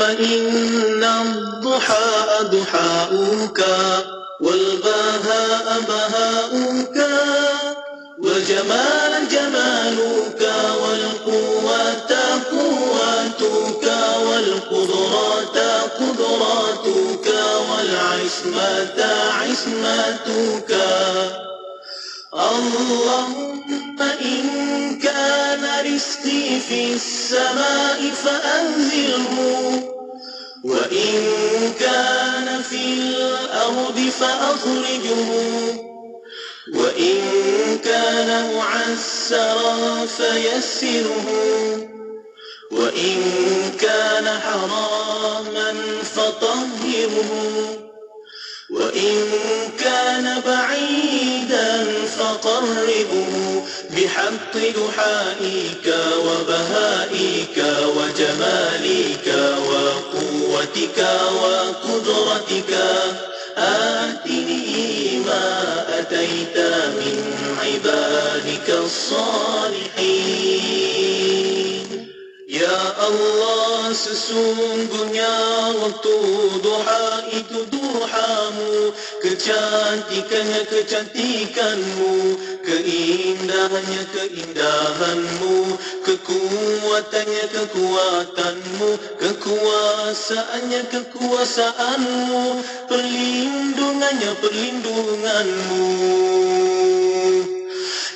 إن الضحى ضحاؤك والبهاء بهاؤك والجمال جمالك والقوة قوتك والقدرات قدراتك والعصمة عصمتك. اللهم إن كان رزقي في السماء فأنزله وإن كان في الأرض فأخرجه وإن كان معسرا فيسره وإن كان حراما فطهره وإن كان بعيدا فقربه بحق دحائك وبهائك وجمالك وقوتك وقدرتك. آتني ما أتيت من عبادك الصالحين. Ya Allah, sesungguhnya waktu duha itu duhamu, kecantikannya kecantikanmu, keindahannya keindahanmu, kekuatannya kekuatanmu, kekuasaannya kekuasaanmu, perlindungannya perlindunganmu.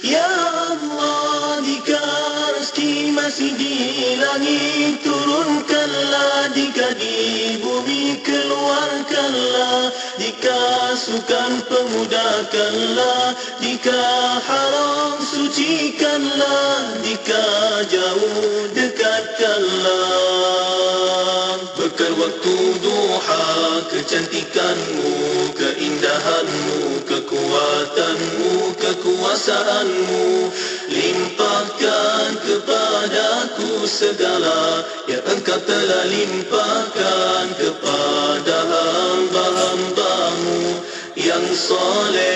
Ya Allah, jika rezeki masih di langit turunkanlah, jika di bumi keluarkanlah, jika sukan pemudahkanlah, jika haram sucikanlah, jika jauh dekatkanlah. Bekal waktu duha, kecantikanmu, keindahanmu, kekuatanmu, kekuasaanmu, limpahkan kepadaku segala yang engkau telah limpahkan kepada hamba-hambamu yang soleh.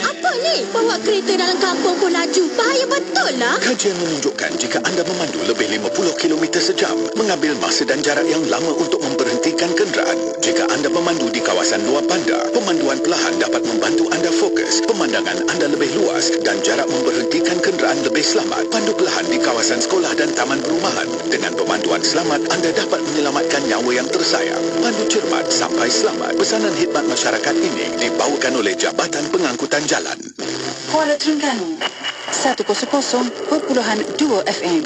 Apa ni? Bawa kereta dalam kampung pun laju. Bahaya betul lah. Kajian menunjukkan jika anda memandu lebih 50 km sejam, mengambil masa dan jarak yang lama untuk memberhentikan kenderaan. Jika anda memandu di kawasan luar bandar, pemanduan perlahan dapat membantu anda fokus, pemandangan anda lebih luas dan jarak memberhentikan kenderaan lebih selamat. Pandu perlahan di kawasan sekolah dan taman perumahan. Dengan pemanduan selamat, anda dapat menyelamatkan nyawa yang tersayang. Pandu cermat sampai selamat. Pesanan khidmat masyarakat ini dibawakan oleh Jabatan Pengangkutan Jalan. Kuala Terengganu 100.2 FM.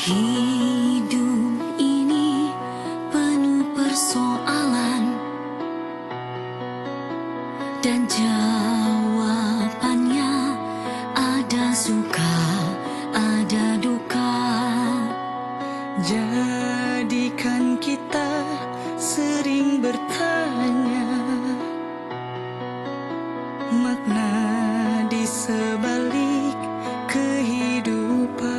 Hidup ini penuh persoalan dan jawabannya ada suka, ada duka. Jadikan kita sering bertanya makna di sebalik kehidupan.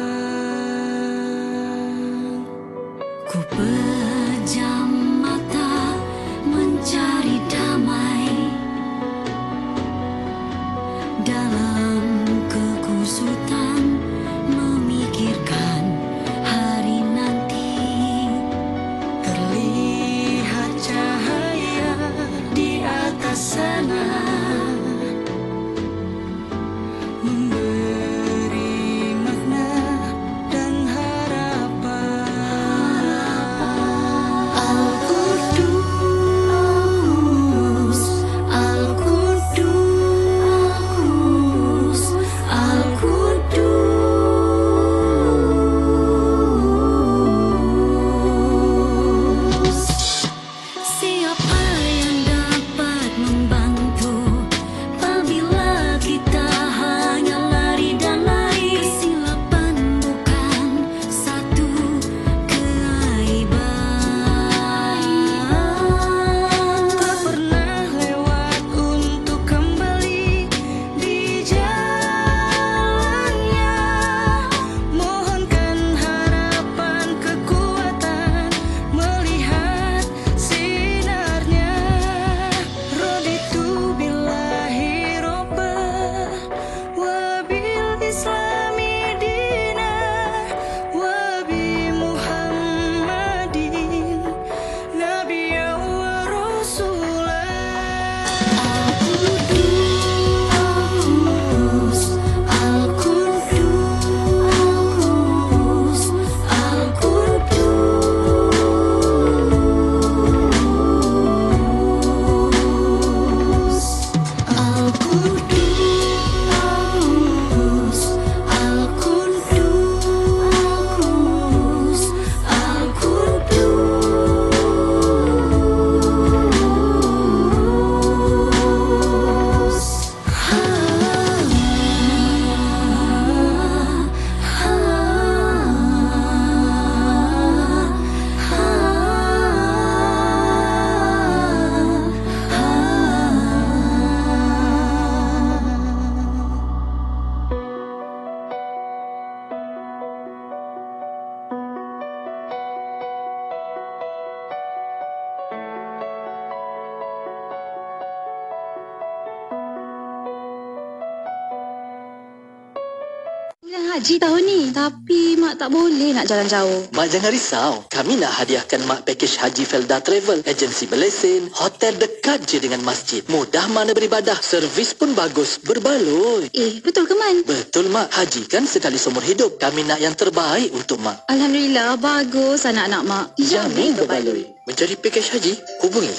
haji tahun ni. Tapi Mak tak boleh nak jalan jauh. Mak jangan risau. Kami nak hadiahkan Mak pakej haji Felda Travel. Agensi berlesen, hotel dekat je dengan masjid. Mudah mana beribadah. Servis pun bagus. Berbaloi. Betul ke Man? Betul Mak. Haji kan sekali seumur hidup. Kami nak yang terbaik untuk Mak. Alhamdulillah, bagus anak-anak Mak. Jamin berbaloi. Mencari pakej haji? Hubungi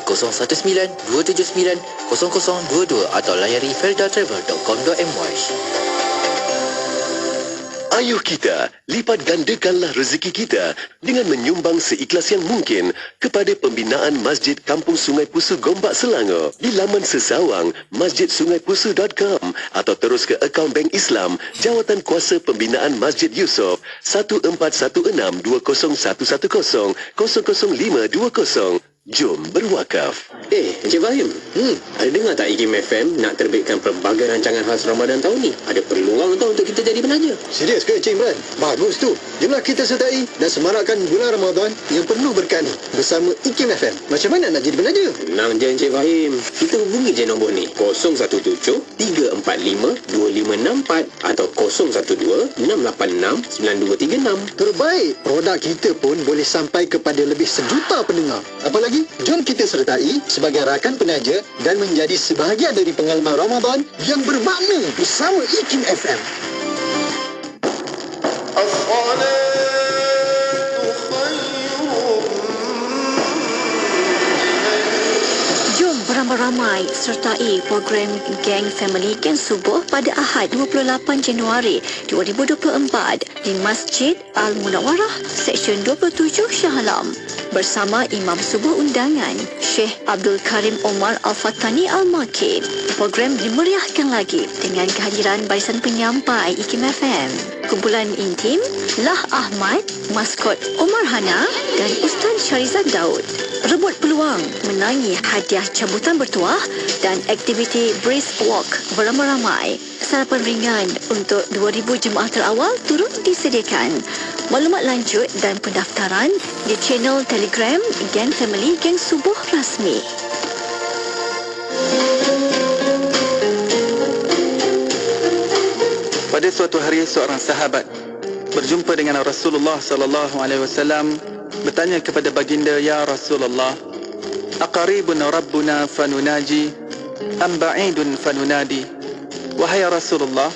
019-279-0022 atau layari feldatravel.com.my. Ayuh kita, lipat gandakanlah rezeki kita dengan menyumbang seikhlas yang mungkin kepada pembinaan Masjid Kampung Sungai Pusu Gombak Selangor di laman sesawang masjidsungaipusu.com atau terus ke akaun Bank Islam Jawatan Kuasa Pembinaan Masjid Yusof 1416-20110-00520. Jom berwakaf. Encik Fahim, ada dengar tak IKIM FM nak terbitkan pelbagai rancangan khas Ramadan tahun ni? Ada peluang tau untuk kita jadi penaja. Serius ke Encik Imran? Bagus tu. Jomlah kita sertai dan semarakkan bulan Ramadan yang penuh berkah ni bersama IKIM FM. Macam mana nak jadi penaja? Tenang je Encik Fahim. Kita hubungi je nombor ni 017-345-2564 atau 012-686-9236. Terbaik, produk kita pun boleh sampai kepada lebih 1 juta pendengar. Apalagi, jom kita sertai sebagai rakan penaja dan menjadi sebahagian dari pengalaman Ramadan yang bermakna bersama IKIM FM. Jom beramai-ramai sertai program Gang Family Gang Subuh pada Ahad 28 Januari 2024 di Masjid Al-Munawarah, Seksyen 27 Shah Alam. Bersama Imam Subuh Undangan Syekh Abdul Karim Omar Al-Fatani Al-Makid. Program dimeriahkan lagi dengan kehadiran barisan penyampai IKIM FM, kumpulan intim Lah Ahmad, maskot Omar Hana dan Ustaz Syarizan Daud. Rebut peluang menangi hadiah cabutan bertuah dan aktiviti brisk walk beramai-ramai. Sarapan ringan untuk 2,000 jemaah terawal turut disediakan. Maklumat lanjut dan pendaftaran di channel Telegram Gang Family Gang Subuh Rasmi. Pada suatu hari seorang sahabat berjumpa dengan Rasulullah sallallahu alaihi wasallam, bertanya kepada baginda, "Ya Rasulullah, aqaribun rabbuna fanunaji am ba'idun fanunadi?" Wahai Rasulullah,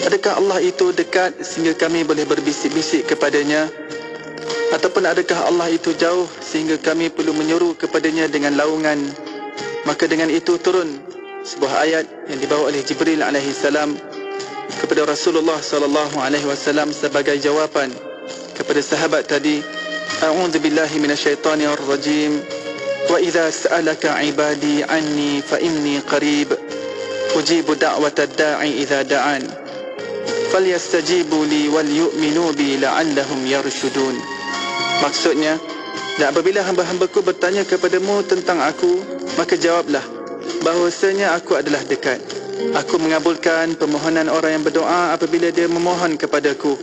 adakah Allah itu dekat sehingga kami boleh berbisik-bisik kepadanya? Ataupun adakah Allah itu jauh sehingga kami perlu menyeru kepadanya dengan laungan? Maka dengan itu turun sebuah ayat yang dibawa oleh Jibril alaihi salam kepada Rasulullah sallallahu alaihi wasallam sebagai jawapan kepada sahabat tadi. A'udzu billahi minasyaitonir rajim. Wa idza sa'alaka 'ibadi 'anni fa inni qarib ujibu da'watad da'i idza da'an. Falyastajibu li wal yu'minu bi la'allahum yarshudun. Maksudnya, dan apabila hamba-hambaku bertanya kepadamu tentang aku, maka jawablah bahawasanya aku adalah dekat. Aku mengabulkan permohonan orang yang berdoa apabila dia memohon kepadaku.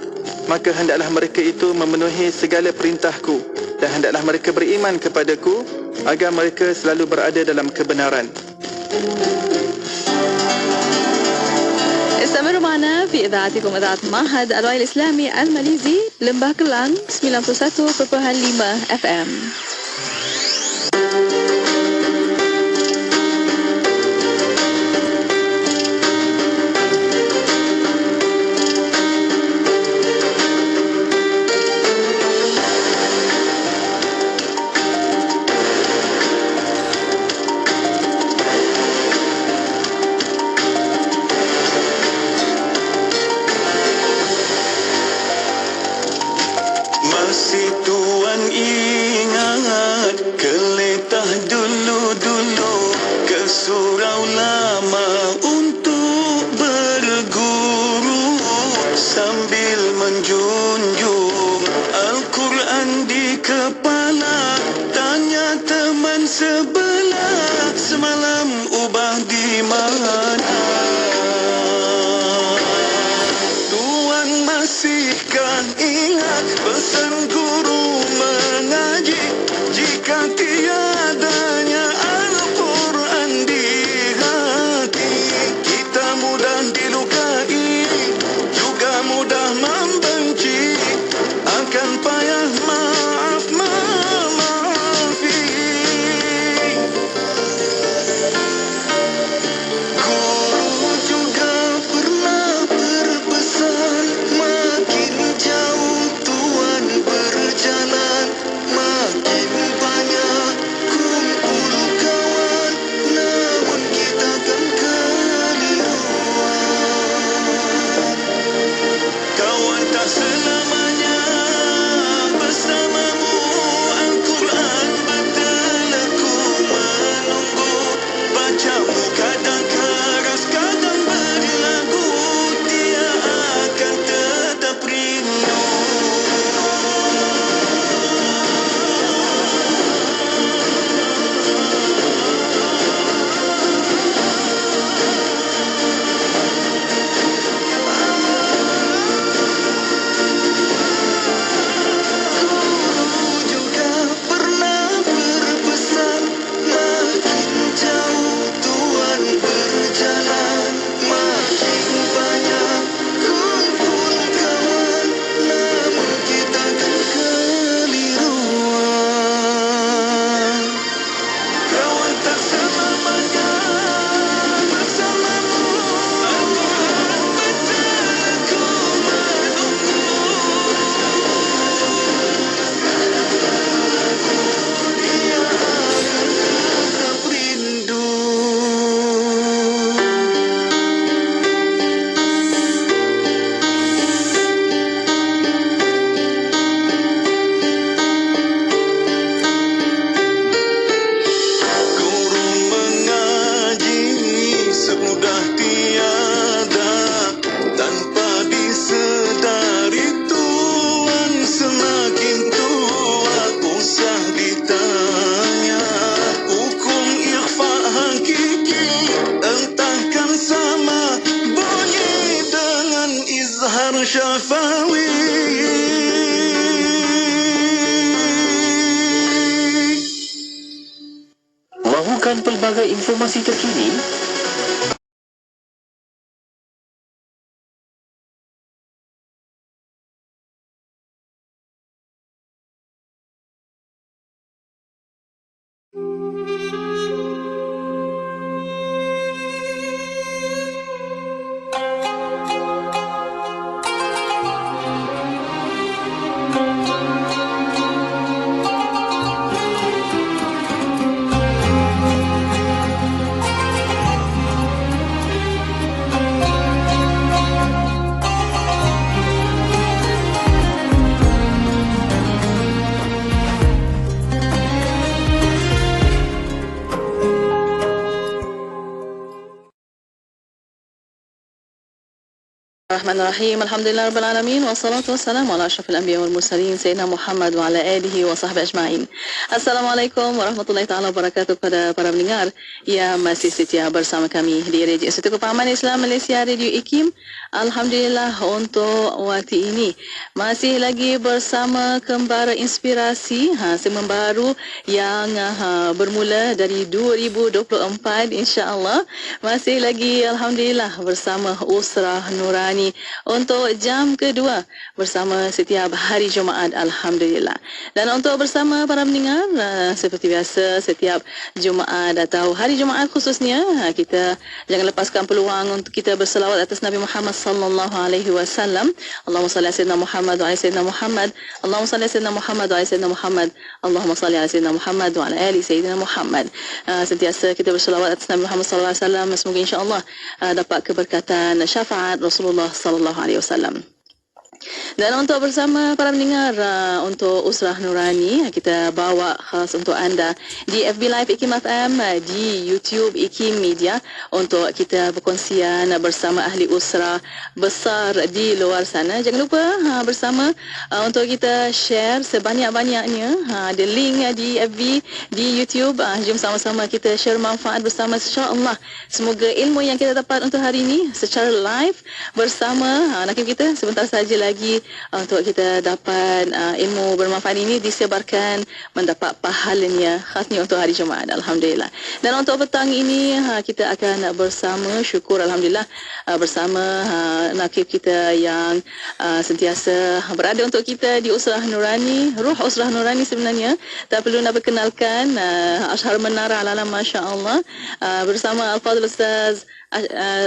Maka hendaklah mereka itu memenuhi segala perintahku dan hendaklah mereka beriman kepadaku agar mereka selalu berada dalam kebenaran. استمروا معنا في إذاعتكم إذاعة معهد الوعي الإسلامي الماليزي لمباه كلان 91.5 FM. Masih tuan ingat keletah dulu-dulu ke surau lama untuk berguru sambil menjunjung Al-Quran di kepala. Tanya teman sebelah, semalam ubah di mana? Tuan masihkah ingat pesan guru mengaji? Jika tiadanya Al-Quran di hati, kita mudah dilukai, juga mudah duniawi. Mahukan pelbagai informasi terkini? Bismillahirrahmanirrahim. Alhamdulillah rabbil alamin wassalatu wassalamu ala asyrafil anbiya wal mursalin sayyidina Muhammad wa ala alihi wa sahbihi ajma'in. Assalamualaikum warahmatullahi taala wabarakatuh kepada para pendengar yang masih setia bersama kami di Radio Institut Kepahaman Islam Malaysia Radio IKIM. Alhamdulillah untuk waktu ini masih lagi bersama Kembara Inspirasi segmen baru yang bermula dari 2024 insya-Allah. Masih lagi alhamdulillah bersama Usrah Nurani untuk jam kedua bersama setiap hari Jumaat, alhamdulillah. Dan untuk bersama para pendengar seperti biasa setiap Jumaat atau hari Jumaat khususnya, kita jangan lepaskan peluang untuk kita berselawat atas Nabi Muhammad sallallahu alaihi wasallam. Allahumma salli ala sayyidina Muhammad wa ala sayyidina Muhammad. Allahumma salli ala sayyidina Muhammad wa ala sayyidina Muhammad. Allahumma salli ala sayyidina Muhammad wa ala ali sayyidina Muhammad. Sentiasa kita berselawat atas Nabi Muhammad sallallahu alaihi wasallam, semoga insya-Allah dapat keberkatan syafaat Rasulullah sallallahu alaihi wasallam. Dan untuk bersama para pendengar untuk Usrah Nurani, kita bawa khas untuk anda di FB Live IKIM FM, di YouTube IKIM Media, untuk kita berkongsian bersama ahli usrah besar di luar sana. Jangan lupa bersama untuk kita share sebanyak-banyaknya. Ada link di FB, di YouTube. Jom sama-sama kita share manfaat bersama, insya-Allah. Semoga ilmu yang kita dapat untuk hari ini secara live bersama nakib kita sebentar saja lagi untuk kita dapat ilmu bermanfaat ini disebarkan, mendapat pahalanya khasnya untuk hari Jumaat, alhamdulillah. Dan untuk petang ini kita akan bersama, syukur alhamdulillah, bersama nakib kita yang sentiasa berada untuk kita di Usrah Nurani. Ruh Usrah Nurani sebenarnya tak perlu nak perkenalkan, Ashar Menara Al-Alam, masya-Allah, bersama Al-Fadhil Ustaz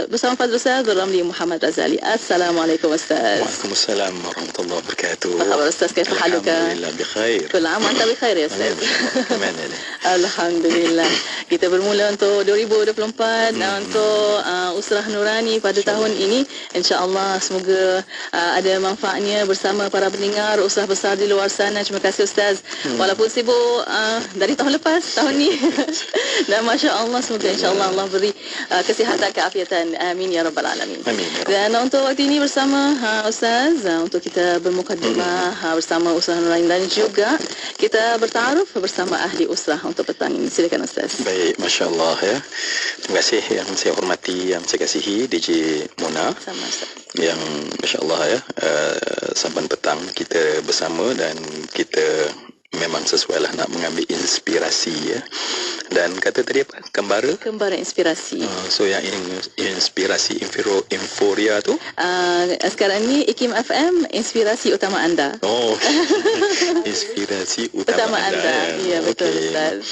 bersama Fadil Ustaz Ramli Muhammad Razali. Assalamualaikum Ustaz. Waalaikumsalam warahmatullahi wabarakatuh. Apa khabar Ustaz? Kaifa haluka? Alhamdulillah bikhair. Kul aam anta bikhair ya Ustaz. Kemana ni? Alhamdulillah. Kita bermula untuk 2024 untuk Usrah Nurani pada tahun ini. Insya-Allah semoga ada manfaatnya bersama para pendengar usrah besar di luar sana. Terima kasih Ustaz. Walaupun sibuk dari tahun lepas, tahun ni. Dan masya-Allah semoga insya-Allah Allah beri kesihatan, keafiatan, amin ya rabbal alamin. Amin. Dan untuk waktu ini bersama Ustaz, untuk kita bermukadimah bersama Usrah Nurani dan juga kita bertaaruf bersama ahli usrah untuk petang ini. Silakan Ustaz. Baik, masya-Allah ya. Terima kasih yang saya hormati, yang saya kasihi DJ Mona. Sama Ustaz. Yang masya-Allah ya, saban petang kita bersama dan kita memang sesuailah nak mengambil inspirasi ya. Dan kata tadi apa? Kembara inspirasi. So yang inspirasi euforia tu? Sekarang ni IKIM FM inspirasi utama anda. Oh. Inspirasi utama anda. Ya, betul Ustaz.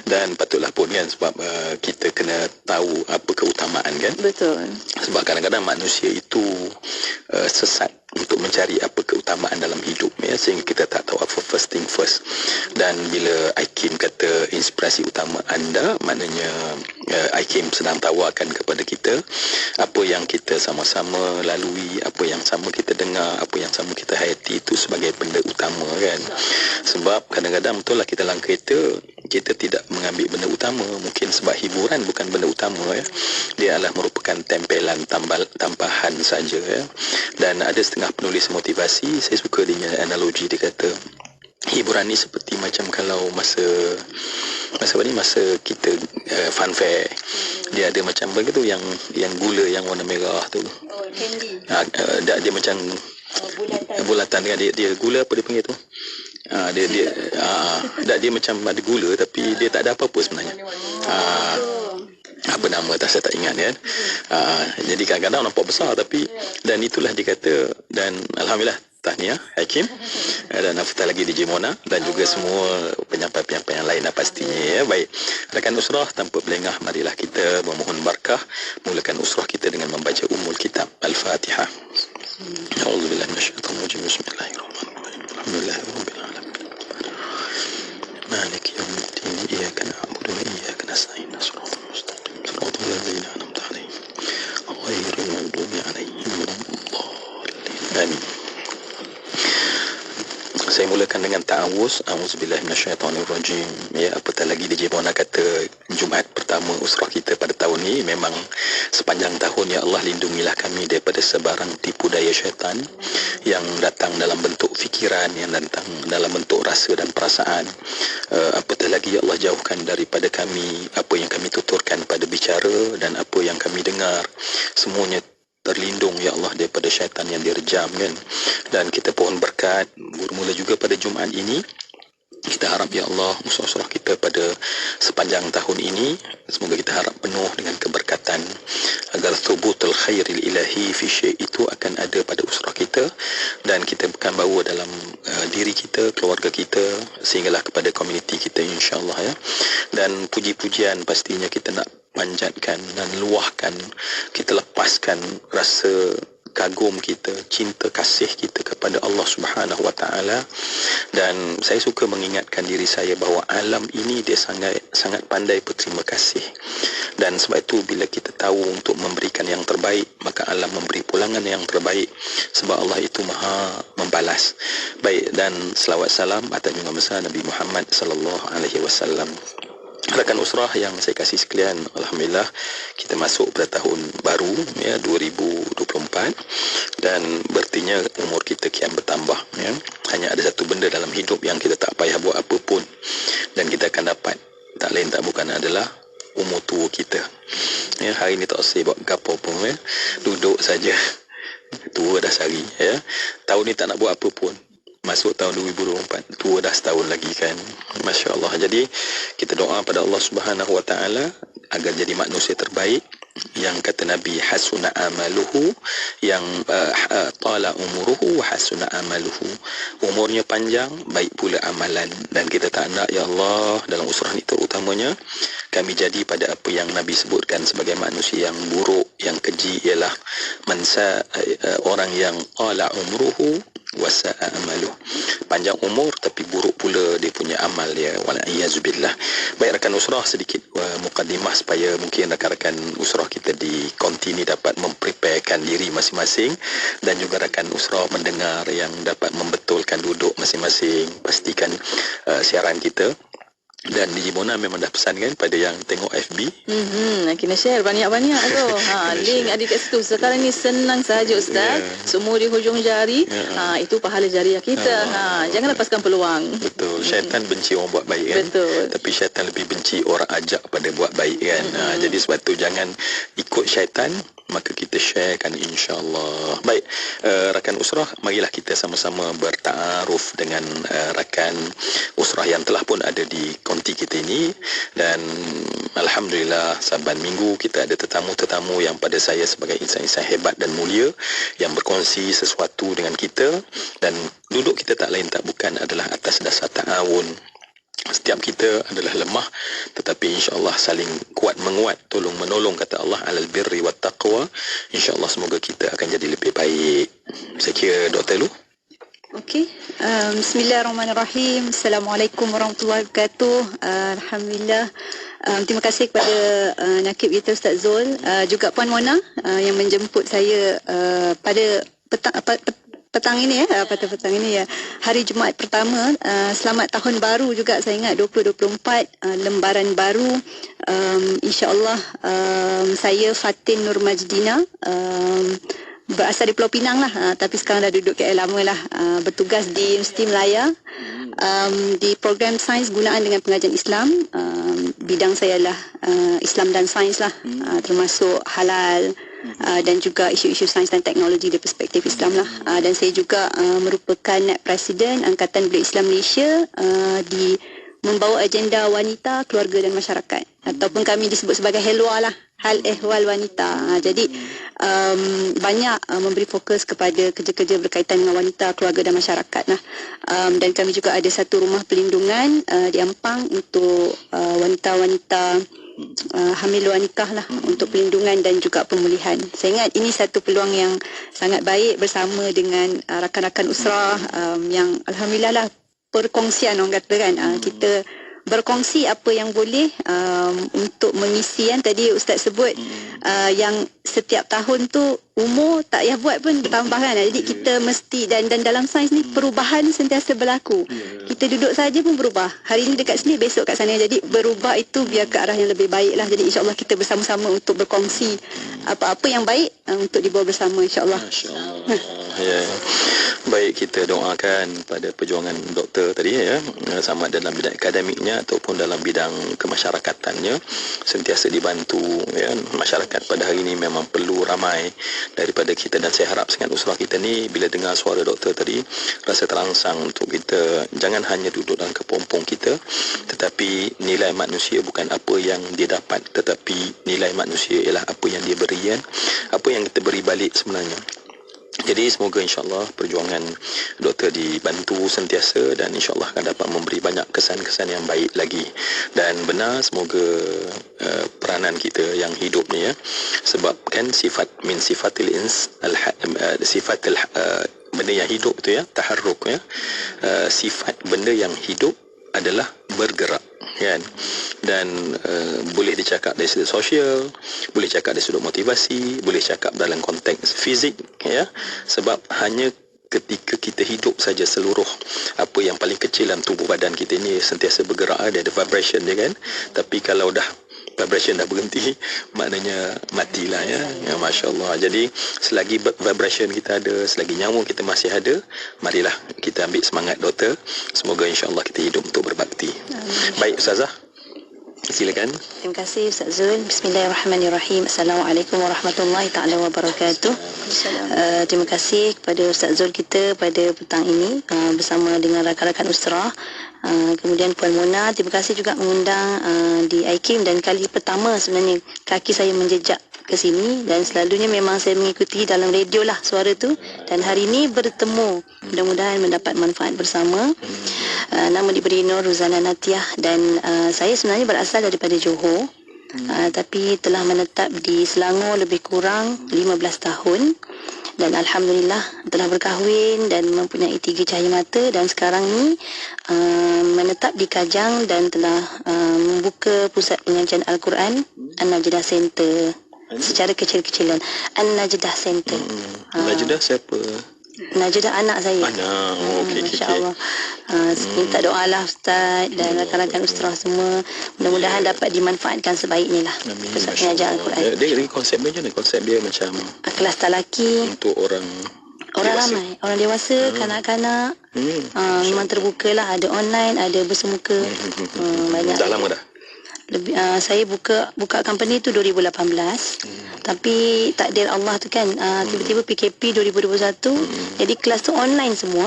Dan patutlah pun kan, sebab kita kena tahu apa keutamaan kan? Betul. Sebab kadang-kadang manusia itu sesat untuk mencari apa keutamaan dalam hidup ya, sehingga kita tak tahu apa first thing first. Dan bila IKIM kata inspirasi utama anda, maknanya IKIM sedang tawarkan kepada kita apa yang kita sama-sama lalui, apa yang sama kita dengar, apa yang sama kita hayati itu sebagai benda utama kan. Sebab kadang-kadang betul lah kita dalam kereta, kita tidak mengambil benda utama, mungkin sebab hiburan bukan benda utama ya. Dia adalah merupakan tempelan tambahan saja ya. Dan ada setengah penulis motivasi, saya suka dia analogi, dia kata hiburan ni seperti macam kalau masa kita fun fair, dia ada macam begitu yang gula yang warna merah tu. Oh, candy. Dia macam bulatan dengan dia gula apa dia panggil tu? Dia macam ada gula tapi dia tak ada apa-apa sebenarnya. Apa nama saya tak ingat kan. Jadi kadang-kadang nampak besar tapi, dan itulah dia kata, dan alhamdulillah tahniah Hakim dan apatah lagi DJ Mona dan juga semua penyampai-penyampai yang lain pastinya ya. Baik, rakan usrah, tanpa berlengah marilah kita memohon barakah, mulakan usrah kita dengan membaca Ummul Kitab Al-Fatihah. A'udzubillahi minasyaitonir rajim. Bismillahirrahmanirrahim. Alhamdulillahirabbil alamin. Maliki yaumiddin. Iyyaka na'budu wa iyyaka nasta'in. Shiratal mustaqim. Shiratal ladzina an'amta 'alaihim ghairil maghdubi 'alaihim waladdallin. Amin. Saya mulakan dengan ta'awuz. A'udzubillahi minasyaitonirrajim. Ya, apatah lagi DJ Mona kata Jumaat pertama usrah kita pada tahun ini memang sepanjang tahun, ya Allah lindungilah kami daripada sebarang tipu daya syaitan yang datang dalam bentuk fikiran, yang datang dalam bentuk rasa dan perasaan. Apatah lagi ya Allah jauhkan daripada kami apa yang kami tuturkan pada bicara dan apa yang kami dengar, semuanya terlindung ya Allah daripada syaitan yang direjam kan. Dan kita pohon berkat bermula juga pada Jumaat ini. Kita harap ya Allah usrah kita pada sepanjang tahun ini semoga kita harap penuh dengan keberkatan, agar thubutul khairil ilahi fi syai' itu akan ada pada usrah kita, dan kita akan bawa dalam diri kita, keluarga kita, sehinggalah kepada komuniti kita insya-Allah ya. Dan puji-pujian pastinya kita nak panjatkan dan luahkan, kita lepaskan rasa kagum kita, cinta kasih kita kepada Allah Subhanahu Wa Taala. Dan saya suka mengingatkan diri saya bahawa alam ini dia sangat pandai berterima kasih, dan sebab itu bila kita tahu untuk memberikan yang terbaik, maka alam memberi pulangan yang terbaik, sebab Allah itu maha membalas. Baik, dan selawat salam atas junjungan besar Nabi Muhammad sallallahu alaihi wasallam. Rakan usrah yang saya kasih sekalian, alhamdulillah kita masuk pada tahun baru ya 2024, dan berartinya umur kita kian bertambah ya. Hanya ada satu benda dalam hidup yang kita tak payah buat apa pun dan kita akan dapat, tak lain tak bukan adalah umur tua kita. Ya, hari ni tak usah buat gapo pun ya. Duduk saja. Tua dah sehari ya. Tahun ni tak nak buat apa pun. Masuk tahun 2024, tua dah setahun lagi kan. Masya Allah. Jadi kita doa pada Allah Subhanahu Wa Taala agar jadi manusia terbaik, yang kata Nabi hasuna amaluhu, yang tala umuruhu wa hasuna amaluhu, umurnya panjang baik pula amalan. Dan kita tak nak ya Allah dalam usrah ni terutamanya kami jadi pada apa yang Nabi sebutkan sebagai manusia yang buruk, yang keji, ialah orang yang tala umuruhu wasa'a amaluh, panjang umur tapi buruk pula dia punya amal dia, walaiyazubillah. Baik rakan usrah, sedikit mukaddimah supaya mungkin rakan-rakan usrah kita di konti ni dapat mempreparekan diri masing-masing, dan juga rakan usrah mendengar yang dapat membetulkan duduk masing-masing, pastikan siaran kita. Dan DJ Mona memang dah pesan kan pada yang tengok FB. Kena share banyak-banyak tu. Link ada kat situ. Sekarang ni senang sahaja Ustaz. Semua di hujung jari. Itu pahala jariah kita. Jangan lepaskan peluang. Betul. Syaitan benci orang buat baik kan. Betul. Tapi syaitan lebih benci orang ajak pada buat baik kan. Jadi sebab tu jangan ikut syaitan, maka kita sharekan insya-Allah. Baik, rakan usrah, marilah kita sama-sama bertaaruf dengan rakan usrah yang telah pun ada di konti kita ini. Dan alhamdulillah saban minggu kita ada tetamu-tetamu yang pada saya sebagai insan-insan hebat dan mulia yang berkongsi sesuatu dengan kita, dan duduk kita tak lain tak bukan adalah atas dasar ta'awun. Setiap kita adalah lemah, tetapi insya-Allah saling kuat menguat, tolong menolong, kata Allah alal birri wat taqwa. Insya-Allah semoga kita akan jadi lebih baik. Saya kira Dr. Lu. Okey. Bismillahirrahmanirrahim. Assalamualaikum warahmatullahi wabarakatuh. Alhamdulillah. Terima kasih kepada nakib kita Ustaz Zul, juga Puan Mona yang menjemput saya pada petang ini pada petang ini ya, hari Jumaat pertama. Selamat tahun baru juga, saya ingat 2024, lembaran baru. InsyaAllah saya Fatin Nur Majdina, berasal di Pulau Pinang lah, tapi sekarang dah duduk KL lama lah, bertugas di Universiti Melaya di program Sains Gunaan dengan Pengajian Islam. Bidang saya adalah Islam dan Sains lah, termasuk halal, dan juga isu-isu sains dan teknologi dari perspektif Islam lah. Dan saya juga merupakan Naib Presiden Angkatan Belia Islam Malaysia di membawa agenda wanita, keluarga dan masyarakat, ataupun kami disebut sebagai HELWA lah, Hal Ehwal Wanita. Jadi banyak memberi fokus kepada kerja-kerja berkaitan dengan wanita, keluarga dan masyarakat lah. Dan kami juga ada satu rumah pelindungan di Ampang untuk wanita-wanita hamil luar nikah lah, untuk perlindungan dan juga pemulihan. Saya ingat ini satu peluang yang sangat baik bersama dengan rakan-rakan usrah yang alhamdulillah lah perkongsian orang kata kan, kita berkongsi apa yang boleh untuk mengisi yang tadi Ustaz sebut, yang setiap tahun tu umur tak payah buat pun bertambah kan. Jadi kita mesti dan dalam sains ni perubahan sentiasa berlaku. Kita duduk saja pun berubah. Hari ni dekat sini, besok kat sana. Jadi berubah itu biar ke arah yang lebih baik lah. Jadi insyaAllah kita bersama-sama untuk berkongsi apa-apa yang baik untuk dibawa bersama insyaAllah. Ya. Baik, kita doakan pada perjuangan doktor tadi ya, sama dalam bidang akademiknya ataupun dalam bidang kemasyarakatannya, sentiasa dibantu ya. Masyarakat pada hari ini memang perlu ramai daripada kita, dan saya harap sangat usrah kita ni bila dengar suara doktor tadi rasa terangsang untuk kita jangan hanya duduk dalam kepompong kita, tetapi nilai manusia bukan apa yang dia dapat, tetapi nilai manusia ialah apa yang dia beri kan, apa yang kita beri balik sebenarnya. Jadi semoga insyaAllah perjuangan doktor dibantu sentiasa dan insyaAllah akan dapat memberi banyak kesan-kesan yang baik lagi. Dan benar semoga peranan kita yang hidup ni ya, sebab kan sifat min sifatil ins sifatil benda yang hidup tu ya, taharruk ya, sifat benda yang hidup adalah bergerak kan. Dan boleh dicakap dari sudut sosial, boleh cakap dari sudut motivasi, boleh cakap dalam konteks fizik ya, sebab hanya ketika kita hidup saja seluruh apa yang paling kecil dalam tubuh badan kita ini sentiasa bergerak, dia ada vibration dia kan. Tapi kalau dah vibration dah berhenti, maknanya matilah ya. Ya, Masya Allah. Jadi selagi vibration kita ada, selagi nyawa kita masih ada, marilah kita ambil semangat doktor. Semoga insya-Allah kita hidup untuk berbakti. Baik Ustazah, silakan. Terima kasih Ustaz Zul. Bismillahirrahmanirrahim. Assalamualaikum warahmatullahi taala wabarakatuh. Terima kasih kepada Ustaz Zul kita pada petang ini bersama dengan rakan-rakan usrah. Kemudian Puan Mona, terima kasih juga mengundang di IKIM, dan kali pertama sebenarnya kaki saya menjejak ke sini, dan selalunya memang saya mengikuti dalam radio lah suara tu, dan hari ini bertemu, mudah-mudahan mendapat manfaat bersama. Nama diberi Nur Ruzana Natiah, dan saya sebenarnya berasal daripada Johor, tapi telah menetap di Selangor lebih kurang 15 tahun. Dan alhamdulillah telah berkahwin dan mempunyai 3 cahaya mata, dan sekarang ni menetap di Kajang dan telah membuka pusat pengajian Al-Quran An-Najdah Center secara kecil-kecilan. An-Najdah Center. Najdah siapa? Najdah anak saya. Anak, okey. InsyaAllah. Minta doalah Ustaz dan rakan-rakan usrah semua, mudah-mudahan dapat dimanfaatkan sebaiknya lah pusat pengajian Al-Quran. Dia konsep macam mana? Konsep dia macam kelas talaki untuk orang dewasa. Ramai, orang dewasa, kanak-kanak. Memang terbuka lah, ada online, ada bersemuka. Banyak. Dah lama dah? Saya buka company tu 2018. Tapi takdir Allah tu kan, tiba-tiba PKP 2021. Jadi kelas tu online semua.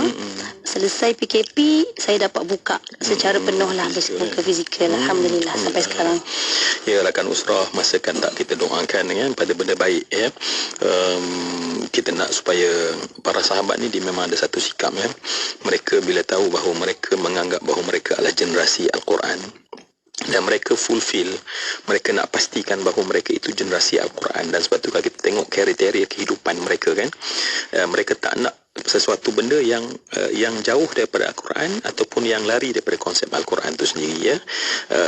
Selesai PKP, saya dapat buka secara penuh lah, bersemuka fizikal. Alhamdulillah sampai sekarang. Ya, rakan usrah, masakan tak kita doakan ya, pada benda baik ya. Kita nak supaya para sahabat ni dia memang ada satu sikap ya. Mereka bila tahu bahawa mereka menganggap bahawa mereka adalah generasi Al-Quran, dan mereka fulfill, mereka nak pastikan bahawa mereka itu generasi Al-Quran. Dan sebab tu kalau kita tengok kriteria kehidupan mereka kan, mereka tak nak sesuatu benda yang jauh daripada Al-Quran ataupun yang lari daripada konsep Al-Quran itu sendiri ya.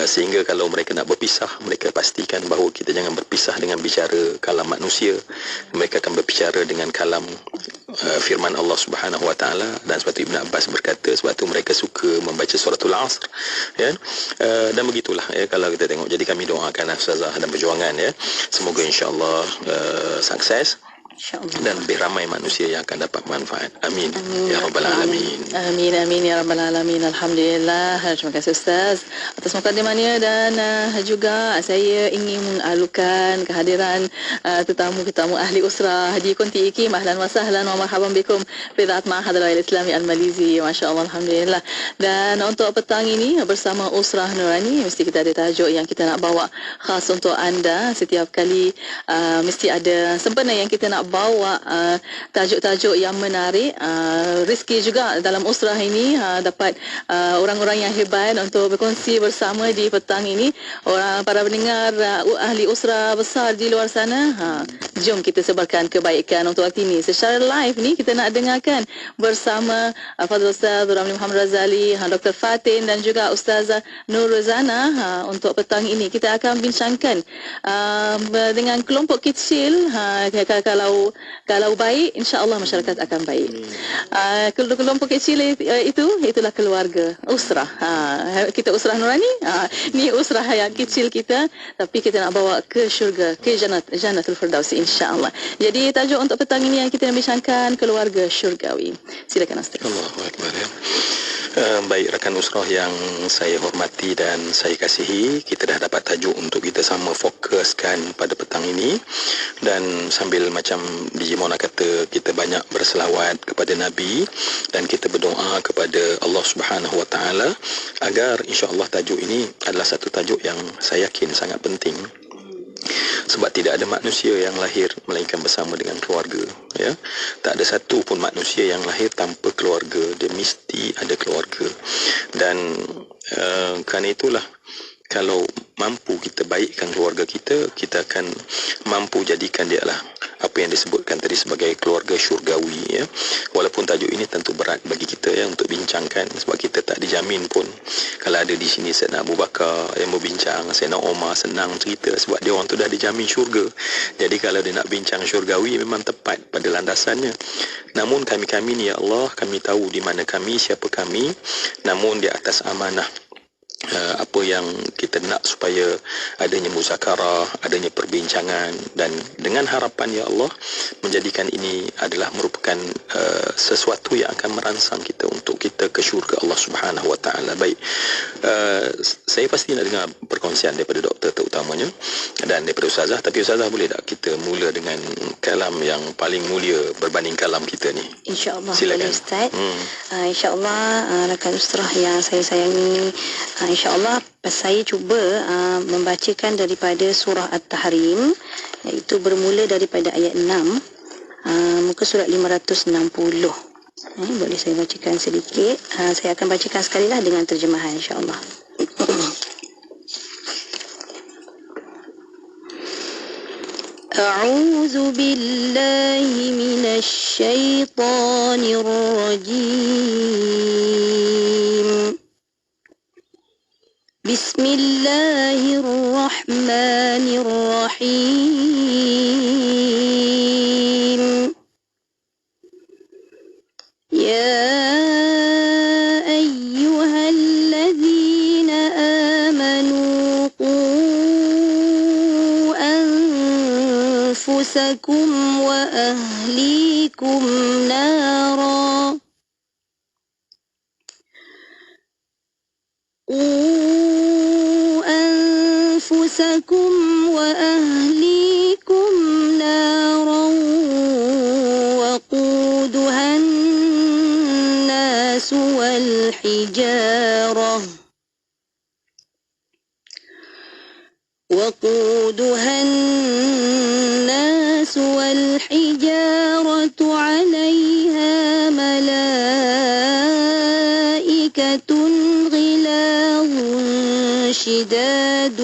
Sehingga kalau mereka nak berpisah, mereka pastikan bahawa kita jangan berpisah dengan bicara kalam manusia, mereka akan berbicara dengan kalam firman Allah Subhanahu Wa Taala. Dan sebab tu Ibn Abbas berkata, sebab tu mereka suka membaca suratul Asr ya. Dan begitulah ya kalau kita tengok. Jadi kami doakan Ustazah dan perjuangan ya, semoga insya-Allah sukses. InsyaAllah. dan lebih ramai manusia yang akan dapat manfaat. Amin. Ya Rabbal Alamin. Amin, amin ya Rabbal Alamin. Alhamdulillah. Terima kasih Ustaz atas mukadimahnya, dan juga saya ingin mengalukan kehadiran tetamu-tetamu ahli usrah Haji Konti Ikim. Ahlan wa sahlan wa marhaban bikum fi Dhaat Ma'had Al-Islami Al-Malizi. Masya-Allah, alhamdulillah. Dan untuk petang ini bersama Usrah Nurani, mesti kita ada tajuk yang kita nak bawa khas untuk anda. Setiap kali mesti ada sempena yang kita nak bawa tajuk-tajuk yang menarik. Rezeki juga dalam usrah ini, dapat orang-orang yang hebat untuk berkongsi bersama di petang ini. Para pendengar ahli usrah besar di luar sana, jom kita sebarkan kebaikan untuk waktu ini. Secara live ni kita nak dengarkan bersama Fadil Ustaz Ramli Muhammad Razali, Dr. Fatin dan juga Ustazah Nur Rozana. Untuk petang ini kita akan bincangkan dengan kelompok kecil. Kalau baik, insya-Allah masyarakat akan baik. Kelompok kecil itulah keluarga, usrah. Kita usrah Nurani, ni usrah yang kecil kita, tapi kita nak bawa ke syurga, ke Jannatul Firdaus insya-Allah. Jadi tajuk untuk petang ini yang kita nak bincangkan, keluarga syurgawi. Silakan Ustaz. Allahu Akbar ya. Baik rakan usrah yang saya hormati dan saya kasihi, kita dah dapat tajuk untuk kita sama fokuskan pada petang ini, dan sambil macam DJ Mona kata, kita banyak berselawat kepada Nabi dan kita berdoa kepada Allah Subhanahu Wa Taala agar insya-Allah tajuk ini adalah satu tajuk yang saya yakin sangat penting. Sebab tidak ada manusia yang lahir melainkan bersama dengan keluarga, ya. Tak ada satu pun manusia yang lahir tanpa keluarga. Dia mesti ada keluarga. Dan kerana itulah, kalau mampu kita baikkan keluarga kita, kita akan mampu jadikan dia lah apa yang disebutkan tadi sebagai keluarga syurgawi, ya. Walaupun tajuk ini tentu berat bagi kita ya untuk bincangkan, sebab kita tak dijamin pun. Kalau ada di sini Sayyidina Abu Bakar yang berbincang, Sayyidina Omar senang cerita sebab dia orang tu dah dijamin syurga. Jadi kalau dia nak bincang syurgawi memang tepat pada landasannya. Namun kami ni ya Allah, kami tahu di mana kami, siapa kami, namun di atas amanah apa yang kita nak supaya adanya muzakarah, adanya perbincangan, dan dengan harapan ya Allah menjadikan ini adalah merupakan sesuatu yang akan merangsang kita untuk kita ke syurga Allah Subhanahu Wa Taala. Baik, saya pasti nak dengar perkongsian daripada doktor terutamanya dan daripada ustazah, tapi ustazah boleh tak kita mula dengan kalam yang paling mulia berbanding kalam kita ni? InsyaAllah. Silakan. Boleh Ustaz. InsyaAllah rakan usrah yang saya sayangi, InsyaAllah saya cuba membacakan daripada surah At-Tahrim, iaitu bermula daripada ayat 6, muka surat 560. Boleh saya bacakan sedikit? Saya akan bacakan sekali lah dengan terjemahan insyaAllah. أعوذ بالله من الشيطان الرجيم بسم الله الرحمن الرحيم يا أيها الذين آمنوا قوا أنفسكم وأهليكم نارا أنفسكم وأهليكم نارا وقودها الناس والحجارة عليها ملائكة غلاظ شداد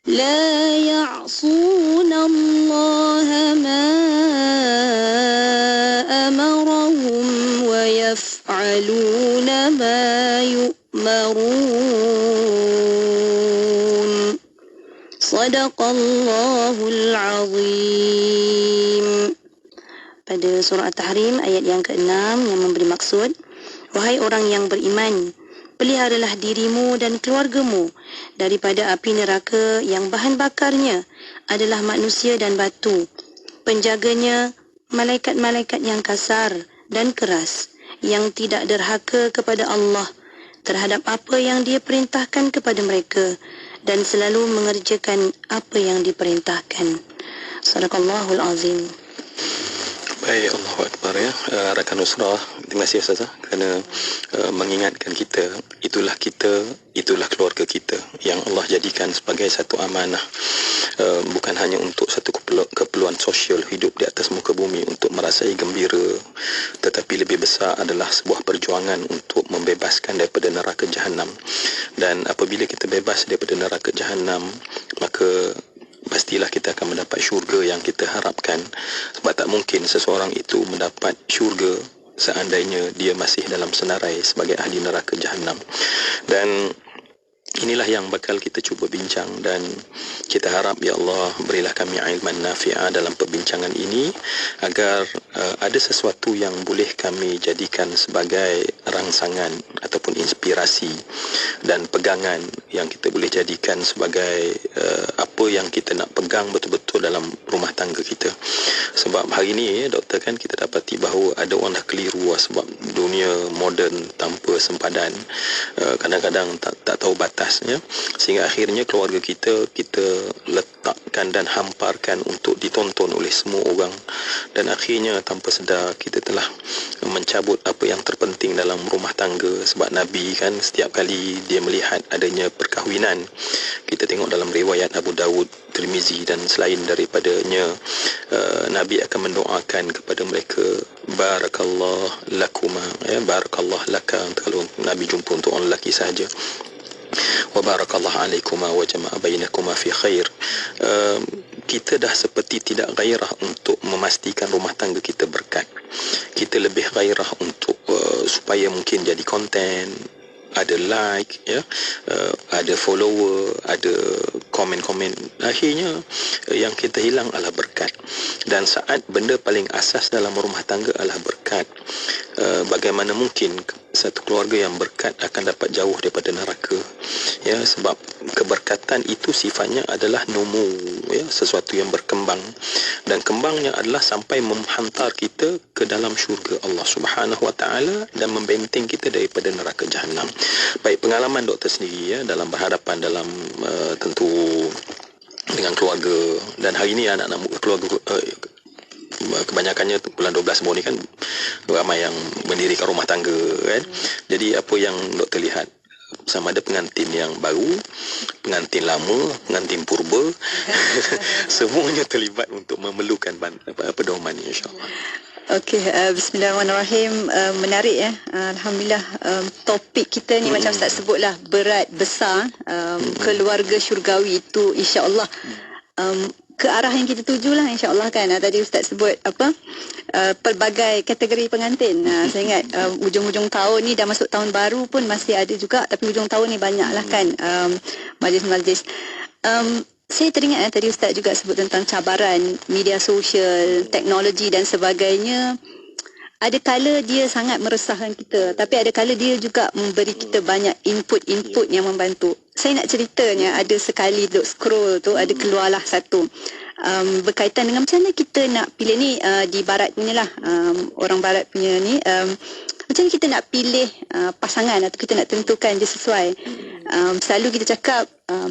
لا يعصون الله ما أمرهم ويفعلون ما يؤمرون صدق الله العظيم. Pada surah At-Tahrim ayat yang ke-6 yang memberi maksud, wahai orang yang beriman, Peliharalah dirimu dan keluargamu daripada api neraka yang bahan bakarnya adalah manusia dan batu. Penjaganya malaikat-malaikat yang kasar dan keras, yang tidak derhaka kepada Allah terhadap apa yang Dia perintahkan kepada mereka dan selalu mengerjakan apa yang diperintahkan. Sadaqallahul Azim. Baik, Allahu Akbar ya. Rakan Nusrah, terima kasih Ustazah kerana mengingatkan kita, itulah keluarga kita yang Allah jadikan sebagai satu amanah, bukan hanya untuk satu keperluan sosial hidup di atas muka bumi untuk merasai gembira, tetapi lebih besar adalah sebuah perjuangan untuk membebaskan daripada neraka Jahannam. Dan apabila kita bebas daripada neraka Jahannam, maka pastilah kita akan mendapat syurga yang kita harapkan. Sebab tak mungkin seseorang itu mendapat syurga seandainya dia masih dalam senarai sebagai ahli neraka Jahannam. Dan inilah yang bakal kita cuba bincang, dan kita harap ya Allah berilah kami ilman nafi'ah dalam perbincangan ini, agar ada sesuatu yang boleh kami jadikan sebagai rangsangan ataupun inspirasi dan pegangan yang kita boleh jadikan sebagai apa yang kita nak pegang betul-betul dalam rumah tangga kita. Sebab hari ini doktor kan kita dapati bahawa ada orang dah keliru sebab dunia moden tanpa sempadan, kadang-kadang tak tahu batasnya, sehingga akhirnya keluarga kita letakkan dan hamparkan untuk ditonton oleh semua orang, dan akhirnya tanpa sedar kita telah mencabut apa yang terpenting dalam rumah tangga. Sebab Nabi kan setiap kali dia melihat adanya perkahwinan, kita tengok dalam riwayat Abu Dawud, Tirmizi dan selain daripadanya, Nabi akan mendoakan kepada mereka, barakallah lakuma, ya, barakallah laka, kalau Nabi jumpa untuk orang lelaki sahaja, wa barakallahu alaikuma wa jama'a bainakuma fi khair. Kita dah seperti tidak gairah untuk memastikan rumah tangga kita berkat. Kita lebih gairah untuk supaya mungkin jadi konten, ada like, ya, ada follower, ada komen-komen. Akhirnya yang kita hilang adalah berkat. Dan saat benda paling asas dalam rumah tangga adalah berkat, bagaimana mungkin satu keluarga yang berkat akan dapat jauh daripada neraka? Ya, sebab keberkatan itu sifatnya adalah numu, ya, sesuatu yang berkembang, dan kembangnya adalah sampai menghantar kita ke dalam syurga Allah Subhanahu Wa Taala dan membenting kita daripada neraka Jahannam. Baik, pengalaman doktor sendiri ya dalam berhadapan dalam tentu dengan keluarga, dan hari ini anak-anak keluarga kebanyakannya bulan 12 baru ni kan ramai yang mendirikan rumah tangga kan. Jadi apa yang doktor lihat, sama ada pengantin yang baru, pengantin lama, pengantin purba semuanya terlibat untuk memerlukan pedoman ini, insyaAllah. Okey, bismillahirrahmanirrahim. Menarik ya. Alhamdulillah, topik kita ni macam Ustaz sebutlah, berat, besar. Keluarga syurgawi itu insya-Allah ke arah yang kita tujulah, insya-Allah kan. Tadi Ustaz sebut apa? Pelbagai kategori pengantin. Saya ingat ujung-ujung tahun ni dah masuk tahun baru pun masih ada juga, tapi ujung tahun ni banyaklah kan majlis-majlis. Saya teringat tadi Ustaz juga sebut tentang cabaran media sosial, teknologi dan sebagainya. Ada kala dia sangat meresahkan kita, tapi ada kala dia juga memberi kita banyak input-input yang membantu. Saya nak ceritanya, ada sekali duk scroll tu, ada keluarlah satu berkaitan dengan macam mana kita nak pilih ni, di barat punya lah, orang barat punya ni, macam mana kita nak pilih pasangan atau kita nak tentukan dia sesuai. Selalu kita cakap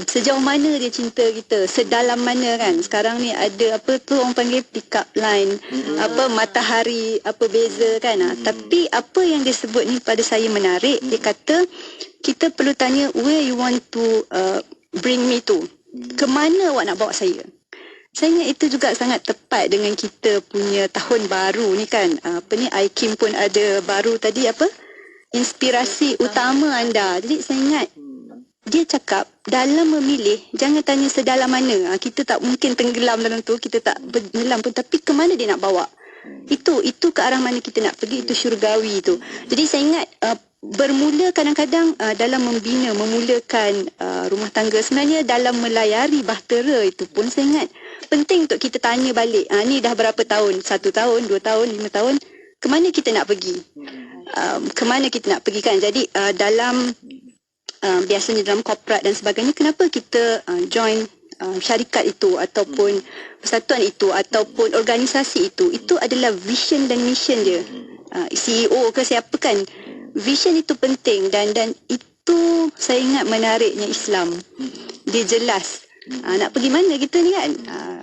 sejauh mana dia cinta kita, sedalam mana kan. Sekarang ni ada apa tu orang panggil pick up line, apa matahari, apa beza kan. Tapi apa yang dia sebut ni pada saya menarik. Dia kata kita perlu tanya, where you want to bring me to, ke mana awak nak bawa saya. Saya ingat itu juga sangat tepat dengan kita punya tahun baru ni kan. Apa ni, IKIM pun ada baru tadi, apa, inspirasi utama anda. Jadi saya ingat dia cakap dalam memilih jangan tanya sedalam mana. Kita tak mungkin tenggelam dalam tu, kita tak menyelam pun, tapi ke mana dia nak bawa. Itu ke arah mana kita nak pergi, itu syurgawi tu. Jadi saya ingat bermula kadang-kadang dalam membina, memulakan rumah tangga, sebenarnya dalam melayari bahtera itu pun saya ingat penting untuk kita tanya balik, ni dah berapa tahun, 1 tahun, 2 tahun, 5 tahun, ke mana kita nak pergi, ke mana kita nak pergi kan. Jadi dalam biasanya dalam korporat dan sebagainya, kenapa kita join syarikat itu ataupun persatuan itu ataupun organisasi itu adalah vision dan mission dia. CEO ke siapa kan, vision itu penting dan itu saya ingat menariknya Islam. Dia jelas. Nak pergi mana kita ni kan?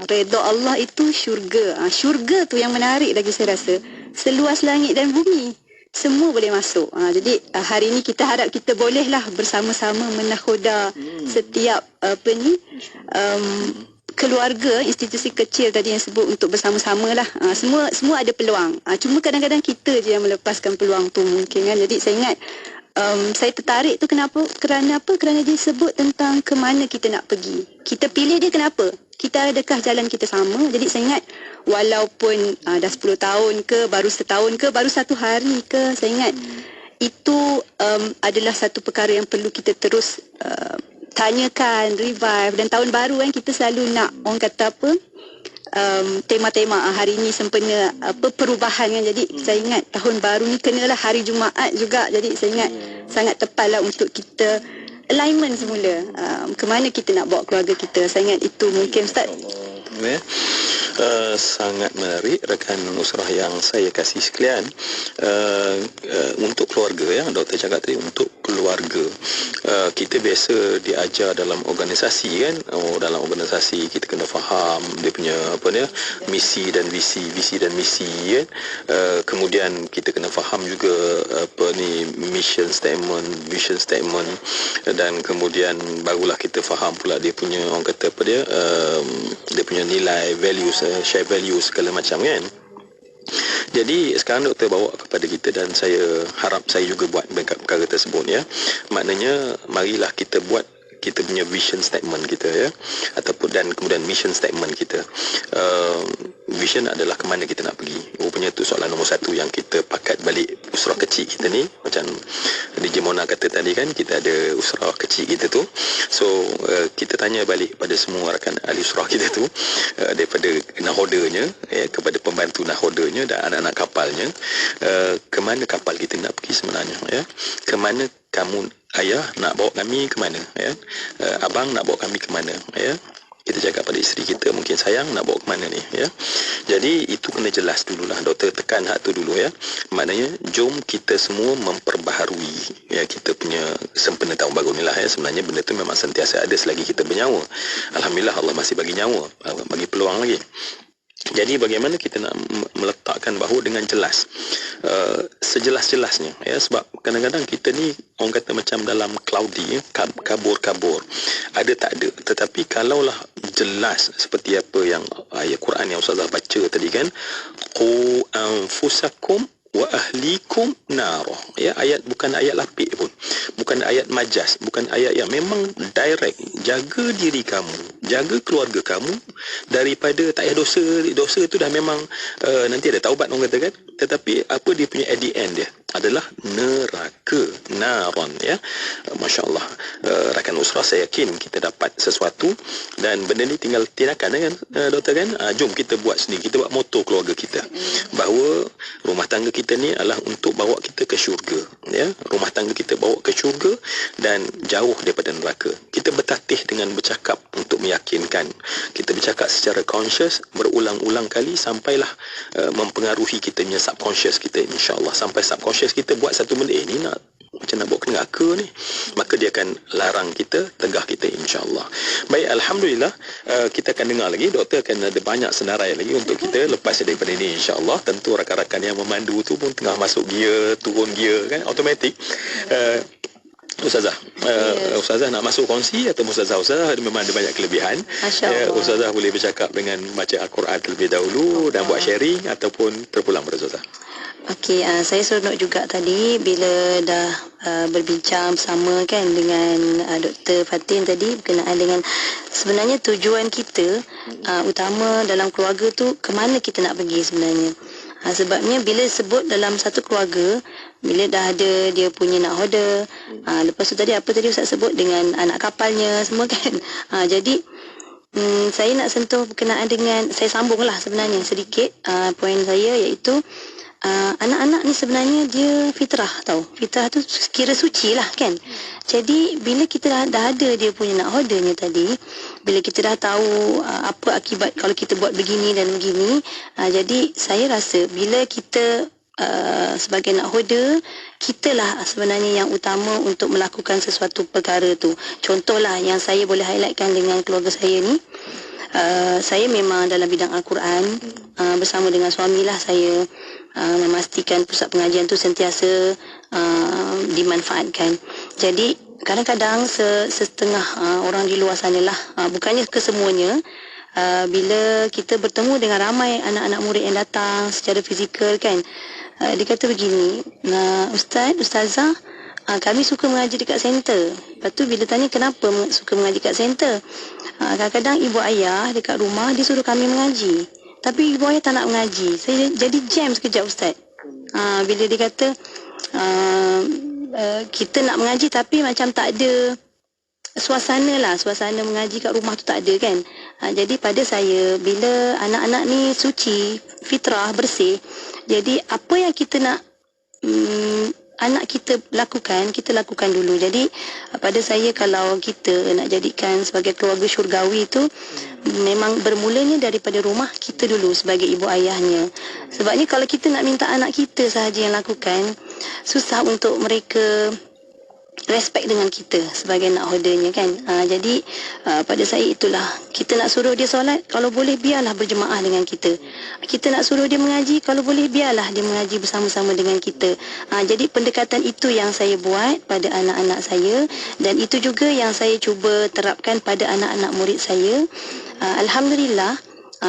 Redha Allah itu syurga. Syurga tu yang menarik lagi saya rasa. Seluas langit dan bumi, semua boleh masuk. Jadi hari ini kita harap kita bolehlah bersama-sama menahoda setiap keluarga, institusi kecil tadi yang sebut untuk bersama-sama lah. Semua ada peluang. Cuma kadang-kadang kita je yang melepaskan peluang tu mungkin kan. Jadi saya ingat saya tertarik tu kerana dia sebut tentang ke mana kita nak pergi. Kita pilih dia kenapa? Kita adakah jalan kita sama? Jadi saya ingat walaupun dah 10 tahun ke, baru setahun ke, baru 1 hari ke, saya ingat itu adalah satu perkara yang perlu kita terus tanyakan, revive. Dan tahun baru kan kita selalu nak, orang kata apa, tema-tema hari ini sempena perubahan kan. Jadi saya ingat tahun baru ni kenalah hari Jumaat juga. Jadi saya ingat sangat tepatlah untuk kita alignment semula, ke mana kita nak bawa keluarga kita. Saya ingat itu mungkin Ustaz. Sangat menarik rakan usrah yang saya kasih sekalian. Untuk keluarga ya, doktor cakap tadi untuk keluarga. Kita biasa diajar dalam organisasi kan. Dalam organisasi kita kena faham dia punya misi dan visi dan misi kan. Kemudian kita kena faham juga mission statement, vision statement, dan kemudian barulah kita faham pula dia punya orang kata dia punya nilai, values, share values segala macam kan. Jadi sekarang doktor bawa kepada kita dan saya harap saya juga buat perkara tersebut ya. Maknanya marilah kita buat kita punya vision statement kita ya, ataupun dan kemudian mission statement kita. Vision adalah ke mana kita nak pergi. Rupanya tu soalan nombor 1 yang kita pakat balik usrah kecil kita ni. Macam DJ Mona kata tadi kan, kita ada usrah kecil kita tu. So kita tanya balik pada semua rakan ahli usrah kita tu, daripada nahodanya ya, kepada pembantu nahodanya dan anak-anak kapalnya, ke mana kapal kita nak pergi sebenarnya ya. Ke mana kamu ayah nak bawa kami ke mana ya, abang nak bawa kami ke mana ya. Kita cakap pada isteri kita, mungkin sayang nak bawa ke mana ni ya. Jadi itu kena jelas dululah, doktor tekan hak tu dulu ya. Maknanya jom kita semua memperbaharui ya kita punya sempena tahun baru ni lah ya. Sebenarnya benda tu memang sentiasa ada selagi kita bernyawa. Alhamdulillah Allah masih bagi nyawa, bagi peluang lagi. Jadi bagaimana kita nak meletakkan bahawa dengan jelas, sejelas-jelasnya ya. Sebab kadang-kadang kita ni orang kata macam dalam cloudy ya, kabur-kabur, ada tak ada. Tetapi kalaulah jelas seperti apa yang ayat Quran yang Ustazah baca tadi kan, qu anfusakum wa ahlikum narah ya. Ayat bukan ayat lapik pun, bukan ayat majas, bukan ayat yang memang direct. Jaga diri kamu, jaga keluarga kamu daripada tak payah dosa tu dah memang nanti ada taubat orang kata kan. Tetapi apa dia punya at the end dia adalah neraka, naron ya. Masya Allah, rakan usrah, saya yakin kita dapat sesuatu dan benda ni tinggal tindakan kan doktor kan. Jom kita buat sendiri, kita buat moto keluarga kita bahawa rumah tangga kita ni adalah untuk bawa kita ke syurga ya. Rumah tangga kita bawa ke syurga dan jauh daripada neraka. Kita bertatih dengan bercakap untuk meyakinkan, kita bercakap secara conscious berulang-ulang kali sampailah mempengaruhi kita punya subconscious kita, insya-Allah. Sampai subconscious kita buat satu benda, ni nak macam nak bawa ke neraka ni, maka dia akan larang kita, tegah kita, insya-Allah. Baik, alhamdulillah, kita akan dengar lagi, doktor akan ada banyak senarai lagi untuk kita lepas daripada ini, insya-Allah. Tentu rakan-rakan yang memandu tu pun tengah masuk gear, turun gear kan, automatik. Ustazah, Ustazah nak masuk kongsi atau Ustazah memang ada banyak kelebihan. Ustazah boleh bercakap dengan baca Al-Quran terlebih dahulu dan buat sharing ataupun terpulang pada Ustazah. Okey, saya seronok juga tadi bila dah berbincang bersama kan dengan Dr. Fatin tadi berkenaan dengan sebenarnya tujuan kita utama dalam keluarga tu ke mana kita nak pergi sebenarnya. Sebabnya bila sebut dalam satu keluarga, bila dah ada dia punya nakhoda, lepas tu tadi apa tadi Ustaz sebut dengan anak kapalnya semua kan. Jadi saya nak sentuh berkenaan dengan, saya sambunglah sebenarnya sedikit poin saya, iaitu anak-anak ni sebenarnya dia fitrah tau. Fitrah tu kira suci lah kan. Jadi bila kita dah ada dia punya nakhodanya tadi, bila kita dah tahu apa akibat kalau kita buat begini dan begini, jadi saya rasa bila kita sebagai nakhoda, kitalah sebenarnya yang utama untuk melakukan sesuatu perkara tu. Contohlah yang saya boleh highlightkan dengan keluarga saya ni, saya memang dalam bidang Al-Quran, bersama dengan suamilah saya memastikan pusat pengajian tu sentiasa dimanfaatkan. Jadi kadang-kadang setengah orang di luar sana lah, bukannya kesemuanya, bila kita bertemu dengan ramai anak-anak murid yang datang secara fizikal kan, dia kata begini, Ustazah, kami suka mengaji dekat center. Lepas tu bila tanya kenapa suka mengaji dekat center, kadang-kadang ibu ayah dekat rumah dia suruh kami mengaji, tapi ibu ayah tak nak mengaji. Saya jadi jam sekejap Ustaz. Bila dia kata kita nak mengaji tapi macam tak ada suasana mengaji kat rumah tu tak ada kan. Jadi pada saya, bila anak-anak ni suci, fitrah, bersih, jadi apa yang kita nak anak kita lakukan dulu. Jadi pada saya, kalau kita nak jadikan sebagai keluarga syurgawi tu, memang bermulanya daripada rumah kita dulu sebagai ibu ayahnya. Sebabnya kalau kita nak minta anak kita sahaja yang lakukan, susah untuk mereka respect dengan kita sebagai nakhodanya kan. Jadi pada saya itulah, kita nak suruh dia solat, kalau boleh biarlah berjemaah dengan kita. Kita nak suruh dia mengaji, kalau boleh biarlah dia mengaji bersama-sama dengan kita. Jadi pendekatan itu yang saya buat pada anak-anak saya, dan itu juga yang saya cuba terapkan pada anak-anak murid saya. Alhamdulillah,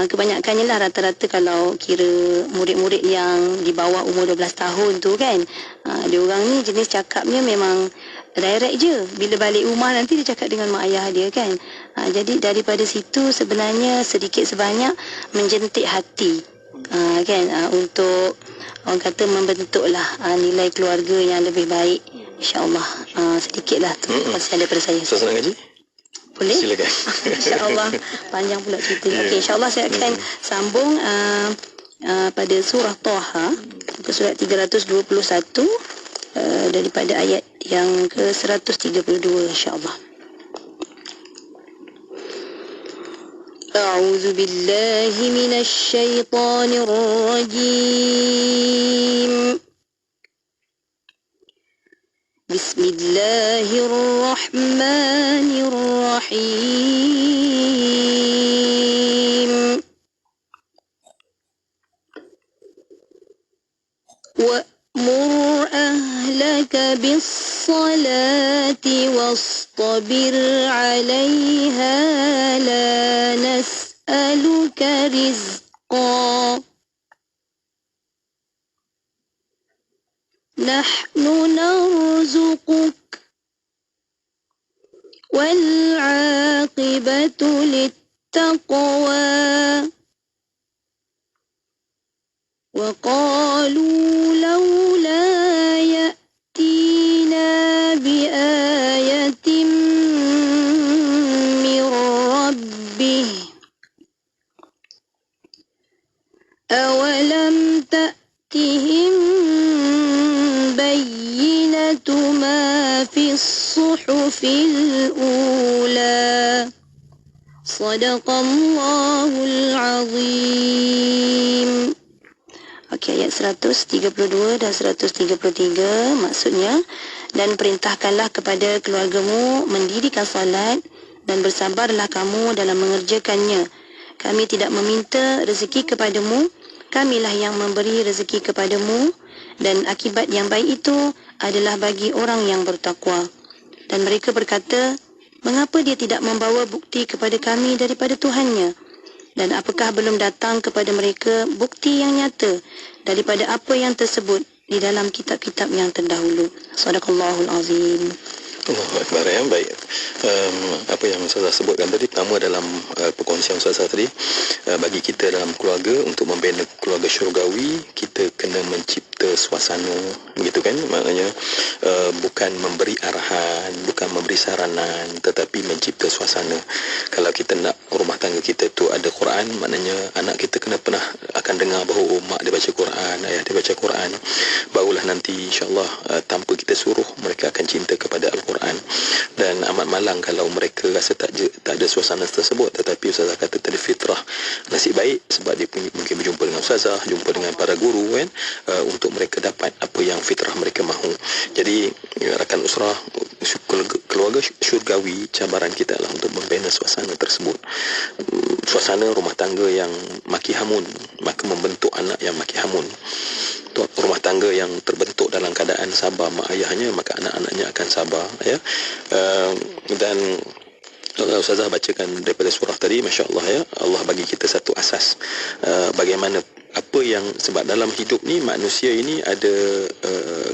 kebanyakannya lah rata-rata kalau kira murid-murid yang di bawah umur 12 tahun tu kan, dia orang ni jenis cakapnya memang direct je. Bila balik rumah nanti dia cakap dengan mak ayah dia kan. Jadi daripada situ sebenarnya sedikit sebanyak menjentik hati kan, untuk orang kata membentuklah nilai keluarga yang lebih baik, insya-Allah. Sedikitlah tu perkongsian daripada saya. So senang ngaji? Boleh? Silakan. InsyaAllah. Panjang pula cerita. Okey, insyaAllah saya akan sambung pada surah Taha, muka surat 321, daripada ayat yang ke-132 insyaAllah. A'udzu billahi minasy syaithanir rajim. Bismillahirrahmanirrahim. وَأْمُرْ أَهْلَكَ بِالصَّلَاةِ وَاصْطَبِرْ عَلَيْهَا لَا نَسْأَلُكَ رِزْقًا نَحْنُ نَرْزُقُكَ وَالْعَاقِبَةُ لِلتَّقْوَى وقالوا لولا يأتينا بآية من ربه أولم تأتهم بينة ما في الصحف الأولى صدق الله العظيم. Okey, ayat 132 dan 133 maksudnya, dan perintahkanlah kepada keluargamu mendirikan salat dan bersabarlah kamu dalam mengerjakannya. Kami tidak meminta rezeki kepadamu, kamilah yang memberi rezeki kepadamu, dan akibat yang baik itu adalah bagi orang yang bertakwa. Dan mereka berkata, mengapa dia tidak membawa bukti kepada kami daripada Tuhannya? Dan apakah belum datang kepada mereka bukti yang nyata daripada apa yang tersebut di dalam kitab-kitab yang terdahulu. Sadaqallahul azim. Allah Akbar, ya. Baik. Apa yang Ustazah sebutkan tadi, pertama dalam perkongsian Ustazah tadi, bagi kita dalam keluarga, untuk membina keluarga syurgawi, kita kena mencipta suasana, gitu kan? Maknanya bukan memberi arahan, bukan memberi saranan, tetapi mencipta suasana. Kalau kita nak rumah tangga kita tu ada Quran, maknanya anak kita kena pernah akan dengar bahawa mak dia baca Quran, ayah dia baca Quran. Barulah nanti insya-Allah tanpa kita suruh, mereka akan cinta kepada Al-Quran. Dan amat malang kalau mereka rasa tak ada suasana tersebut. Tetapi Ustazah kata tadi fitrah, nasib baik sebab dia mungkin berjumpa dengan Ustazah, jumpa dengan para guru kan, untuk mereka dapat apa yang fitrah mereka mahu. Jadi rakan usrah, keluarga syurgawi, cabaran kita adalah untuk membina suasana tersebut. Suasana rumah tangga yang maki hamun, maka membentuk anak yang maki hamun. Rumah tangga yang terbentuk dalam keadaan sabar mak ayahnya, maka anak-anaknya akan sabar, ya. Dan Ustazah bacakan daripada surah tadi, masya-Allah, ya, Allah bagi kita satu asas bagaimana apa yang, sebab dalam hidup ni manusia ini ada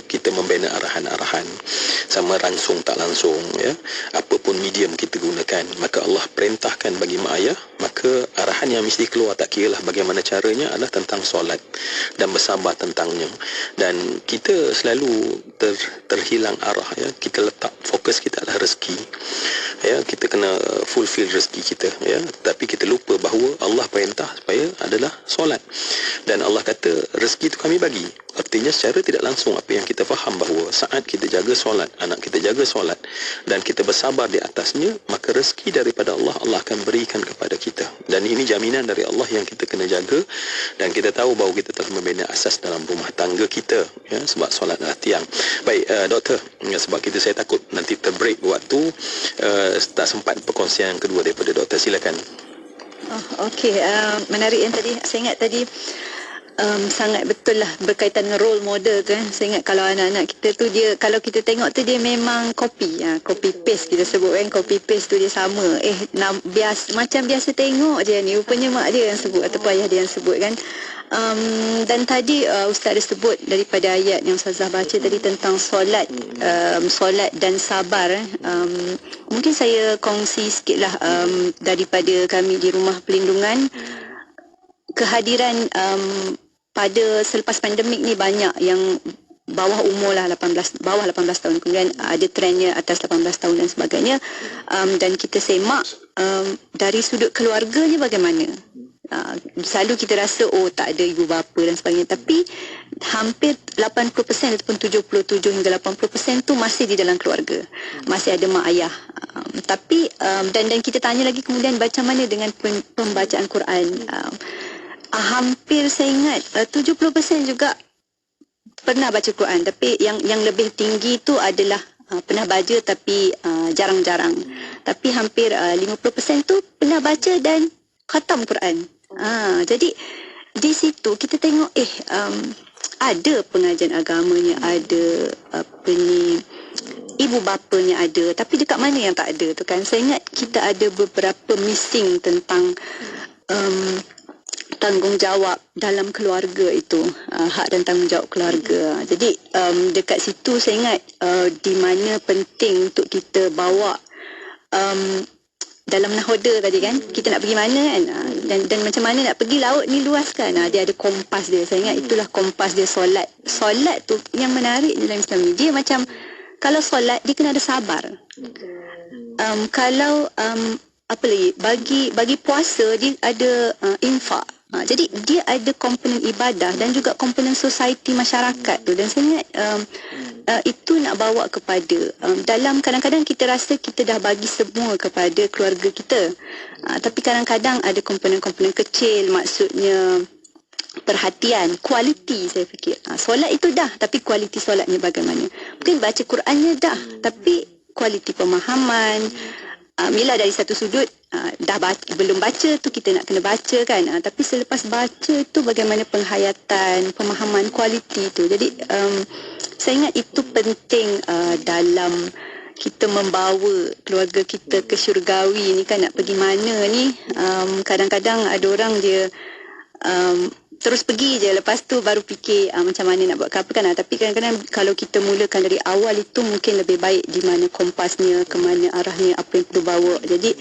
kita membina arahan-arahan, sama langsung tak langsung, ya, apapun medium kita gunakan, maka Allah perintahkan bagi mak ayah, maka arahan yang mesti keluar, tak kira lah bagaimana caranya, adalah tentang solat dan bersabar tentangnya. Dan kita selalu terhilang arah, ya, kita letak fokus kita adalah rezeki, ya, kita kena fulfill rezeki kita, ya, tapi kita lupa bahawa Allah perintah supaya adalah solat. Dan Allah kata rezeki itu kami bagi. Artinya secara tidak langsung apa yang kita faham bahawa saat kita jaga solat, anak kita jaga solat dan kita bersabar di atasnya, maka rezeki daripada Allah, Allah akan berikan kepada kita. Dan ini jaminan dari Allah yang kita kena jaga. Dan kita tahu bahawa kita telah membina asas dalam rumah tangga kita, ya, sebab solat adalah tiang. Baik, doktor, sebab saya takut nanti terbreak waktu, tak sempat perkongsian yang kedua daripada doktor. Silakan. Okey, menarik yang tadi. Saya ingat tadi sangat betul lah berkaitan dengan role model tu. Saya ingat kalau anak-anak kita tu, dia kalau kita tengok tu dia memang copy paste kita sebut kan, copy paste tu dia sama. Macam biasa tengok je ni, rupanya mak dia yang sebut ataupun ayah dia yang sebut kan. Dan tadi Ustaz ada sebut daripada ayat yang Ustazah baca tadi tentang solat dan sabar. Mungkin saya kongsi sikitlah daripada kami di rumah pelindungan. Kehadiran pada selepas pandemik ni banyak yang bawah umur lah, bawah 18 tahun, kemudian ada trendnya atas 18 tahun dan sebagainya. Dan kita semak dari sudut keluarganya bagaimana. Selalu kita rasa tak ada ibu bapa dan sebagainya, tapi hampir 80% ataupun 77 hingga 80% tu masih di dalam keluarga, masih ada mak ayah. Tapi dan kita tanya lagi kemudian macam mana dengan pembacaan Quran. Hampir saya ingat 70% juga pernah baca Quran, tapi yang lebih tinggi tu adalah pernah baca tapi jarang-jarang. Tapi hampir 50% tu pernah baca dan khatam Quran. Jadi di situ kita tengok ada pengajian agamanya, ada ibu bapanya ada, tapi dekat mana yang tak ada tu kan. Saya ingat kita ada beberapa missing tentang tanggungjawab dalam keluarga itu, hak dan tanggungjawab keluarga. Jadi dekat situ saya ingat di mana penting untuk kita bawa dalam nahoda tadi kan, kita nak pergi mana kan, dan macam mana nak pergi laut ni luas kan, dia ada kompas dia. Saya ingat itulah kompas dia solat. Solat tu yang menarik dalam Islam ni, dia macam kalau solat dia kena ada sabar. Kalau apa lagi, bagi puasa dia ada infak. Jadi dia ada komponen ibadah dan juga komponen society masyarakat tu. Dan saya ingat itu nak bawa kepada dalam, kadang-kadang kita rasa kita dah bagi semua kepada keluarga kita, tapi kadang-kadang ada komponen-komponen kecil, maksudnya perhatian, kualiti. Saya fikir solat itu dah, tapi kualiti solatnya bagaimana. Mungkin baca Qurannya dah, tapi kualiti pemahaman. Bila dari satu sudut belum baca tu kita nak kena baca kan, tapi selepas baca tu bagaimana penghayatan, pemahaman, kualiti tu. Jadi saya ingat itu penting dalam kita membawa keluarga kita ke syurgawi ni kan, nak pergi mana ni. Kadang-kadang ada orang dia terus pergi je, lepas tu baru fikir macam mana nak buat apa kan. Tapi kadang-kadang kalau kita mulakan dari awal itu mungkin lebih baik di mana kompasnya, ke mana arahnya, apa yang perlu bawa. Jadi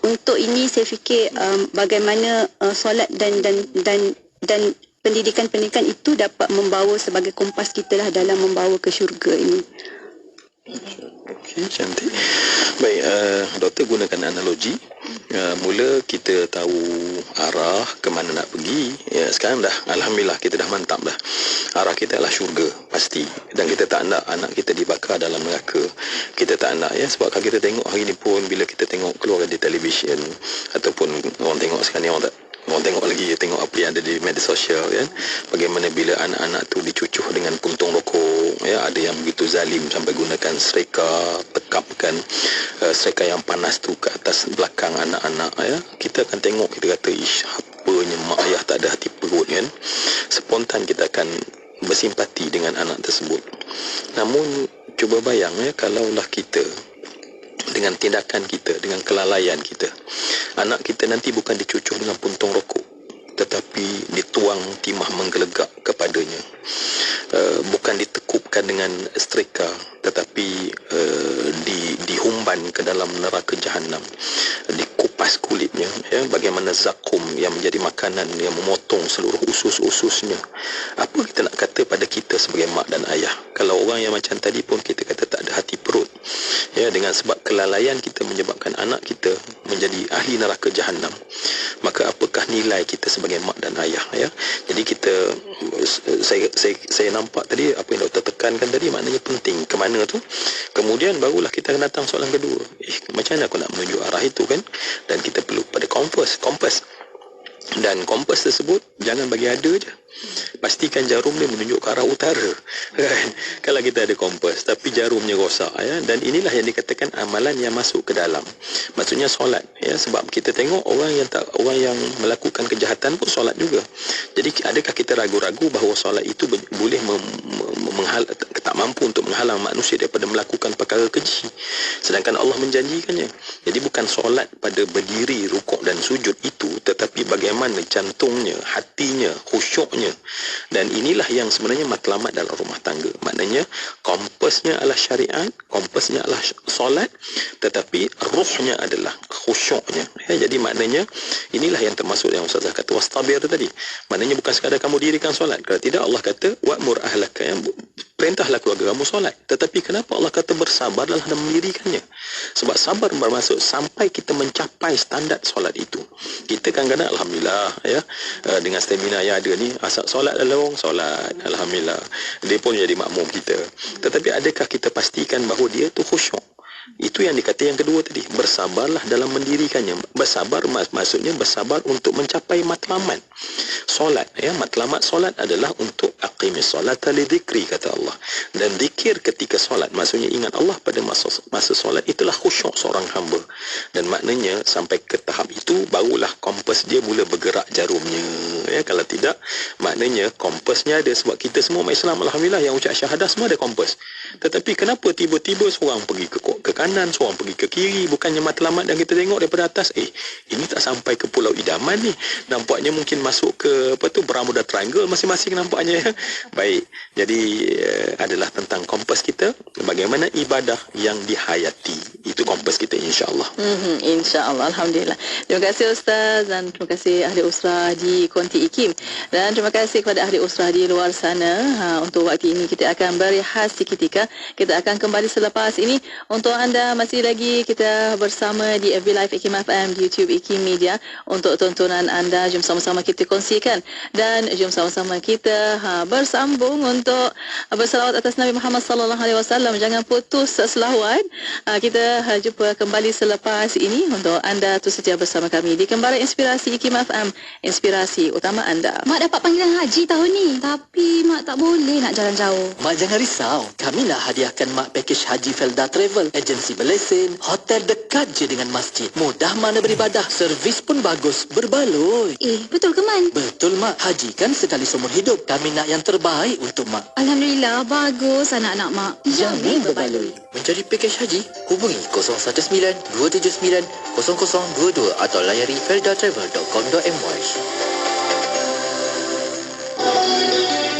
untuk ini saya fikir bagaimana solat dan pendidikan itu dapat membawa sebagai kompas kita lah dalam membawa ke syurga ini. Okey, cantik. Baik, doktor gunakan analogi. Mula kita tahu arah ke mana nak pergi. Ya, sekarang dah alhamdulillah kita dah mantap dah. Arah kita adalah syurga pasti. Dan kita tak nak anak kita dibakar dalam neraka. Kita tak nak, ya, sebab kalau kita tengok hari ni pun bila kita tengok keluar di televisyen ataupun orang tengok sekarang ni orang tengok lagi, tengok apa yang ada di media sosial, kan, bagaimana bila anak-anak tu dicucuh dengan puntung rokok, ya, ada yang begitu zalim sampai gunakan serika, tekapkan serika yang panas tu ke atas belakang anak-anak, ya. Kita akan tengok, kita kata ish, apanya mak ayah tak ada hati perut, kan. Spontan kita akan bersimpati dengan anak tersebut. Namun cuba bayang, ya, kalaulah kita dengan tindakan kita, dengan kelalaian kita, anak kita nanti bukan dicucuh dengan puntung rokok, tetapi dituang timah menggelegak kepadanya, bukan ditekupkan dengan setrika, tetapi dihumban ke dalam neraka jahanam, dikupas kulitnya, ya, bagaimana zakum yang menjadi makanan yang memotong seluruh usus-ususnya. Apa kita nak kata pada kita sebagai mak dan ayah? Kalau orang yang macam tadi pun kita kata tak ada hati perut, ya, dengan sebab kelalaian kita menyebabkan anak kita menjadi ahli neraka jahanam, maka apakah nilai kita sebagai mak dan ayah, ya? Jadi kita, saya nampak tadi apa yang doktor tekankan tadi maknanya penting. Ke mana tu? Kemudian barulah kita akan datang soalan kedua. Macam mana aku nak menuju arah itu, kan? Dan kita perlu pada kompas. Dan kompas tersebut jangan bagi ada je. Pastikan jarum dia menunjuk ke arah utara, kan? Kalau kita ada kompas tapi jarumnya rosak, ya, dan inilah yang dikatakan amalan yang masuk ke dalam, maksudnya solat, ya, sebab kita tengok orang yang melakukan kejahatan pun solat juga. Jadi adakah kita ragu-ragu bahawa solat itu boleh tak mampu untuk menghalang manusia daripada melakukan perkara keji, sedangkan Allah menjanjikannya. Jadi bukan solat pada berdiri, rukuk dan sujud itu, tetapi bagaimana jantungnya, hatinya, khusyuknya. Dan inilah yang sebenarnya matlamat dalam rumah tangga. Maknanya kompasnya adalah syariat, kompasnya adalah solat, tetapi ruhnya adalah khusyuknya, ya. Jadi maknanya inilah yang termasuk yang Ustazah kata wastabir tadi. Maknanya bukan sekadar kamu dirikan solat. Kalau tidak, Allah kata wa'mur ahlaka, ya, perintahlah keluarga kamu solat. Tetapi kenapa Allah kata bersabarlah dalam mendirikannya? Sebab sabar bermaksud sampai kita mencapai standar solat itu. Kita kadang-kadang alhamdulillah, ya, dengan stamina yang ada ni, asal solat adalah orang solat, alhamdulillah, dia pun jadi makmum kita. Tetapi adakah kita pastikan bahawa dia tu khusyuk? Itu yang dikata yang kedua tadi, bersabarlah dalam mendirikannya. Bersabar maksudnya bersabar untuk mencapai matlamat solat, ya. Matlamat solat adalah untuk aqimis solata li dzikri, kata Allah. Dan zikir ketika solat maksudnya ingat Allah pada masa solat, itulah khusyuk seorang hamba. Dan maknanya sampai ke tahap itu barulah kompas dia mula bergerak jarumnya, ya. Kalau tidak, maknanya kompasnya ada. Sebab kita semua umat Islam alhamdulillah yang ucap syahadah semua ada kompas. Tetapi kenapa tiba-tiba seorang pergi ke kanan, seorang pergi ke kiri, bukannya matlamat, dan kita tengok daripada atas, ini tak sampai ke Pulau Idaman ni, nampaknya mungkin masuk ke Bermuda Triangle masing-masing nampaknya, ya. Baik, jadi adalah tentang kompas kita, bagaimana ibadah yang dihayati, itu kompas kita, insya-Allah. InsyaAllah, alhamdulillah. Terima kasih Ustaz, dan terima kasih ahli usrah di Konti IKIM, dan terima kasih kepada ahli usrah di luar sana. Untuk waktu ini kita akan berehat seketika. Kita akan kembali selepas ini. Untuk anda masih lagi kita bersama di FB Live IKIM FM, di YouTube IKIM Media. Untuk tontonan anda, jom sama-sama kita kongsikan, dan jom sama-sama kita bersambung untuk bersalawat atas Nabi Muhammad sallallahu alaihi wasallam. Jangan putus selawat. Kita jumpa kembali selepas ini. Untuk anda tu setia bersama kami di Kembara Inspirasi IKIM FM, inspirasi utama anda. Mak dapat panggilan haji tahun ni, tapi mak tak boleh nak jalan jauh. Mak jangan risau, kami nak hadiahkan mak pakej Haji Felda Travel, agensi berlesen, hotel dekat je dengan masjid, mudah mana beribadah, servis pun bagus, berbaloi. Betul ke Man? Betul mak, haji kan sekali seumur hidup, kami nak yang terbaik untuk mak. Alhamdulillah, bagus anak-anak mak. Jamin berbaloi. Mencari pakej haji, hubungi 019-279-0022 atau layari feldatravel.com.my.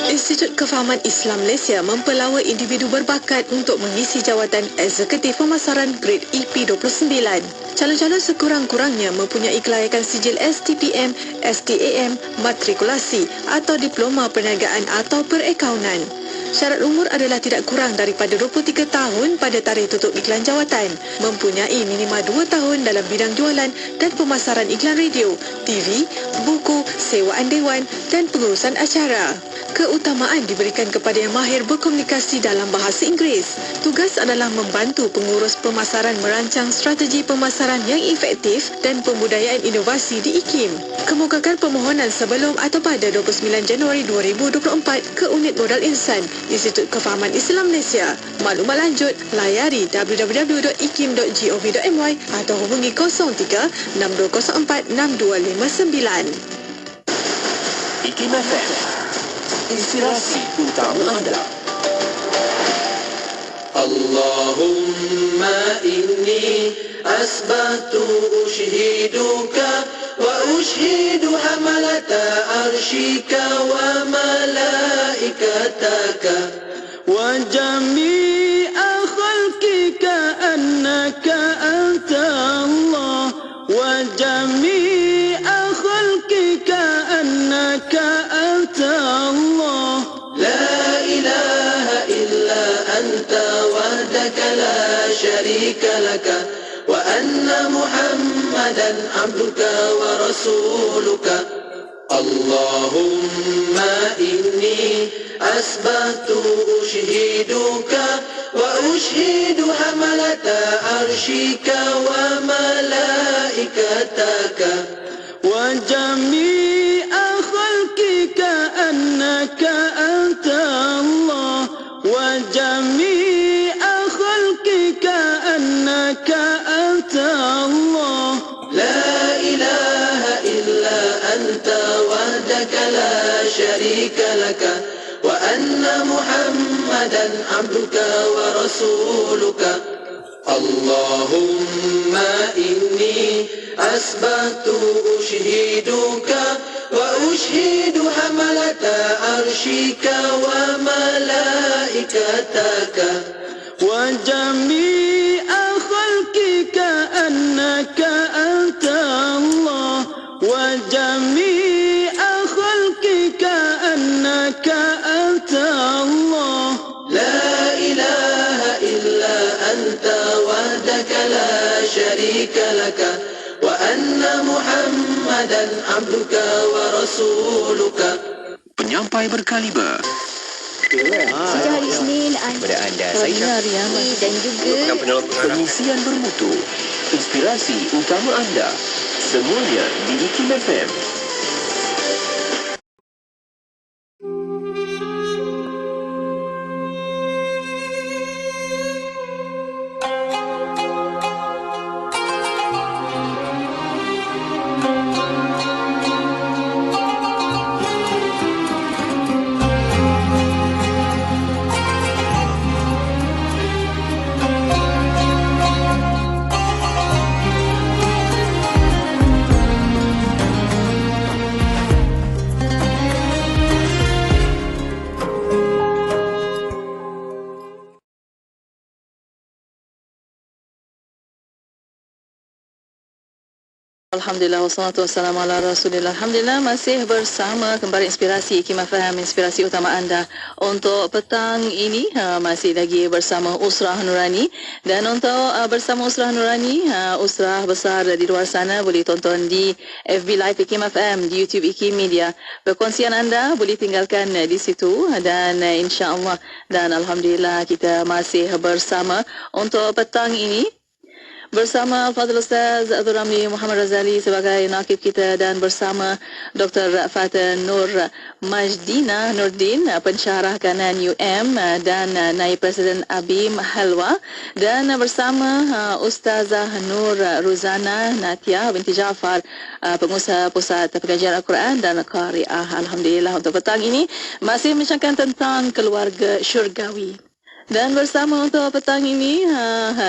Institut Kefahaman Islam Malaysia mempelawa individu berbakat untuk mengisi jawatan Eksekutif Pemasaran Grade EP29. Calon-calon sekurang-kurangnya mempunyai kelayakan sijil STPM, STAM, matrikulasi atau diploma perniagaan atau perakaunan. Syarat umur adalah tidak kurang daripada 23 tahun pada tarikh tutup iklan jawatan, mempunyai minima 2 tahun dalam bidang jualan dan pemasaran iklan radio, TV, buku, sewaan dewan dan pengurusan acara. Keutamaan diberikan kepada yang mahir berkomunikasi dalam bahasa Inggeris. Tugas adalah membantu pengurus pemasaran merancang strategi pemasaran yang efektif dan pembudayaan inovasi di IKIM. Kemukakan permohonan sebelum atau pada 29 Januari 2024 ke Unit Modal Insan Institut Kefahaman Islam Malaysia. Maklumat lanjut, layari www.ikim.gov.my atau hubungi 03 6204 6259. IKIM FM, inspirasi utama anda. Allahumma inni asbahtu ushhiduka wa ushhidu hamalata arshika wa malaikataka wa jami'a khalqika annaka anta Allah wa jami'a khalqika annaka anta Allah la ilaha illa anta wahdaka la sharika laka wa anna Muhammadan abduka wa rasuluka. Allahumma inni asbahtu ushhiduka wa ushhidu hamalata arshika wa malaikataka wa jami'a khalqika annaka anta Allah wa jami'a khalqika annaka anta Allah la ilaha illa anta wahdaka la sharika laka wa anna Muhammadan abduka wa rasuluka. Allahumma inni asbahtu ushhiduka wa ushhidu hamalata arshika wa malaikataka wa jami'a khalqika annaka anta Allah wa jami'a khalqika annaka anta Allah la ilaha illa anta wahdaka la sharika laka wa anna Muhammadan abduka wa rasuluka. Penyampai berkaliber. Sejak hari Isnin, Kepada anda, saya Syafiq dan juga pengisian bermutu. Inspirasi utama anda. Semuanya di IKIM FM. Alhamdulillah, wassalatu wassalamu ala rasulillah. Alhamdulillah, masih bersama kembali Inspirasi IKIM FM, inspirasi utama anda. Untuk petang ini masih lagi bersama Usrah Nurani. Dan untuk bersama Usrah Nurani, usrah besar di luar sana boleh tonton di FB Live IKIM FM, di YouTube IKIM Media. Perkongsian anda boleh tinggalkan di situ dan insya-Allah, dan alhamdulillah kita masih bersama untuk petang ini bersama Al-Fadhil Ustaz Abdul Ramli Muhammad Razali sebagai nakib kita, dan bersama Dr. Rafat Nur Majdina Nurdin, pensyarah kanan UM dan Naib Presiden ABIM Halwa, dan bersama Ustazah Nur Ruzana Natia binti Jaafar, pengusaha Pusat Pengajian Al-Quran dan Qari'ah. Alhamdulillah, untuk petang ini masih menceritakan tentang keluarga syurgawi. Dan bersama untuk petang ini,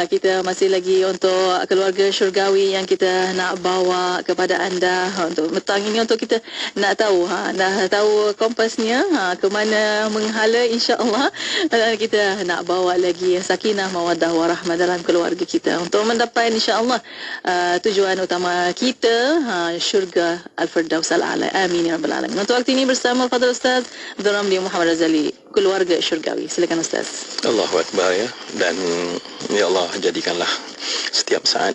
kita masih lagi untuk keluarga syurgawi yang kita nak bawa kepada anda. Untuk petang ini untuk kita nak tahu, dah tahu kompasnya ke mana menghala, insya-Allah. Dan kita nak bawa lagi sakinah, mawaddah, warahmah dalam keluarga kita untuk mendapat insya-Allah tujuan utama kita, syurga Al-Firdaus Al-A'la. Amin ya rabbal alamin. Untuk waktu ini bersama Fadil Ustaz Abdul Ramli Muhammad Razali, keluarga syurgawi. Silakan Ustaz. Allahu Akbar ya. Dan ya Allah, jadikanlah setiap saat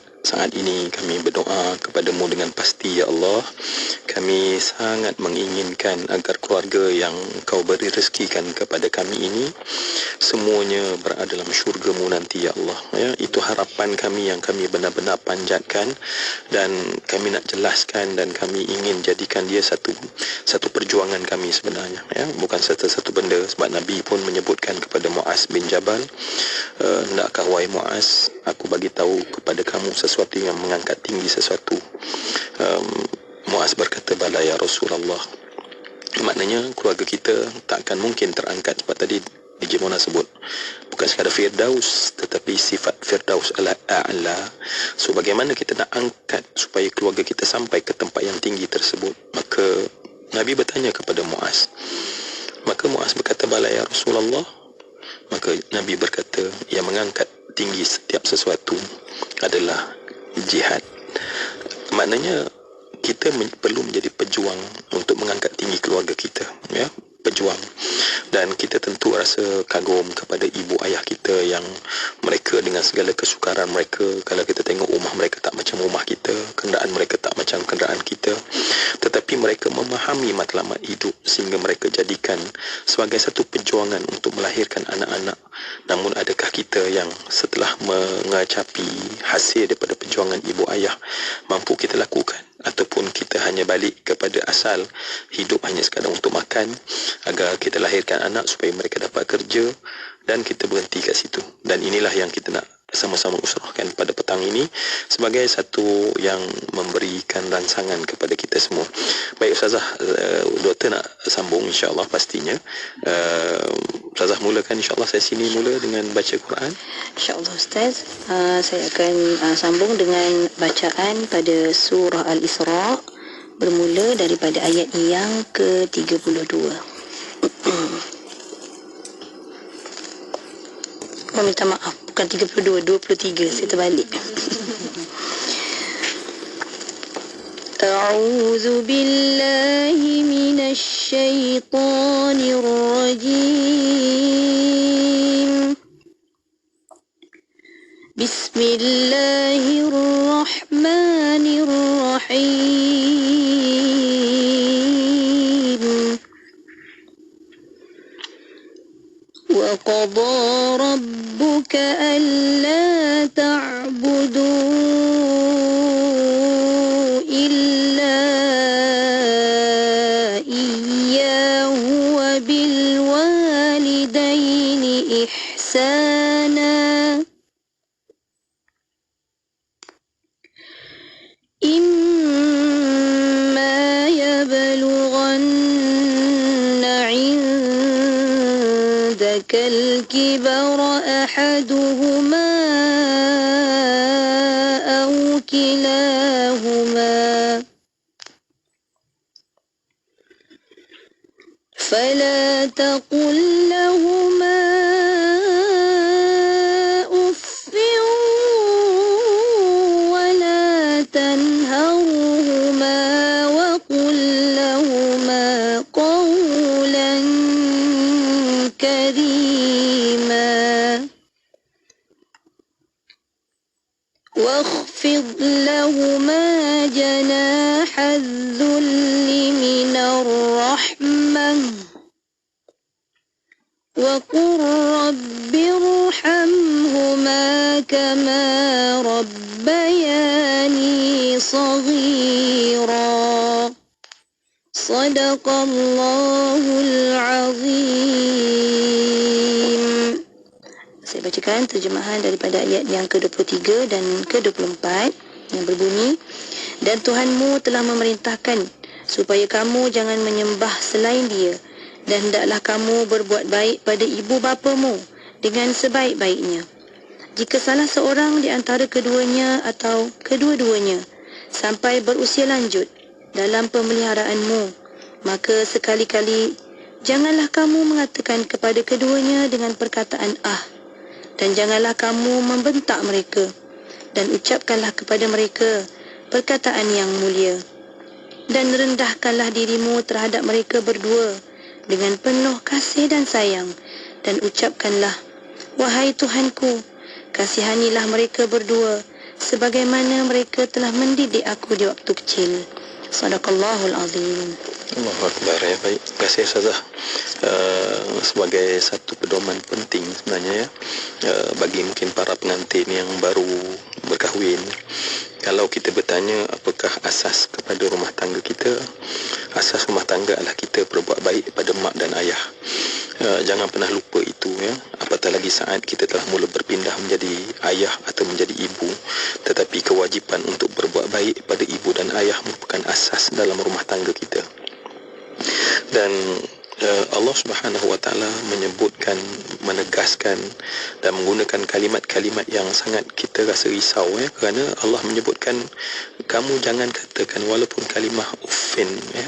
ini kami berdoa kepadamu dengan pasti ya Allah. Kami sangat menginginkan agar keluarga yang kau beri rezekikan kepada kami ini semuanya berada dalam syurga-Mu nanti ya Allah ya. Itu harapan kami yang kami benar-benar panjatkan, dan kami nak jelaskan dan kami ingin jadikan dia satu perjuangan kami sebenarnya ya, bukan satu benda. Sebab Nabi pun menyebutkan kepada Muaz bin Jabal, hendakkah wahai Muaz, aku bagi tahu kepada kamu sesuatu yang mengangkat tinggi sesuatu. Muaz berkata, bala ya Rasulullah. Maknanya keluarga kita tak akan mungkin terangkat sebab tadi DJ Mona sebut bukan sekadar Firdaus tetapi sifat Firdaus Al-A'la. So bagaimana kita nak angkat supaya keluarga kita sampai ke tempat yang tinggi tersebut? Maka Nabi bertanya kepada Muaz. Maka Muaz berkata, bala ya Rasulullah. Maka Nabi berkata, yang mengangkat tinggi setiap sesuatu adalah jihad. Maknanya kita perlu menjadi pejuang untuk mengangkat tinggi keluarga kita ya, pejuang. Dan kita tentu rasa kagum kepada ibu ayah kita yang mereka dengan segala kesukaran mereka, kalau kita tengok rumah mereka tak macam rumah kita, kenderaan mereka tak macam kenderaan kita, tetapi mereka memahami matlamat hidup sehingga mereka jadikan sebagai satu perjuangan untuk melahirkan anak-anak. Namun adakah kita yang setelah mengacapi hasil daripada perjuangan ibu ayah mampu kita lakukan, ataupun kita hanya balik kepada asal hidup hanya sekadar untuk makan agar kita lahirkan anak supaya mereka dapat kerja dan kita berhenti kat situ. Dan inilah yang kita nak sama-sama usrahkan pada petang ini sebagai satu yang memberikan rancangan kepada kita semua. Baik Ustazah, doktor nak sambung insya-Allah pastinya. Ustazah mulakan insya-Allah sesi ini mula dengan baca Quran. InsyaAllah Ustaz, saya akan sambung dengan bacaan pada surah Al-Isra bermula daripada ayat yang ke-32. Minta maaf, bukan 32, 23, saya terbalik. A'udzu billahi minasy syaithanir rajim. Bismillahirrahmanirrahim. Wa qadha rabbuka alla ta'budu illa iyyahu wa bil walidaini ihsana. إما يبلغن عندك الكبر أحدهما أو كلاهما فلا تقل لهما تنهرهما وقل لهما قولا كريما واخفض لهما جناح الذل من الرحمة وقل رب ارحمهما كما ربياني صغيرا. صدق الله العظيم. Saya bacakan terjemahan daripada ayat yang ke-23 dan ke-24 yang berbunyi, dan Tuhanmu telah memerintahkan supaya kamu jangan menyembah selain Dia, dan hendaklah kamu berbuat baik pada ibu bapamu dengan sebaik-baiknya. Jika salah seorang di antara keduanya atau kedua-duanya sampai berusia lanjut dalam pemeliharaanmu, maka sekali-kali janganlah kamu mengatakan kepada keduanya dengan perkataan dan janganlah kamu membentak mereka, dan ucapkanlah kepada mereka perkataan yang mulia. Dan rendahkanlah dirimu terhadap mereka berdua dengan penuh kasih dan sayang, dan ucapkanlah, wahai Tuhanku, kasihanilah mereka berdua sebagaimana mereka telah mendidik aku di waktu kecil. Sadaqallahul Azim. Allahu Akbar, ya. Baik, terima kasih Ustazah. Sebagai satu pedoman penting sebenarnya bagi mungkin para pengantin yang baru berkahwin, kalau kita bertanya apakah asas kepada rumah tangga kita, asas rumah tangga adalah kita berbuat baik pada mak dan ayah. Jangan pernah lupa itu, ya. Apatah lagi saat kita telah mula berpindah menjadi ayah atau menjadi ibu, tetapi kewajipan untuk berbuat baik pada ibu dan ayah merupakan asas dalam rumah tangga kita. Dan Allah Subhanahu wa taala menyebutkan, menegaskan dan menggunakan kalimat-kalimat yang sangat kita rasa risau, ya, kerana Allah menyebutkan kamu jangan katakan walaupun kalimah uffin, ya.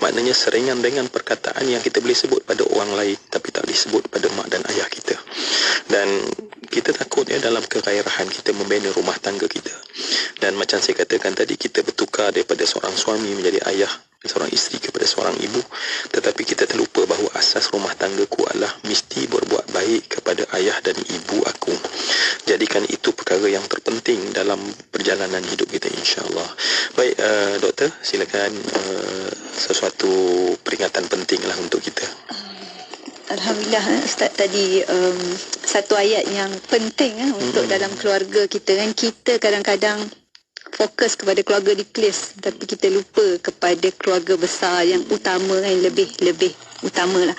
Maknanya seringan dengan perkataan yang kita boleh sebut pada orang lain tapi tak boleh sebut pada mak dan ayah kita. Dan kita takut, ya, dalam kegairahan kita membina rumah tangga kita. Dan macam saya katakan tadi, kita bertukar daripada seorang suami menjadi ayah, seorang isteri kepada seorang ibu, tetapi kita terlupa bahawa asas rumah tanggaku adalah mesti berbuat baik kepada ayah dan ibu aku. Jadikan itu perkara yang terpenting dalam perjalanan hidup kita, insya-Allah. Baik, doktor, silakan sesuatu peringatan pentinglah untuk kita. Alhamdulillah, Ustaz tadi satu ayat yang penting untuk dalam keluarga kita kan. Kita kadang-kadang fokus kepada keluarga nukleus, tapi kita lupa kepada keluarga besar yang utama kan, lebih utama lah.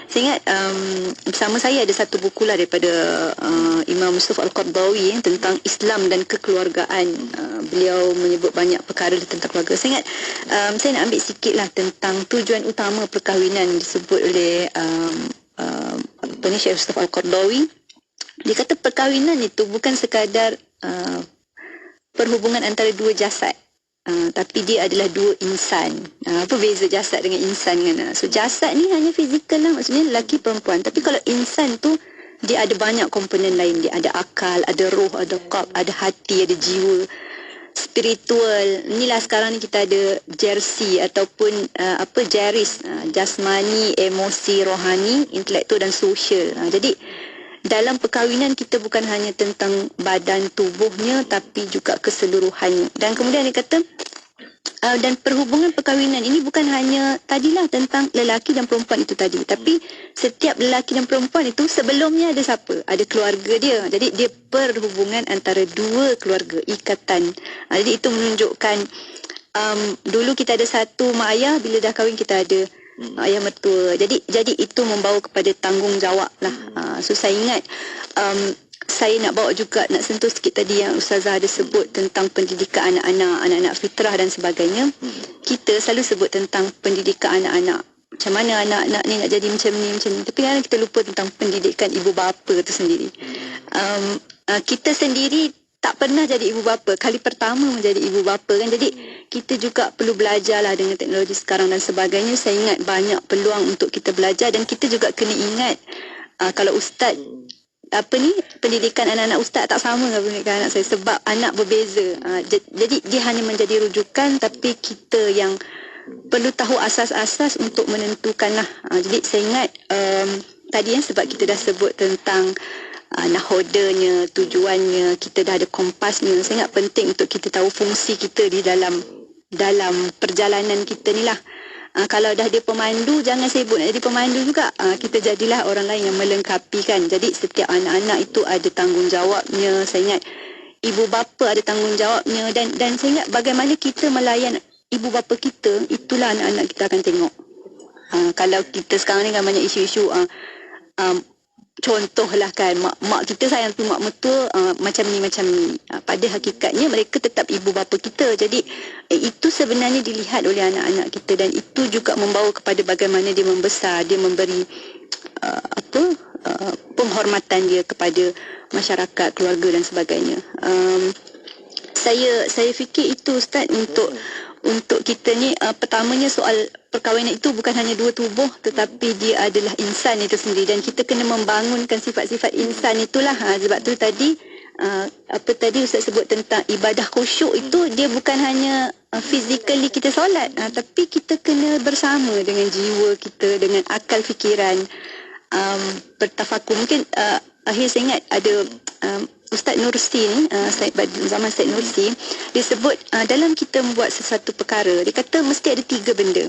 Saya ingat bersama saya ada satu buku lah daripada Imam Yusuf Al-Qaradawi tentang Islam dan kekeluargaan. Beliau menyebut banyak perkara tentang keluarga. Saya ingat saya nak ambil sikit lah tentang tujuan utama perkahwinan disebut oleh Syekh Yusuf Al-Qaradawi. Dia kata perkahwinan itu bukan sekadar perhubungan antara dua jasad, tapi dia adalah dua insan. Apa beza jasad dengan insan kan? So jasad ni hanya fizikal lah, maksudnya lelaki perempuan. Tapi kalau insan tu dia ada banyak komponen lain. Dia ada akal, ada roh, ada qalb, ada hati, ada jiwa, spiritual. Inilah sekarang ni kita ada jersey ataupun jeris, jasmani, emosi, rohani, intelektual dan sosial. Jadi dalam perkahwinan kita bukan hanya tentang badan tubuhnya tapi juga keseluruhannya. Dan kemudian dia kata dan perhubungan perkahwinan ini bukan hanya tadilah tentang lelaki dan perempuan itu tadi, tapi setiap lelaki dan perempuan itu sebelumnya ada siapa? Ada keluarga dia. Jadi dia perhubungan antara dua keluarga, ikatan. Jadi itu menunjukkan dulu kita ada satu mak ayah, bila dah kahwin kita ada ayah mertua. Jadi itu membawa kepada tanggungjawab lah. So saya ingat saya nak bawa juga, nak sentuh sikit tadi yang Ustazah ada sebut tentang pendidikan anak-anak fitrah dan sebagainya. Kita selalu sebut tentang pendidikan anak-anak, macam mana anak-anak ni nak jadi macam ni. Tapi kadang kita lupa tentang pendidikan ibu bapa tu sendiri. Kita sendiri tak pernah jadi ibu bapa, kali pertama menjadi ibu bapa kan. Jadi kita juga perlu belajar lah dengan teknologi sekarang dan sebagainya. Saya ingat banyak peluang untuk kita belajar, dan kita juga kena ingat kalau ustaz pendidikan anak-anak ustaz tak sama dengan pendidikan anak saya, sebab anak berbeza. Jadi dia hanya menjadi rujukan, tapi kita yang perlu tahu asas-asas untuk menentukan lah. Jadi saya ingat tadi sebab kita dah sebut tentang nahodanya, tujuannya, kita dah ada kompasnya. Saya ingat penting untuk kita tahu fungsi kita di dalam perjalanan kita ni lah. Kalau dah ada pemandu, jangan sibuk nak jadi pemandu juga. Kita jadilah orang lain yang melengkapi kan. Jadi setiap anak-anak itu ada tanggungjawabnya. Saya ingat ibu bapa ada tanggungjawabnya, dan saya ingat bagaimana kita melayan ibu bapa kita, itulah anak-anak kita akan tengok. Kalau kita sekarang ni kan banyak isu-isu contohlah kan, mak kita sayang tu mak mertua macam ni. Pada hakikatnya mereka tetap ibu bapa kita. Jadi itu sebenarnya dilihat oleh anak-anak kita, dan itu juga membawa kepada bagaimana dia membesar, dia memberi penghormatan dia kepada masyarakat, keluarga dan sebagainya. Saya fikir itu Ustaz untuk kita ni, pertamanya soal perkahwinan itu bukan hanya dua tubuh, tetapi dia adalah insan itu sendiri, dan kita kena membangunkan sifat-sifat insan itulah. Sebab tu tadi tadi Ustaz sebut tentang ibadah khusyuk itu, dia bukan hanya physically kita solat, tapi kita kena bersama dengan jiwa kita, dengan akal fikiran, bertafakur. Mungkin akhir saya ingat ada Ustaz Nursi ni, zaman Ustaz Nursi, dia sebut dalam kita membuat sesuatu perkara, dia kata mesti ada 3 benda.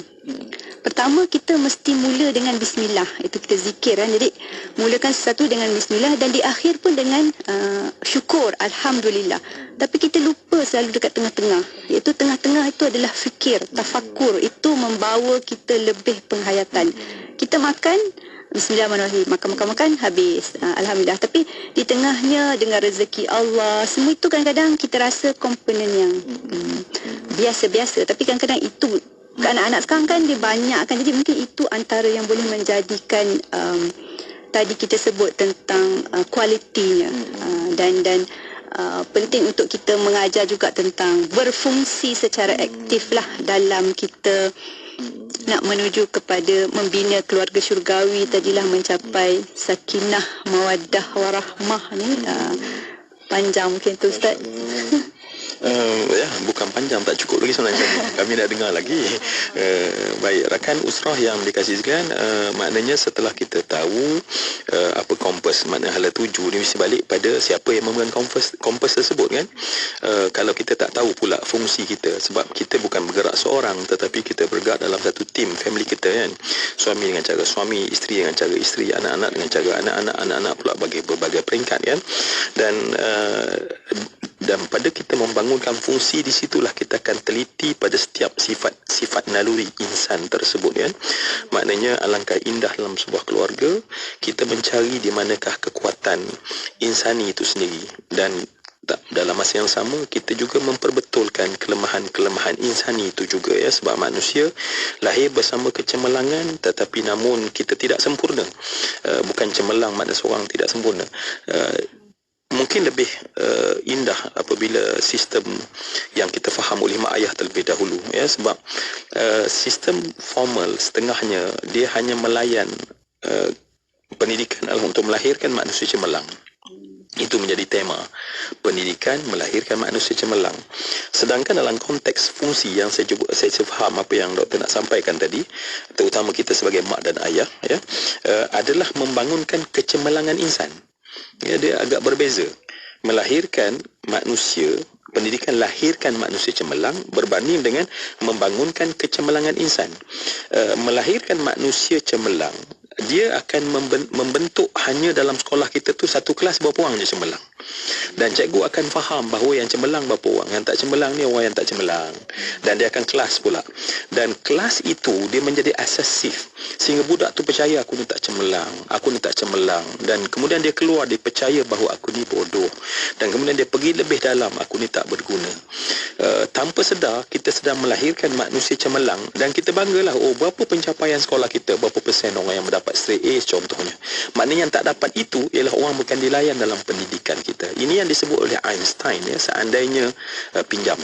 Pertama, kita mesti mula dengan bismillah. Itu kita zikir kan. Jadi mulakan sesuatu dengan bismillah, dan di akhir pun dengan syukur, alhamdulillah. Tapi kita lupa selalu dekat tengah-tengah. Iaitu tengah-tengah itu adalah fikir, tafakur. Itu membawa kita lebih penghayatan. Kita makan, bismillahirrahmanirrahim, makan, habis, alhamdulillah. Tapi di tengahnya dengan rezeki Allah, semua itu kadang-kadang kita rasa komponen yang biasa-biasa. Tapi kadang-kadang itu anak-anak sekarang kan dia banyak kan, jadi mungkin itu antara yang boleh menjadikan tadi kita sebut tentang kualitinya, dan penting untuk kita mengajar juga tentang berfungsi secara aktif lah dalam kita nak menuju kepada membina keluarga syurgawi, tadilah mencapai sakinah, mawaddah, warahmah ni. Panjang mungkin tu Ustaz. Bukan panjang, tak cukup lagi sebenarnya. Kami nak dengar lagi. Baik, rakan usrah yang dikasihkan, maknanya setelah kita tahu apa kompas, makna hala tuju ni mesti balik pada siapa yang memegang kompas tersebut kan. Kalau kita tak tahu pula fungsi kita, sebab kita bukan bergerak seorang, tetapi kita bergerak dalam satu tim, family kita kan. Suami dengan cara suami, isteri dengan cara isteri, anak-anak dengan cara anak-anak pula bagi berbagai peringkat kan. Dan pada kita membangunkan fungsi, di situlah kita akan teliti pada setiap sifat naluri insan tersebut kan. Maknanya alangkah indah dalam sebuah keluarga kita mencari di manakah kekuatan insani itu sendiri, dan dalam masa yang sama kita juga memperbetulkan kelemahan-kelemahan insani itu juga ya. Sebab manusia lahir bersama kecemerlangan, tetapi namun kita tidak sempurna. Bukan cemerlang makna seorang tidak sempurna. Mungkin lebih indah apabila sistem yang kita faham oleh mak ayah terlebih dahulu ya. Sebab sistem formal setengahnya dia hanya melayan pendidikan untuk melahirkan manusia cemerlang. Itu menjadi tema pendidikan, melahirkan manusia cemerlang. Sedangkan dalam konteks fungsi yang saya faham apa yang doktor nak sampaikan tadi, terutama kita sebagai mak dan ayah ya, adalah membangunkan kecemerlangan insan. Ya, dia agak berbeza. Melahirkan manusia, pendidikan lahirkan manusia cemerlang berbanding dengan membangunkan kecemerlangan insan. Melahirkan manusia cemerlang, dia akan membentuk hanya dalam sekolah kita tu satu kelas berapa orang je cemerlang. Dan cikgu akan faham bahawa yang cemerlang berapa orang, yang tak cemerlang ni orang yang tak cemerlang. Dan dia akan kelas pula. Dan kelas itu dia menjadi asasif sehingga budak tu percaya aku ni tak cemerlang, aku ni tak cemerlang. Dan kemudian dia keluar, dia percaya bahawa aku ni bodoh. Dan kemudian dia pergi lebih dalam, aku ni tak berguna. Tanpa sedar kita sedang melahirkan manusia cemerlang, dan kita banggalah, oh berapa pencapaian sekolah kita, berapa persen orang yang mendapat straight A contohnya. Maknanya yang tak dapat itu ialah orang bukan dilayan dalam pendidikan kita. Ini yang disebut oleh Einstein ya. Seandainya pinjam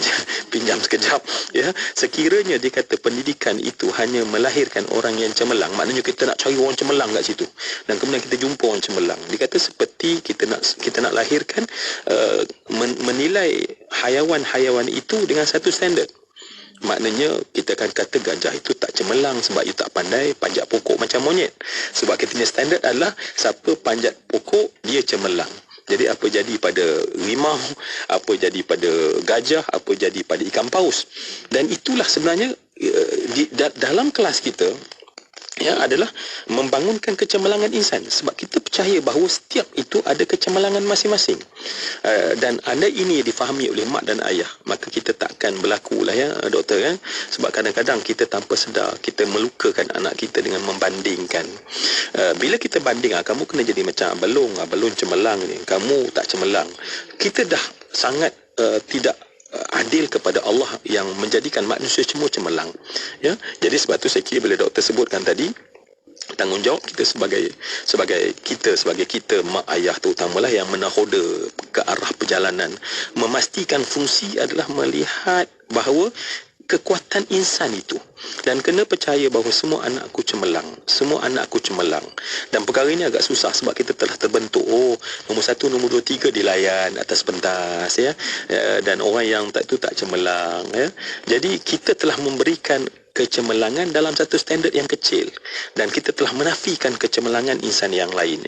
sekejap ya, sekiranya dia kata pendidikan itu hanya melahirkan orang yang cemerlang, maknanya kita nak cari orang cemerlang kat situ, dan kemudian kita jumpa orang cemerlang. Dia kata seperti kita nak lahirkan menilai hayawan-hayawan itu dengan satu standard. Maknanya kita akan kata gajah itu tak cemerlang sebab ia tak pandai panjat pokok macam monyet. Sebab kita punya standard adalah siapa panjat pokok dia cemerlang. Jadi apa jadi pada rimau, apa jadi pada gajah, apa jadi pada ikan paus. Dan itulah sebenarnya dalam kelas kita ya, adalah membangunkan kecemerlangan insan. Sebab kita percaya bahawa setiap itu ada kecemerlangan masing-masing. Dan anda ini difahami oleh mak dan ayah, maka kita takkan berlaku lah ya doktor kan. Sebab kadang-kadang kita tanpa sedar kita melukakan anak kita dengan membandingkan. Bila kita banding, kamu kena jadi macam balong cemerlang ni, kamu tak cemerlang. Kita dah sangat tidak adil kepada Allah yang menjadikan manusia semua cemerlang ya. Jadi sebab tu saya kira bila doktor sebutkan tadi tanggungjawab kita sebagai kita mak ayah terutamalah yang menahoda ke arah perjalanan, memastikan fungsi adalah melihat bahawa kekuatan insan itu, dan kena percaya bahawa semua anakku cemerlang, dan perkara ini agak susah sebab kita telah terbentuk nombor 1, nombor 2, 3 dilayan atas pentas dan orang yang tak cemerlang Jadi kita telah memberikan kecemerlangan dalam satu standard yang kecil, dan kita telah menafikan kecemerlangan insan yang lain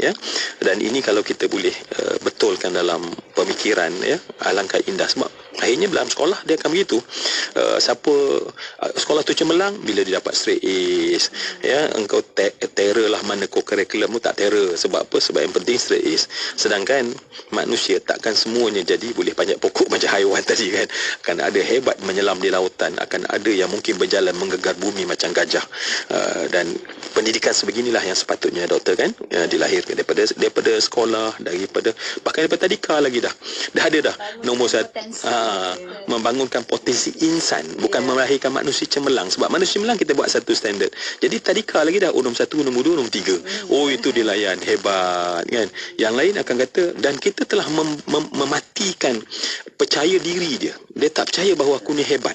dan ini kalau kita boleh betulkan dalam pemikiran alangkah indah, sebab akhirnya dalam sekolah dia akan begitu. Siapa sekolah tu cemerlang bila dia dapat straight A's engkau terror lah mana co-curriculum tu tak terror. Sebab apa? Sebab yang penting straight A's. Sedangkan manusia takkan semuanya jadi boleh panjat pokok macam haiwan tadi kan. Akan ada hebat menyelam di lautan, akan ada yang mungkin berjalan menggegar bumi macam gajah. Dan pendidikan sebeginilah yang sepatutnya doktor kan dilahirkan daripada sekolah, bahkan daripada tadika lagi dah ada nombor 1 membangunkan potensi insan, bukan melahirkan manusia cemerlang. Sebab manusia cemerlang kita buat satu standard, jadi tadika lagi dah nombor 1, nombor 2, nombor 3 itu dilayan hebat kan. Yang lain akan kata, dan kita telah mematikan percaya diri dia tak percaya bahawa aku ni hebat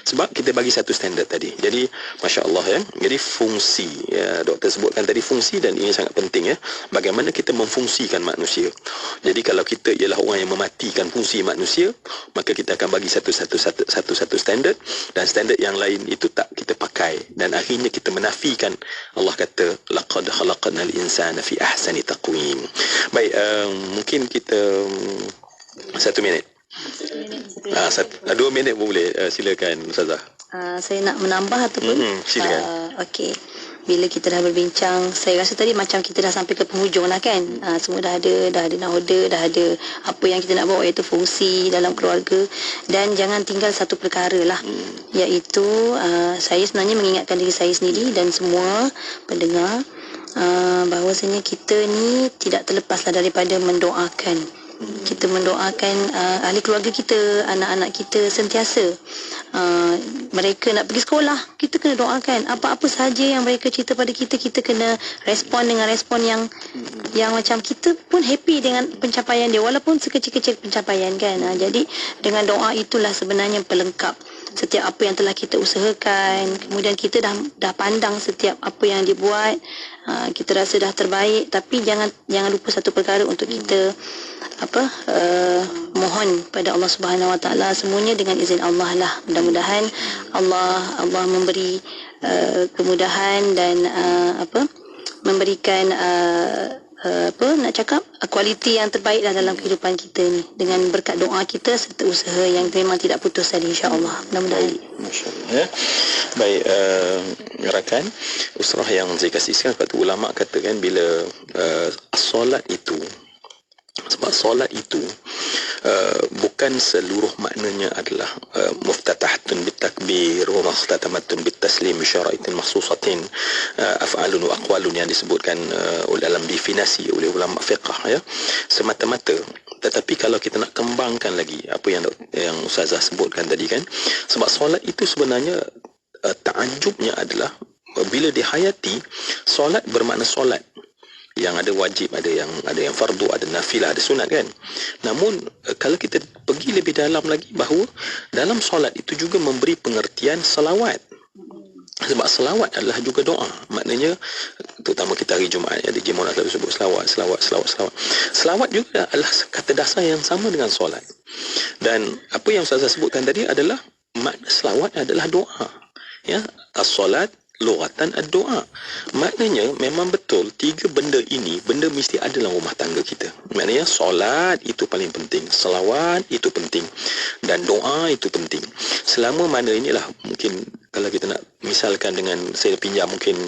sebab kita bagi satu standard tadi. Jadi masya-Allah jadi fungsi doktor sebutkan tadi fungsi, dan ini sangat penting bagaimana kita memfungsikan manusia. Jadi kalau kita ialah orang yang mematikan fungsi manusia, maka kita akan bagi satu standard, dan standard yang lain itu tak kita pakai, dan akhirnya kita menafikan. Allah kata laqad khalaqnal insana fi ahsani taqwim. Baik, mungkin kita 1 minit. 2 minit pun boleh. Silakan Ustazah. Saya nak menambah ataupun silakan. Okey. Bila kita dah berbincang, saya rasa tadi macam kita dah sampai ke penghujung lah kan. Semua dah ada nahoda, dah ada apa yang kita nak bawa, iaitu fungsi dalam keluarga. Dan jangan tinggal satu perkara lah, iaitu saya sebenarnya mengingatkan diri saya sendiri dan semua pendengar bahawasanya kita ni tidak terlepaslah daripada mendoakan. Kita mendoakan ahli keluarga kita, anak-anak kita sentiasa mereka nak pergi sekolah, kita kena doakan. Apa-apa sahaja yang mereka cerita pada kita, kita kena respon dengan respon yang macam kita pun happy dengan pencapaian dia, walaupun sekecil-kecil pencapaian kan. Jadi dengan doa itulah sebenarnya pelengkap setiap apa yang telah kita usahakan. Kemudian kita dah pandang setiap apa yang dia buat, kita rasa dah terbaik. Tapi jangan lupa satu perkara untuk kita mohon pada Allah Subhanahu Wa Taala, semuanya dengan izin Allah lah. Mudah-mudahan Allah memberi kemudahan dan memberikan kualiti yang terbaik dalam kehidupan kita ni, dengan berkat doa kita serta usaha yang memang tidak putus tadi, insya-Allah. Mudah-mudahan. Masya-Allah Baik, rakan usrah yang saya kasihkan, sebab tu ulama katakan bila solat itu, sebab solat itu bukan seluruh maknanya adalah muftatahatun bitakbir wa mukhtatamatun bitaslim syaraitin makhsusatin af'alun wa aqwalun yang disebutkan dalam definisi oleh ulama fiqh semata-mata. Tetapi kalau kita nak kembangkan lagi apa yang Ustazah sebutkan tadi kan, sebab solat itu sebenarnya ta'ajubnya adalah bila dihayati, solat bermakna solat yang ada wajib, ada yang fardu, ada nafilah, ada sunat kan. Namun kalau kita pergi lebih dalam lagi, bahawa dalam solat itu juga memberi pengertian selawat. Sebab selawat adalah juga doa. Maknanya terutama kita hari Jumaat, ada Jumaat selalu sebut selawat. Selawat juga adalah kata dasar yang sama dengan solat. Dan apa yang Ustazah sebutkan tadi adalah makna selawat adalah doa. As-solat lughatan ad-doa. Maknanya memang betul 3 benda ini, benda mesti ada dalam rumah tangga kita. Maknanya solat itu paling penting, selawat itu penting, dan doa itu penting. Selama mana inilah, mungkin kalau kita nak misalkan dengan, saya pinjam mungkin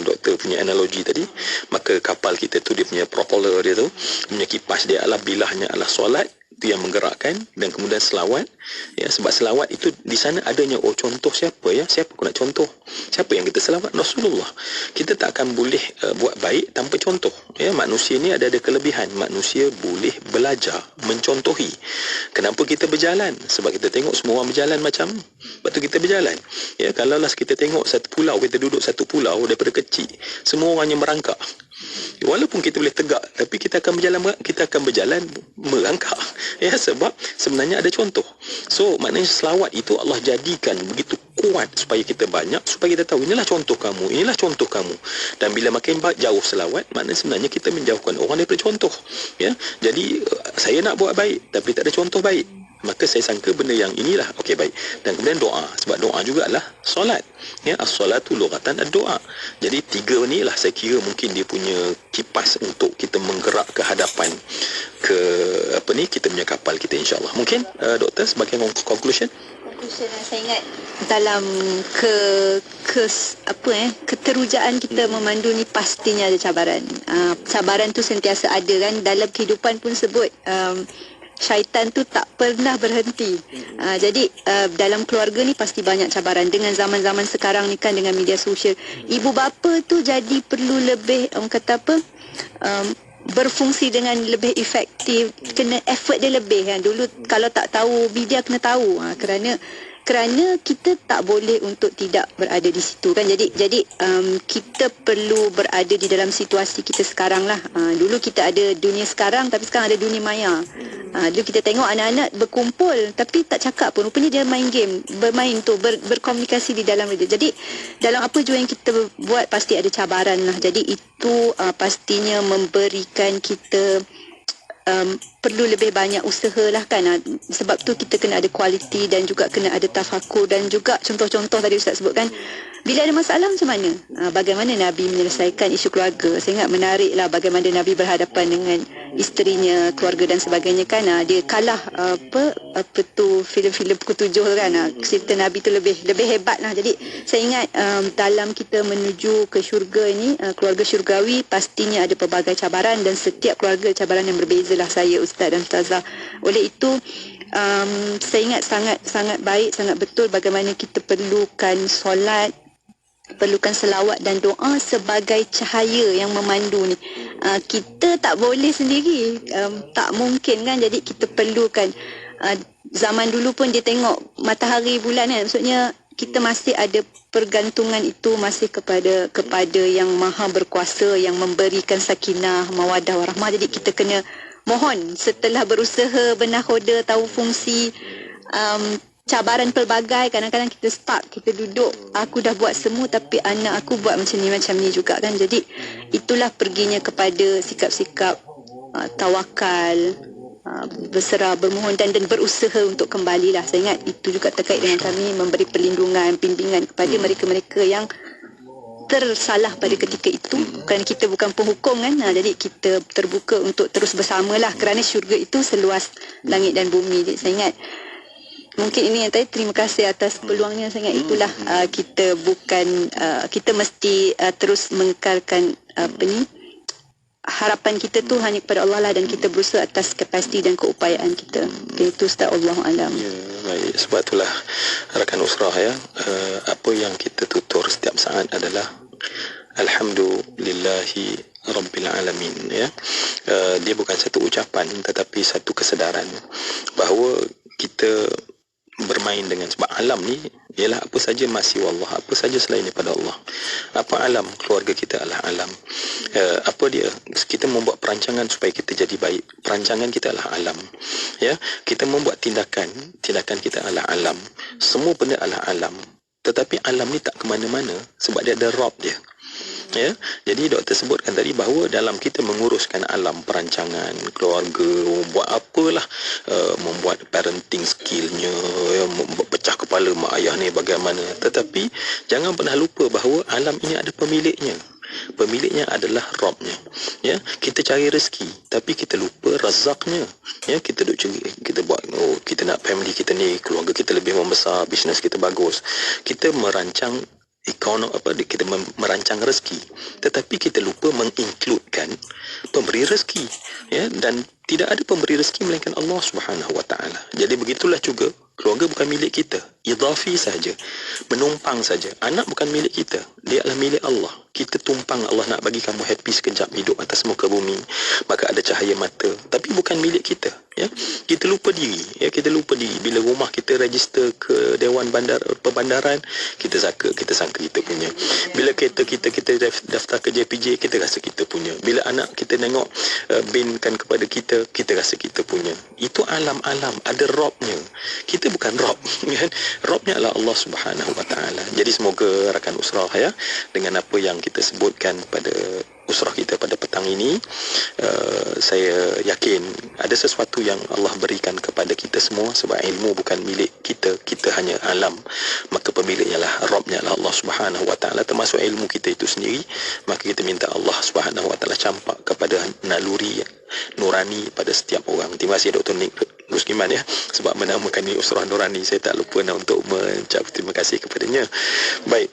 doktor punya analogi tadi, maka kapal kita tu dia punya propeller dia tu, punya kipas dia adalah bilahnya adalah solat, itu yang menggerakkan, dan kemudian selawat, ya, sebab selawat itu di sana adanya contoh siapa, ya, siapa aku nak contoh, siapa yang kita selawat? Rasulullah. Kita tak akan boleh buat baik tanpa contoh, ya. Manusia ni ada kelebihan, manusia boleh belajar mencontohi. Kenapa kita berjalan? Sebab kita tengok semua orang berjalan macam, lepas tu kita berjalan, ya. Kalaulah kita tengok satu pulau, kita duduk satu pulau daripada kecil, semua orangnya merangkak. Walaupun kita boleh tegak, tapi kita akan berjalan merangkak, ya, sebab sebenarnya ada contoh. So maknanya selawat itu Allah jadikan begitu kuat supaya kita banyak, supaya kita tahu inilah contoh kamu, inilah contoh kamu. Dan bila makin jauh selawat, maknanya sebenarnya kita menjauhkan orang daripada contoh, ya. Jadi saya nak buat baik tapi tak ada contoh baik, maka saya sangka benda yang inilah okey baik. Dan kemudian doa, sebab doa jugalah solat, ya. As-salatu lughatan ad-doa. Jadi tiga ni lah saya kira mungkin dia punya kipas untuk kita menggerak ke hadapan ke kita punya kapal kita, insya-Allah. Mungkin doktor sebagai conclusion saya ingat dalam keterujaan kita memandu ni pastinya ada cabaran. Cabaran tu sentiasa ada kan, dalam kehidupan pun sebut syaitan tu tak pernah berhenti. Jadi dalam keluarga ni pasti banyak cabaran. Dengan zaman-zaman sekarang ni kan, dengan media sosial, ibu bapa tu jadi perlu lebih berfungsi dengan lebih efektif, kena effort dia lebih kan. Dulu kalau tak tahu media kena tahu, kerana kita tak boleh untuk tidak berada di situ kan. Jadi kita perlu berada di dalam situasi kita sekarang lah. Dulu kita ada dunia sekarang, tapi sekarang ada dunia maya. Dulu kita tengok anak-anak berkumpul tapi tak cakap pun, rupanya dia main game, bermain tu, berkomunikasi di dalam radio. Jadi dalam apa jua yang kita buat pasti ada cabaran lah. Jadi itu pastinya memberikan kita perlu lebih banyak usaha lah kan. Sebab tu kita kena ada kualiti dan juga kena ada tafakur, dan juga contoh-contoh tadi Ustaz sebutkan. Bila ada masalah macam mana? Bagaimana Nabi menyelesaikan isu keluarga? Saya ingat menarik lah bagaimana Nabi berhadapan dengan isterinya, keluarga dan sebagainya kan. Dia kalah filem-filem pukul 7 kan. Cerita Nabi tu lebih hebat lah. Jadi saya ingat dalam kita menuju ke syurga ni, keluarga syurgawi, pastinya ada pelbagai cabaran, dan setiap keluarga cabaran yang berbeza lah saya, Ustaz dan Ustazah. Oleh itu saya ingat sangat baik, sangat betul bagaimana kita perlukan solat, perlukan selawat dan doa sebagai cahaya yang memandu ni. Kita tak boleh sendiri, tak mungkin kan. Jadi kita perlukan, zaman dulu pun dia tengok matahari bulan kan, maksudnya kita masih ada pergantungan itu masih kepada yang maha berkuasa, yang memberikan sakinah, mawadah, warahmah. Jadi kita kena mohon, setelah berusaha bernahoda, tahu fungsi, cabaran pelbagai, kadang-kadang kita stuck, kita duduk, aku dah buat semua tapi anak aku buat macam ni juga kan. Jadi itulah perginya kepada sikap-sikap tawakal, berserah, bermohon dan berusaha untuk kembalilah. Saya ingat itu juga terkait dengan kami memberi perlindungan, bimbingan kepada mereka-mereka yang tersalah pada ketika itu, kerana kita bukan penghukum kan. Jadi kita terbuka untuk terus bersamalah, kerana syurga itu seluas langit dan bumi. Jadi saya ingat mungkin ini yang tadi, terima kasih atas peluangnya. Saya ingat itulah kita bukan kita mesti terus mengekalkan harapan kita tu hanya kepada Allah lah, dan kita berusaha atas kapasiti dan keupayaan kita. Itu Ustaz, Allahu a'lam. Ya, baik. Sebab itulah rakan usrah ya, apa yang kita tutur setiap saat adalah alhamdulillahi rabbil alamin ya. Dia bukan satu ucapan tetapi satu kesedaran bahawa kita bermain dengan, sebab alam ni ialah apa saja masih Allah, apa saja selain daripada Allah. Apa alam? Keluarga kita adalah alam. Apa dia? Kita membuat perancangan supaya kita jadi baik, perancangan kita adalah alam ya. Kita membuat tindakan kita adalah alam. Semua benda adalah alam, tetapi alam ni tak ke mana-mana sebab dia ada Rabb dia ya. Jadi doktor sebutkan tadi bahawa dalam kita menguruskan alam, perancangan keluarga, buat apalah, membuat parenting skillnya ya, pecah kepala mak ayah ni bagaimana, tetapi jangan pernah lupa bahawa alam ini ada pemiliknya. Pemiliknya adalah Rabbnya ya. Kita cari rezeki tapi kita lupa razaknya ya. Kita duk cari, kita buat kita nak family kita ni, keluarga kita lebih membesar, bisnes kita bagus, kita merancang kita merancang rezeki, tetapi kita lupa mengincludekan pemberi rezeki, ya, dan tidak ada pemberi rezeki melainkan Allah Subhanahu Wa Taala. Jadi begitulah juga keluarga bukan milik kita, idhafi saja, menumpang saja. Anak bukan milik kita, dia adalah milik Allah. Kita tumpang, Allah nak bagi kamu happy sekejap hidup atas muka bumi, maka ada cahaya mata, tapi bukan milik kita, ya. Kita lupa diri, ya, kita lupa diri. Bila rumah kita register ke Dewan Perbandaran, kita sangka kita punya. Bila kereta kita daftar ke JPJ, kita rasa kita punya. Bila anak kita tengok binkan kepada kita, kita rasa kita punya. Itu alam-alam, ada Robnya. Kita bukan Rob, kan? Robnya adalah Allah Subhanahu Wa Taala. Jadi semoga rakan usrah, ya, dengan apa yang kita sebutkan pada usrah kita pada petang ini, saya yakin ada sesuatu yang Allah berikan kepada kita semua, sebab ilmu bukan milik kita, kita hanya alam, maka pemiliknya lah, Robnya lah Allah Subhanahu Wa Taala, termasuk ilmu kita itu sendiri. Maka kita minta Allah Subhanahu Wa Taala campak kepada naluri nurani pada setiap orang. Terima kasih Dr. Nick Ruskiman, ya, sebab menamakan ini usrah nurani. Saya tak lupa untuk mengucap terima kasih kepadanya. Baik,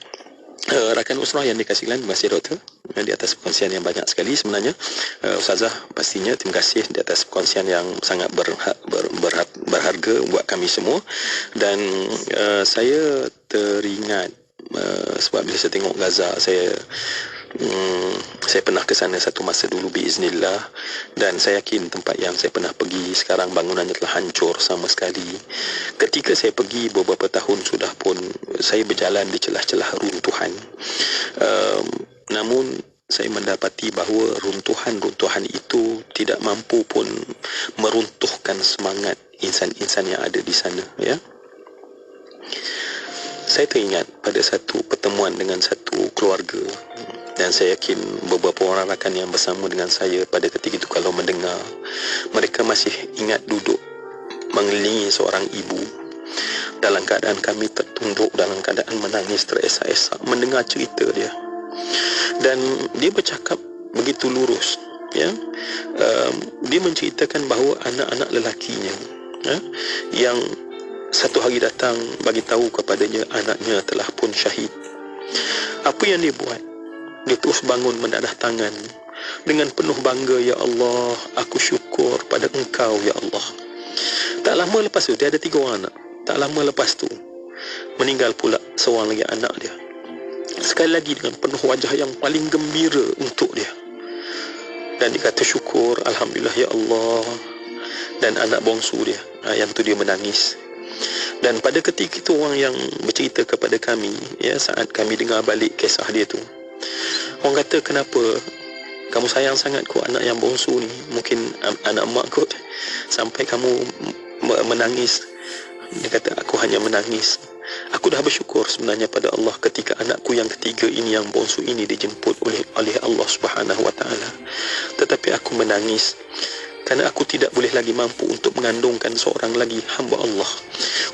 rakan usrah yang dikasihkan, terima kasih Doktor di atas perkongsian yang banyak sekali. Sebenarnya Ustazah pastinya terima kasih di atas perkongsian yang sangat berharga buat kami semua. Dan saya teringat sebab bila saya tengok Gaza, saya pernah ke sana satu masa dulu biiznillah, dan saya yakin tempat yang saya pernah pergi sekarang bangunannya telah hancur sama sekali. Ketika saya pergi beberapa tahun sudah pun, saya berjalan di celah-celah runtuhan, namun saya mendapati bahawa runtuhan-runtuhan itu tidak mampu pun meruntuhkan semangat insan-insan yang ada di sana, ya. Saya teringat pada satu pertemuan dengan satu keluarga, dan saya yakin beberapa orang rakan yang bersama dengan saya pada ketika itu kalau mendengar, mereka masih ingat duduk mengelilingi seorang ibu dalam keadaan kami tertunduk, dalam keadaan menangis teresak-esak mendengar cerita dia. Dan dia bercakap begitu lurus, ya. Dia menceritakan bahawa anak-anak lelakinya, ya, yang satu hari datang bagi tahu kepadanya anaknya telah pun syahid. Apa yang dia buat? Dia terus bangun mendadah tangan dengan penuh bangga, ya Allah, aku syukur pada Engkau, ya Allah. Tak lama lepas tu, dia ada 3 orang anak. Tak lama lepas tu meninggal pula seorang lagi anak dia. Sekali lagi dengan penuh wajah yang paling gembira untuk dia, dan dia kata syukur, Alhamdulillah ya Allah. Dan anak bongsu dia, yang tu dia menangis. Dan pada ketika itu orang yang bercerita kepada kami, ya, saat kami dengar balik kisah dia tu, orang kata, kenapa kamu sayang sangat kot anak yang bongsu ni, mungkin anak mak kot, sampai kamu menangis. Dia kata, aku hanya menangis. Aku dah bersyukur sebenarnya pada Allah ketika anakku yang ketiga ini, yang bongsu ini, dijemput oleh Allah Subhanahu Wa Taala. Tetapi aku menangis kerana aku tidak boleh lagi mampu untuk mengandungkan seorang lagi hamba Allah,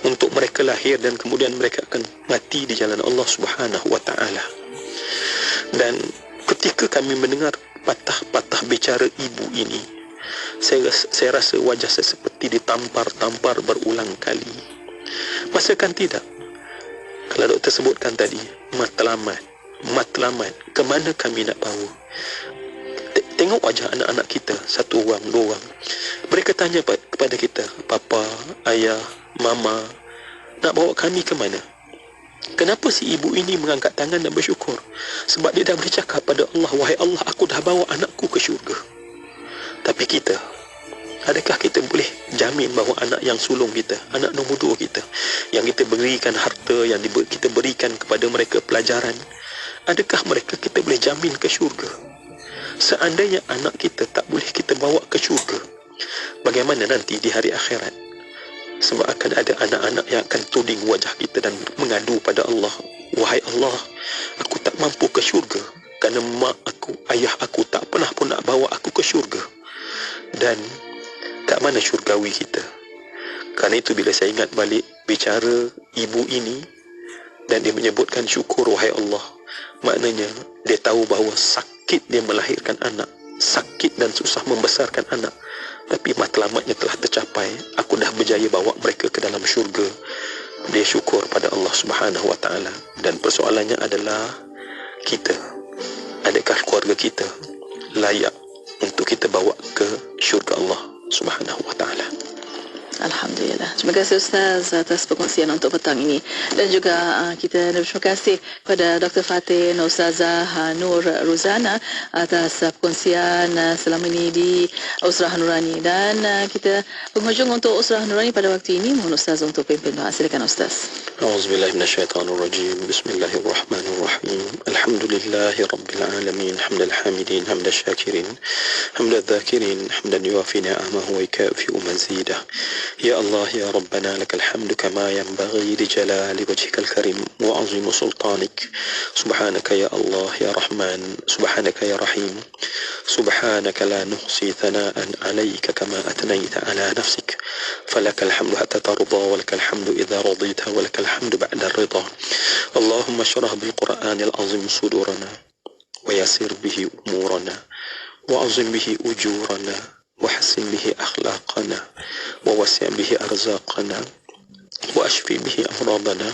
untuk mereka lahir dan kemudian mereka akan mati di jalan Allah Subhanahu Wa Taala. Dan ketika kami mendengar patah-patah bicara ibu ini, saya rasa wajah saya seperti ditampar-tampar berulang kali. Masakan tidak? Kalau doktor sebutkan tadi, matlamat, kemana kami nak bawa? Tengok wajah anak-anak kita, 1 orang, 2 orang. Mereka tanya kepada kita, Papa, Ayah, Mama, nak bawa kami ke mana? Kenapa si ibu ini mengangkat tangan dan bersyukur? Sebab dia dah boleh cakap pada Allah, wahai Allah, aku dah bawa anakku ke syurga. Tapi kita, adakah kita boleh jamin bahawa anak yang sulung kita, anak nombor 2 kita, yang kita berikan harta, yang kita berikan kepada mereka pelajaran, adakah mereka kita boleh jamin ke syurga? Seandainya anak kita tak boleh kita bawa ke syurga, bagaimana nanti di hari akhirat? Sebab akan ada anak-anak yang akan tuding wajah kita dan mengadu pada Allah, wahai Allah, aku tak mampu ke syurga kerana mak aku, ayah aku tak pernah pun nak bawa aku ke syurga. Dan kat mana syurgawi kita? Kerana itu bila saya ingat balik bicara ibu ini, dan dia menyebutkan syukur wahai Allah, maknanya dia tahu bahawa sakit dia melahirkan anak, sakit dan susah membesarkan anak, tapi matlamatnya telah tercapai. Aku dah berjaya bawa mereka ke dalam syurga. dia syukur pada Allah Subhanahu Wa Taala. Dan persoalannya adalah kita, adakah keluarga kita layak untuk kita bawa ke syurga Allah Subhanahu Wa Taala? Alhamdulillah. Terima kasih Ustaz atas perkongsian untuk petang ini. Dan juga kita berterima kasih kepada Dr. Fatih dan Ustazah Nur Ruzana atas perkongsian selama ini di Usrah Nurani. Dan kita penghujung untuk Usrah Nurani pada waktu ini. Mohon Ustaz untuk pimpin doa. Silakan Ustaz. A'udzubillahi minasyaitonirrajim. Bismillahirrahmanirrahim. Alhamdulillahi rabbil alamin. Hamdal hamidin, hamdal syakirin, hamdal dhakirin, hamdan yuafi ni'amahu wa yukafi'u mazidah. Ya Allah, Ya Rabbana, lakal hamdu kama yanbaghi li jalali wajhikal karim wa azimi sultanik. Subhanaka ya Allah, Ya Rahman, Subhanaka ya Rahim. Subhanaka la nuhsi thana'an alayka kama athnayta ala nafsik. Falakal hamdu hatta tarda wa lakal hamdu idha radita wa lakal hamdu ba'da ar-ridha. Allahumma shrah bil Qur'anil azim sudurana wa yassir bihi umurana wa azim bihi ujurana وحسن به أخلاقنا ووسع به أرزاقنا وأشفي به أمراضنا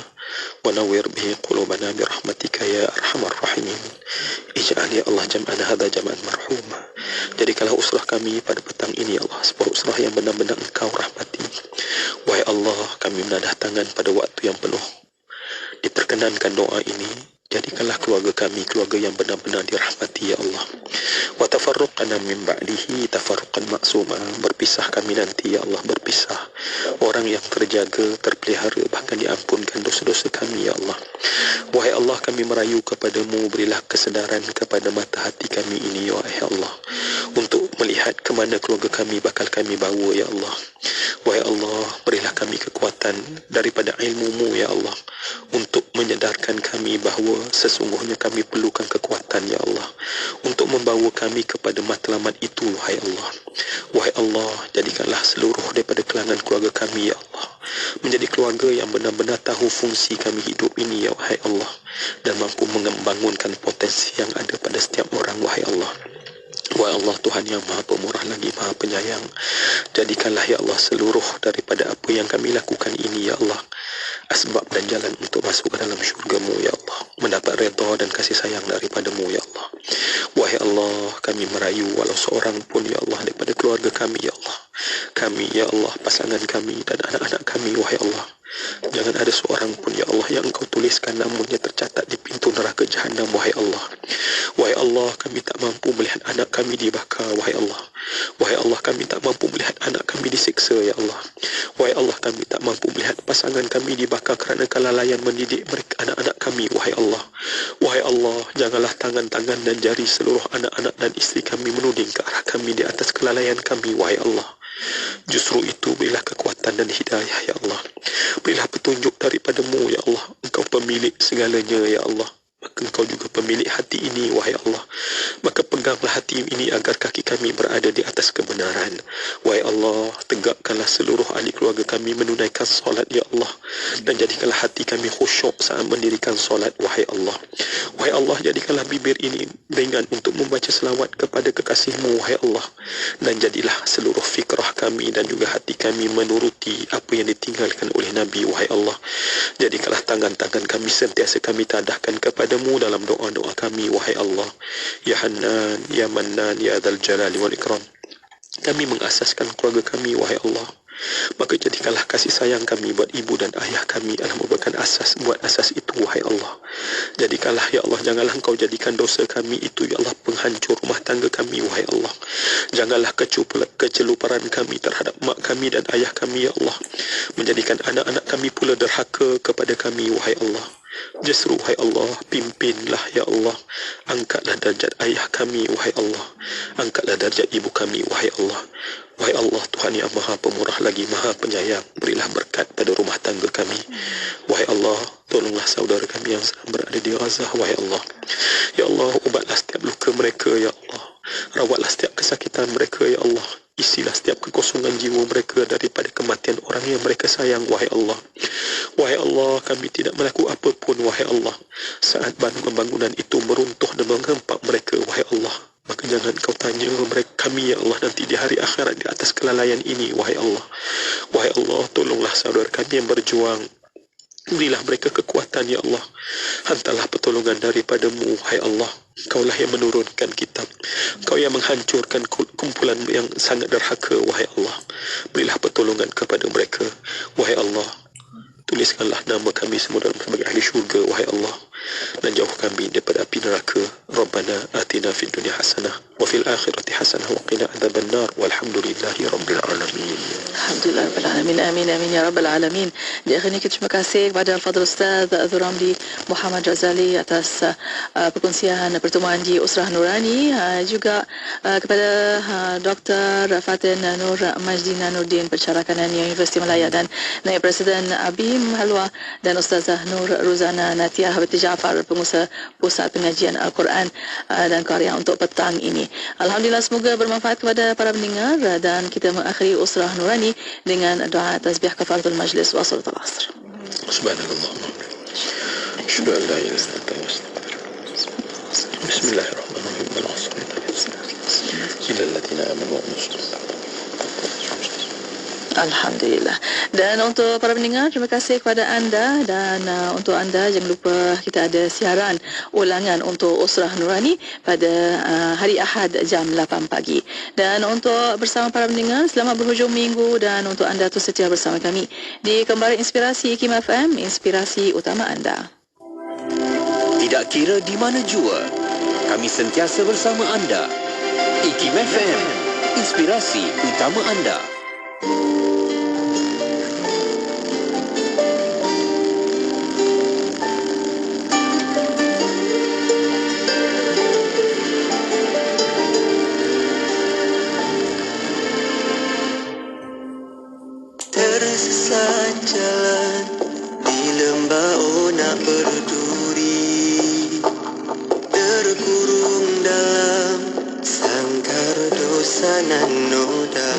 ونور به قلوبنا برحمتك يا أرحم الراحمين. Ij'al ya Allah jam'ana hadha jam'an marhuma. Jadikanlah usrah kami pada petang ini ya Allah sebuah usrah yang benar-benar Engkau rahmati. Wahai Allah, kami menadah tangan pada waktu yang penuh diperkenankan doa ini. Jadikanlah keluarga kami keluarga yang benar-benar dirahmati ya Allah. Wa tafarruqana min ba'dihi tafarruqan maksuma. Berpisah kami nanti ya Allah, berpisah orang yang terjaga, terpelihara, bahkan diampunkan dosa-dosa kami ya Allah. Wahai Allah, kami merayu kepadamu, berilah kesedaran kepada mata hati kami ini ya Allah, untuk melihat ke mana keluarga kami bakal kami bawa ya Allah. Wahai Allah, berilah kami kekuatan daripada ilmu-Mu ya Allah, untuk menyadarkan kami bahawa sesungguhnya kami perlukan kekuatan ya Allah, untuk membawa kami kepada matlamat itu wahai Allah. Wahai Allah, jadikanlah seluruh daripada kalangan keluarga kami ya Allah menjadi keluarga yang benar-benar tahu fungsi kami hidup ini ya wahai Allah, dan mampu membangunkan potensi yang ada pada setiap orang wahai Allah. Wahai Allah, Tuhan yang Maha Pemurah lagi Maha Penyayang, jadikanlah ya Allah seluruh daripada apa yang kami lakukan ini ya Allah asbab dan jalan untuk masuk ke dalam syurga-Mu ya Allah, mendapat redha dan kasih sayang daripada-Mu ya Allah. Wahai Allah, kami merayu walau seorang pun ya Allah daripada keluarga kami ya Allah, kami ya Allah, pasangan kami dan anak-anak kami wahai Allah, jangan ada seorang pun ya Allah yang Engkau tuliskan namanya tercatat di pintu neraka Jahannam wahai Allah. Wahai Allah, kami tak mampu melihat anak kami dibakar wahai Allah. Wahai Allah, kami tak mampu melihat anak kami disiksa ya Allah. Wahai Allah, kami tak mampu melihat pasangan kami dibakar kerana kelalaian mendidik mereka anak-anak kami wahai Allah. Wahai Allah, janganlah tangan-tangan dan jari seluruh anak-anak dan isteri kami menuding ke arah kami di atas kelalaian kami wahai Allah. Justru itu berilah kekuatan dan hidayah ya Allah. Berilah petunjuk daripada-Mu ya Allah. Engkau pemilik segalanya ya Allah. Maka Engkau juga pemilik hati ini wahai Allah. Maka peganglah hati ini agar kaki kami berada di atas kebenaran. Wahai Allah, tegakkanlah seluruh ahli keluarga kami menunaikan solat ya Allah, dan jadikanlah hati kami khusyuk saat mendirikan solat wahai Allah. Wahai Allah, jadikanlah bibir ini ringan untuk membaca selawat kepada kekasih-Mu wahai Allah, dan jadilah seluruh fikrah kami dan juga hati kami menuruti apa yang ditinggalkan oleh Nabi wahai Allah. Jadikanlah tangan-tangan kami sentiasa kami tadahkan kepada-Mu dalam doa-doa kami wahai Allah. Ya Hannan, Ya Mannan, Ya Dzal Jalali wal Ikram. Kami mengasaskan keluarga kami wahai Allah, maka jadikanlah kasih sayang kami buat ibu dan ayah kami adalah merupakan asas buat asas itu wahai Allah. Jadikanlah ya Allah, janganlah Engkau jadikan dosa kami itu ya Allah penghancur rumah tangga kami wahai Allah. Janganlah keceluparan kami terhadap mak kami dan ayah kami ya Allah menjadikan anak-anak kami pula derhaka kepada kami wahai Allah. Justru wahai Allah, pimpinlah ya Allah, angkatlah darjat ayah kami wahai Allah, angkatlah darjat ibu kami wahai Allah. Wahai Allah, Tuhan yang Maha Pemurah lagi Maha Penyayang, berilah berkat pada rumah tangga kami. Wahai Allah, tolonglah saudara kami yang sedang berada di Gaza wahai Allah. Ya Allah, ubatlah setiap luka mereka ya Allah, rawatlah setiap kesakitan mereka ya Allah, isilah setiap kekosongan jiwa mereka daripada kematian orang yang mereka sayang wahai Allah. Wahai Allah, kami tidak melakukan apapun wahai Allah saat bangunan itu meruntuh dan menghempak mereka wahai Allah. Maka jangan Kau tanya mereka kami ya Allah nanti di hari akhirat di atas kelalaian ini wahai Allah. Wahai Allah, tolonglah saudara kami yang berjuang Berilah mereka kekuatan, Ya Allah. Hantarlah pertolongan daripadamu, Hai Allah. Kaulah yang menurunkan kitab. Kau yang menghancurkan kumpulan yang sangat derhaka, wahai Allah. Berilah pertolongan kepada mereka, wahai Allah. Tuliskanlah nama kami semua dalam sebagai ahli syurga, wahai Allah. Dan jauh kami daripada api neraka. Rabbana atina fid dunya hasanah wa fil akhirati hasanah wa qina adzaban nar walhamdulillahi rabbil alamin. Alhamdulillah rabbil alamin. Amin amin ya rabbal alamin. Di akhirnya kita terima kasih kepada Al-Fadhil Ustaz Azhar Ramli Muhammad Razali atas perkongsian pertemuan di Usrah Nurani, juga kepada Dr. Fatin Nur Majdina Nurdin Pensyarah Kanan Universiti Malaya dan Naib Presiden Abim Halwa dan Ustazah Nur Ruzana Natiah Habib Jafar, pengusaha Pusat Pengajian Al-Quran dan Karya untuk petang ini. Alhamdulillah, semoga bermanfaat kepada para pendengar dan kita mengakhiri Usrah Nurani dengan doa tasbih kafaratul majlis wa salatul asr. Subhanallah. Asyhadu an la ilaha illallah. Bismillahirrahmanirrahim. Ila alladziina aamanu wa amilus shalihaati. Alhamdulillah. Dan untuk para pendengar, terima kasih kepada anda, dan untuk anda jangan lupa kita ada siaran ulangan untuk Usrah Nurani pada hari Ahad jam 8 pagi. Dan untuk bersama para pendengar, selamat berhujung minggu, dan untuk anda tu setia bersama kami di Kembara Inspirasi IKIM FM, inspirasi utama anda. Tidak kira di mana jua, kami sentiasa bersama anda. IKIM FM, inspirasi utama anda. Tersesat jalan di lembah onak berduri, terkurung dalam sangkar dosa nan noda.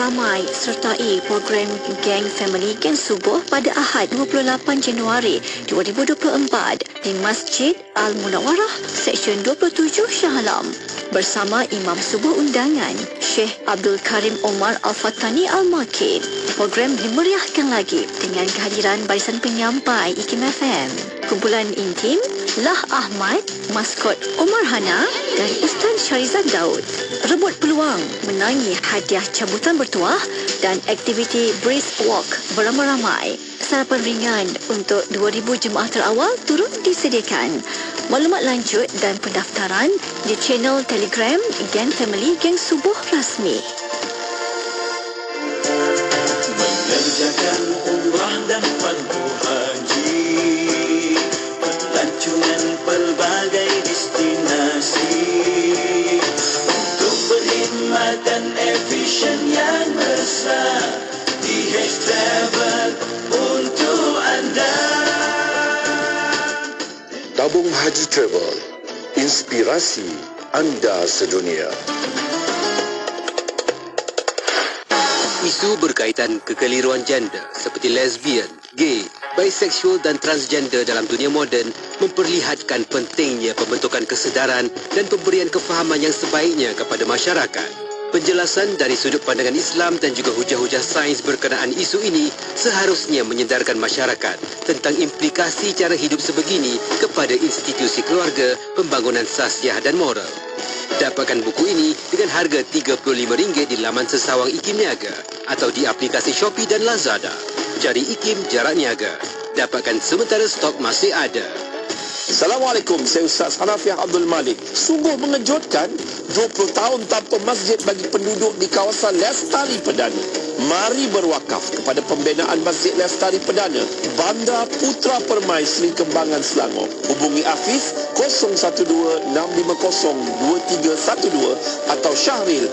ramai sertai program Gang Family Gang Subuh pada Ahad 28 Januari 2024 di Masjid Al-Munawarah, Seksyen 27 Shah Alam. Bersama Imam Subuh Undangan Syekh Abdul Karim Omar Al-Fatani Al-Makin. Program dimeriahkan lagi dengan kehadiran barisan penyampai IKIM FM, kumpulan intim Lah Ahmad, maskot Omar Hana dan Ustaz Syarizan Daud. Rebut peluang menangi hadiah cabutan bertuah dan aktiviti brisk walk beramai-ramai. Sarapan ringan untuk 2,000 jemaah terawal turut disediakan. Maklumat lanjut dan pendaftaran di channel Telegram Gang Family Gang Subuh Rasmi. Mengerjakan umrah dan fardu haji, pelancongan pelbagai destinasi, untuk berkhidmat dan efisien yang mesra, DH Travel untuk anda. Tabung Haji Travel, inspirasi anda sedunia. Isu berkaitan kekeliruan gender seperti lesbian, gay, bisexual dan transgender dalam dunia moden memperlihatkan pentingnya pembentukan kesedaran dan pemberian kefahaman yang sebaiknya kepada masyarakat. Penjelasan dari sudut pandangan Islam dan juga hujah-hujah sains berkenaan isu ini seharusnya menyedarkan masyarakat tentang implikasi cara hidup sebegini kepada institusi keluarga, pembangunan sasiah dan moral. Dapatkan buku ini dengan harga RM35 di laman sesawang IKIM Niaga atau di aplikasi Shopee dan Lazada. Cari IKIM Jarak Niaga. Dapatkan sementara stok masih ada. Assalamualaikum, saya Ustaz Hanafiah Abdul Malik. Sungguh mengejutkan, 20 tahun tanpa masjid bagi penduduk di kawasan Lestari Perdana. Mari berwakaf kepada pembinaan Masjid Lestari Perdana, Bandar Putra Permai, Seri Kembangan, Selangor. Hubungi Hafiz 012-650-2312 atau Syahril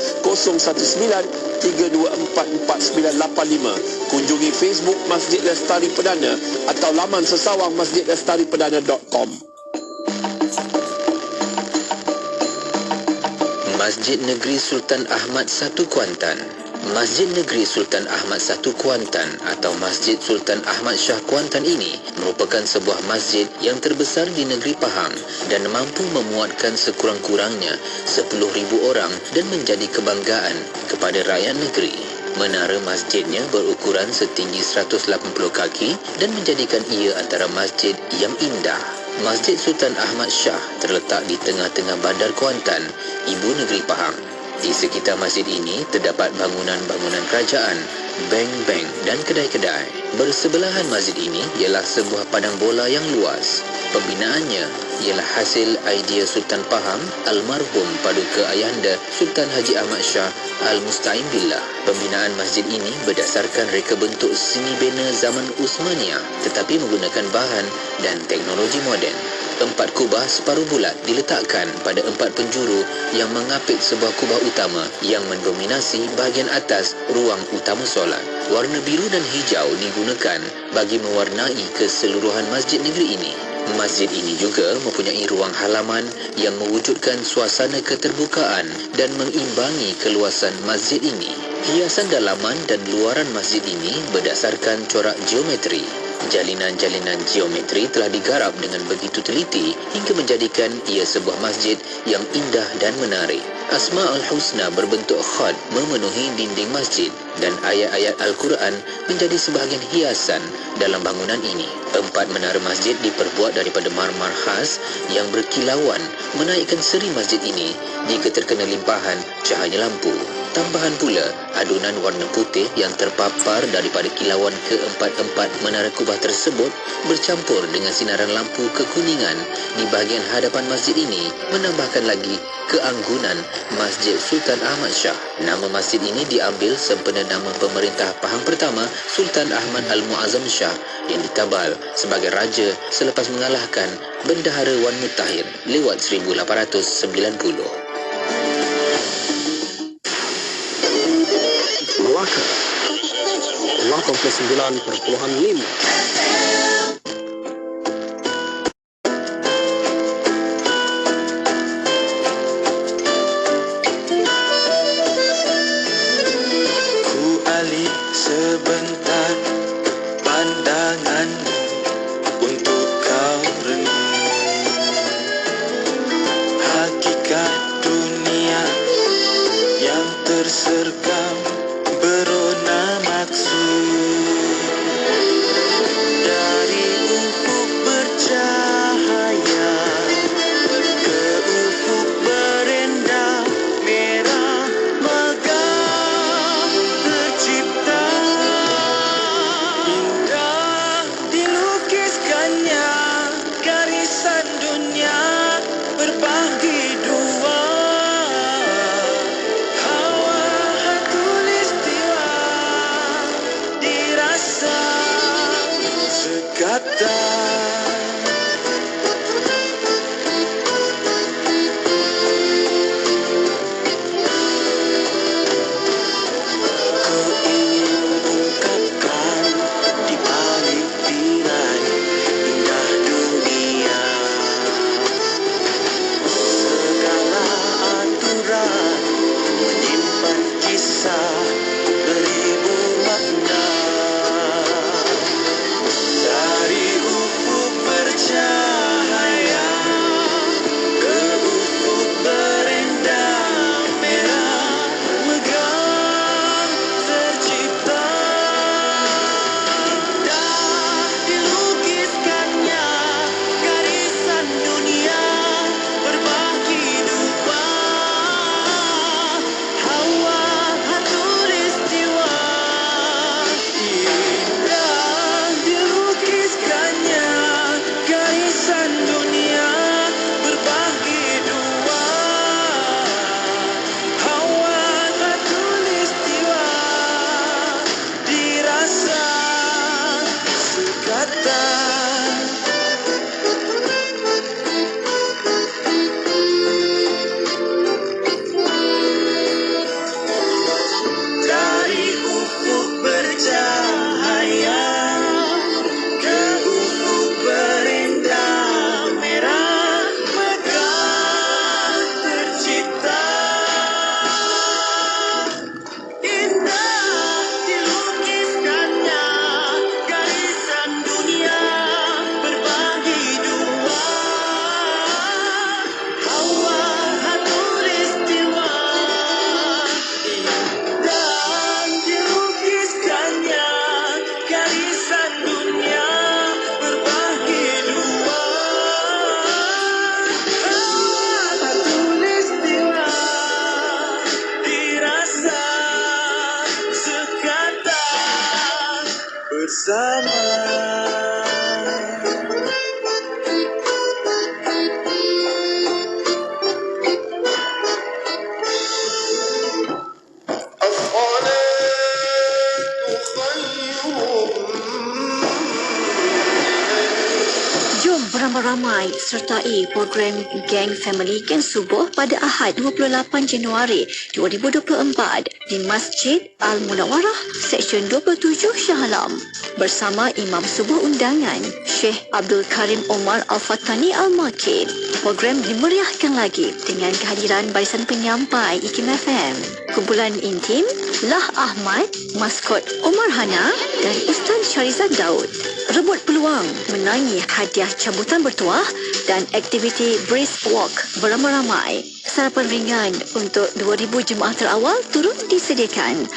019-324-4985. Kunjungi Facebook Masjid Lestari Perdana atau laman sesawang masjidlestariperdana.com. Masjid Negeri Sultan Ahmad I Kuantan. Masjid Negeri Sultan Ahmad I Kuantan atau Masjid Sultan Ahmad Shah Kuantan ini merupakan sebuah masjid yang terbesar di negeri Pahang dan mampu memuatkan sekurang-kurangnya 10,000 orang dan menjadi kebanggaan kepada rakyat negeri. Menara masjidnya berukuran setinggi 180 kaki dan menjadikan ia antara masjid yang indah. Masjid Sultan Ahmad Shah terletak di tengah-tengah bandar Kuantan, ibu negeri Pahang. Di sekitar masjid ini terdapat bangunan-bangunan kerajaan, bank-bank dan kedai-kedai. Bersebelahan masjid ini ialah sebuah padang bola yang luas. Pembinaannya ialah hasil idea Sultan Pahang, almarhum Paduka Ayahanda Sultan Haji Ahmad Shah Al-Musta'in Billah. Pembinaan masjid ini berdasarkan reka bentuk seni bina zaman Uthmaniyah tetapi menggunakan bahan dan teknologi moden. 4 kubah separuh bulat diletakkan pada 4 penjuru yang mengapit sebuah kubah utama yang mendominasi bahagian atas ruang utama solat. Warna biru dan hijau digunakan bagi mewarnai keseluruhan masjid negeri ini. Masjid ini juga mempunyai ruang halaman yang mewujudkan suasana keterbukaan dan mengimbangi keluasan masjid ini. Hiasan dalaman dan luaran masjid ini berdasarkan corak geometri. Jalinan-jalinan geometri telah digarap dengan begitu teliti hingga menjadikan ia sebuah masjid yang indah dan menarik. Asma'ul Husna berbentuk khat memenuhi dinding masjid dan ayat-ayat Al-Quran menjadi sebahagian hiasan dalam bangunan ini. 4 menara masjid diperbuat daripada marmar khas yang berkilauan menaikkan seri masjid ini jika terkena limpahan cahaya lampu. Tambahan pula, adunan warna putih yang terpapar daripada kilauan ke-4 menara kubah tersebut bercampur dengan sinaran lampu kekuningan di bahagian hadapan masjid ini menambahkan lagi keanggunan Masjid Sultan Ahmad Shah. Nama masjid ini diambil sempena nama pemerintah Pahang pertama Sultan Ahmad Al-Muazzam Shah yang ditabal sebagai raja selepas mengalahkan Bendahara Wan Mutahir lewat 1890. Melaka 89.5. Ku pandanganmu untuk kau renung. Hakikat dunia yang tersergam berona maksud. Dari ufuk bercahaya ke ufuk berendah merah megah tercipta. Indah dilukiskannya garisan dunia berbagi dua. Hawa khatulistiwa dirasa sekata. Ku ingin ungkapkan di balik tirai indah dunia segala aturan menyimpan kisah beribu makna. Dari ufuk bercahaya ke ufuk berendah merah megah tercipta. Indah dilukiskannya garisan dunia berbagi dua. Hawa khatulistiwa. Indah dilukiskannya garisan dunia berbagi dua. Hawa khatulistiwa dirasa sekata. Dari ufuk bercahaya ke ufuk berendah merah megah tercipta. Indah dilukiskannya garisan dunia berbagi dua. Hawa khatulistiwa. Indah dilukiskannya garisan dunia berbagi dua. Hawa khatulistiwa dirasa sekata bersama. Jom beramai-ramai sertai program Gang Family Gang Subuh pada Ahad 28 Januari 2024 di Masjid Al-Munawarah, Seksyen 27 Shah Alam bersama Imam Subuh Undangan Syekh Abdul Karim Omar Al-Fatani Al-Makid. Program dimeriahkan lagi dengan kehadiran barisan penyampai IKIM FM, kumpulan intim Lah Ahmad, maskot Omar Hana dan Ustaz Syarizad Daud. Rebut peluang menangi hadiah cabutan bertuah dan aktiviti brisk walk beramai-ramai. Sarapan ringan untuk 2,000 jemaah terawal turut disediakan.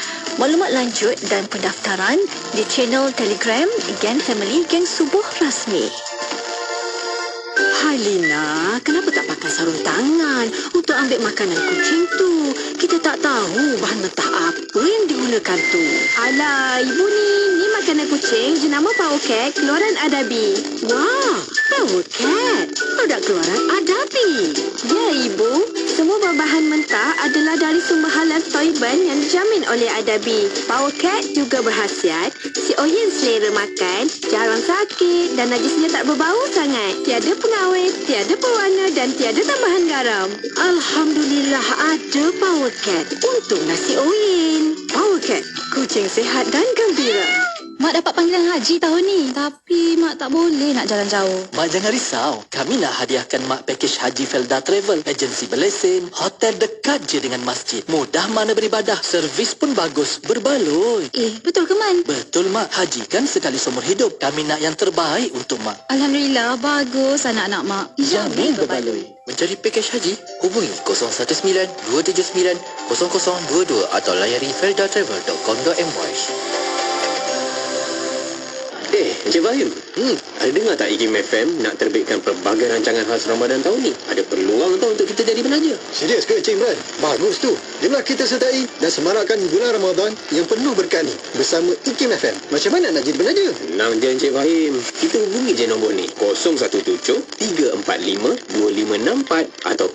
Maklumat lanjut dan pendaftaran di channel Telegram Gang Family Gang Subuh Rasmi. Hai Lina, kenapa tak pakai sarung tangan untuk ambil makanan kucing tu? Kita tak tahu bahan mentah apa yang digunakan tu. Alah, ibu ni makanan kucing jenama Power Cat keluaran Adabi. Wah, Power Cat, produk keluaran Adabi. Ya ibu, semua bahan mentah adalah dari sumber halal Thaiban yang dijamin oleh Adabi. Power Cat juga berkhasiat si oyen selera makan, jarang sakit dan najisnya tak berbau sangat. Tiada pengawet, tiada pewarna dan tiada tambahan garam. Alhamdulillah ada Power Cat untuk nasi oyen. Power Cat, kucing sihat dan gembira. Mak dapat panggilan haji tahun ni. Tapi Mak tak boleh nak jalan jauh. Mak jangan risau. Kami nak hadiahkan Mak pakej Haji Felda Travel. Agensi berlesen, hotel dekat je dengan masjid. Mudah mana beribadah. Servis pun bagus, berbaloi. Betul ke Man? Betul Mak. Haji kan sekali seumur hidup. Kami nak yang terbaik untuk Mak. Alhamdulillah, bagus anak-anak Mak. Jamin berbaloi. Mencari pakej haji, hubungi 019-279-0022 atau layari feldatravel.com.my. Encik Fahim, ada dengar tak IKIM FM nak terbitkan pelbagai rancangan khas Ramadan tahun ni? Ada peluang tau untuk kita jadi penaja. Serius ke Encik Imran? Bagus tu. Jomlah kita sertai dan semarakkan bulan Ramadan yang penuh berkah ni bersama IKIM FM. Macam mana nak jadi penaja? Senang je Encik Fahim. Kita hubungi je nombor ni 017-345-2564 atau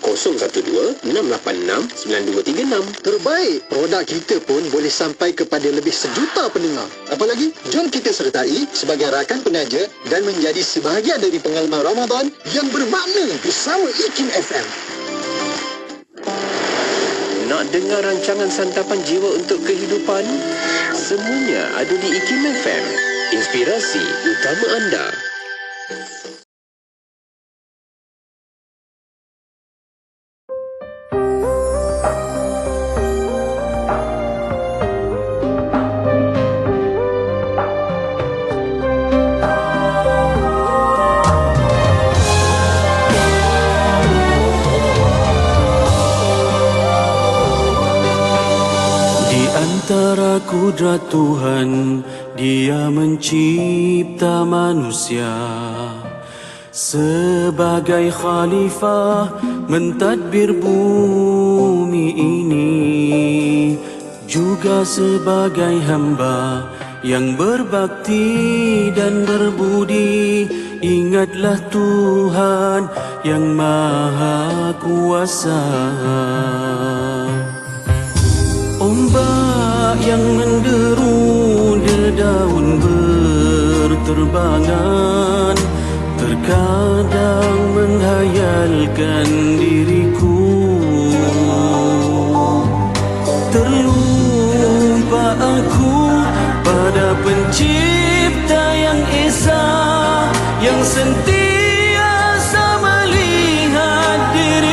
012-686-9236. Terbaik, produk kita pun boleh sampai kepada lebih sejuta pendengar. Apalagi, jom kita sertai sebagai rakan penaja dan menjadi sebahagian dari pengalaman Ramadan yang bermakna bersama IKIM FM. Nak dengar rancangan santapan jiwa untuk kehidupan? Semuanya ada di IKIM FM. Inspirasi utama anda. Antara kudrat Tuhan, Dia mencipta manusia sebagai khalifah mentadbir bumi ini, juga sebagai hamba yang berbakti dan berbudi. Ingatlah Tuhan yang Maha Kuasa. Ombak yang menderu dedaun berterbangan, terkadang menghayalkan diriku. Terlupa aku pada Pencipta yang Esa, yang sentiasa melihat diriku.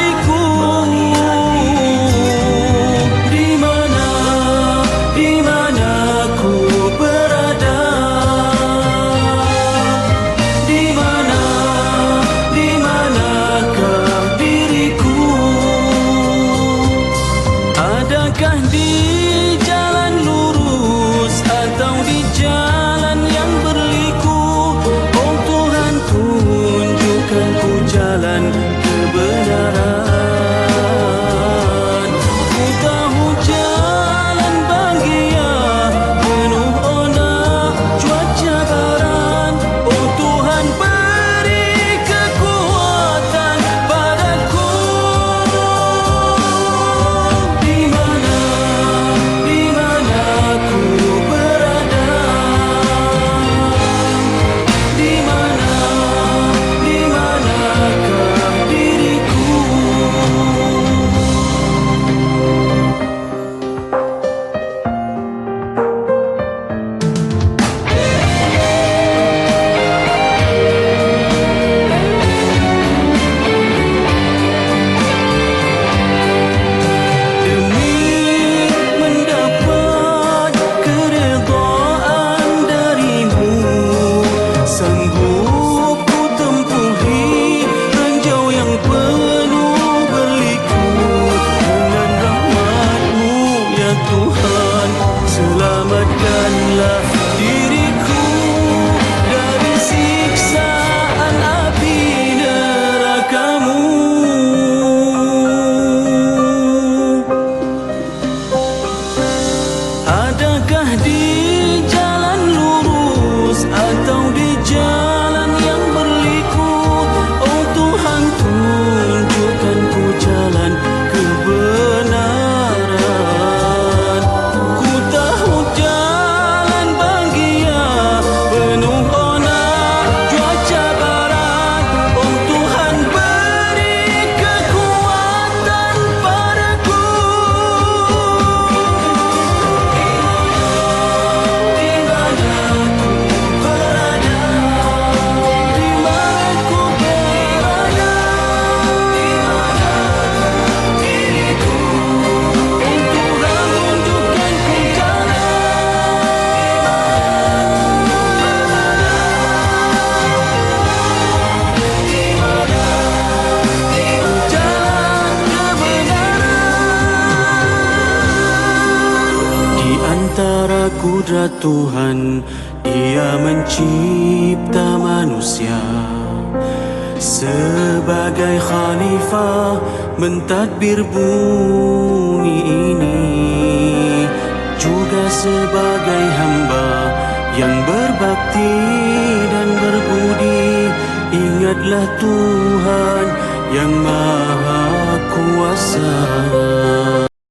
Adakah di jalan lurus atau di jalan kudrat Tuhan, Ia mencipta manusia sebagai khalifah mentadbir bumi ini, juga sebagai hamba yang berbakti dan berbudi. Ingatlah Tuhan yang Maha Kuasa.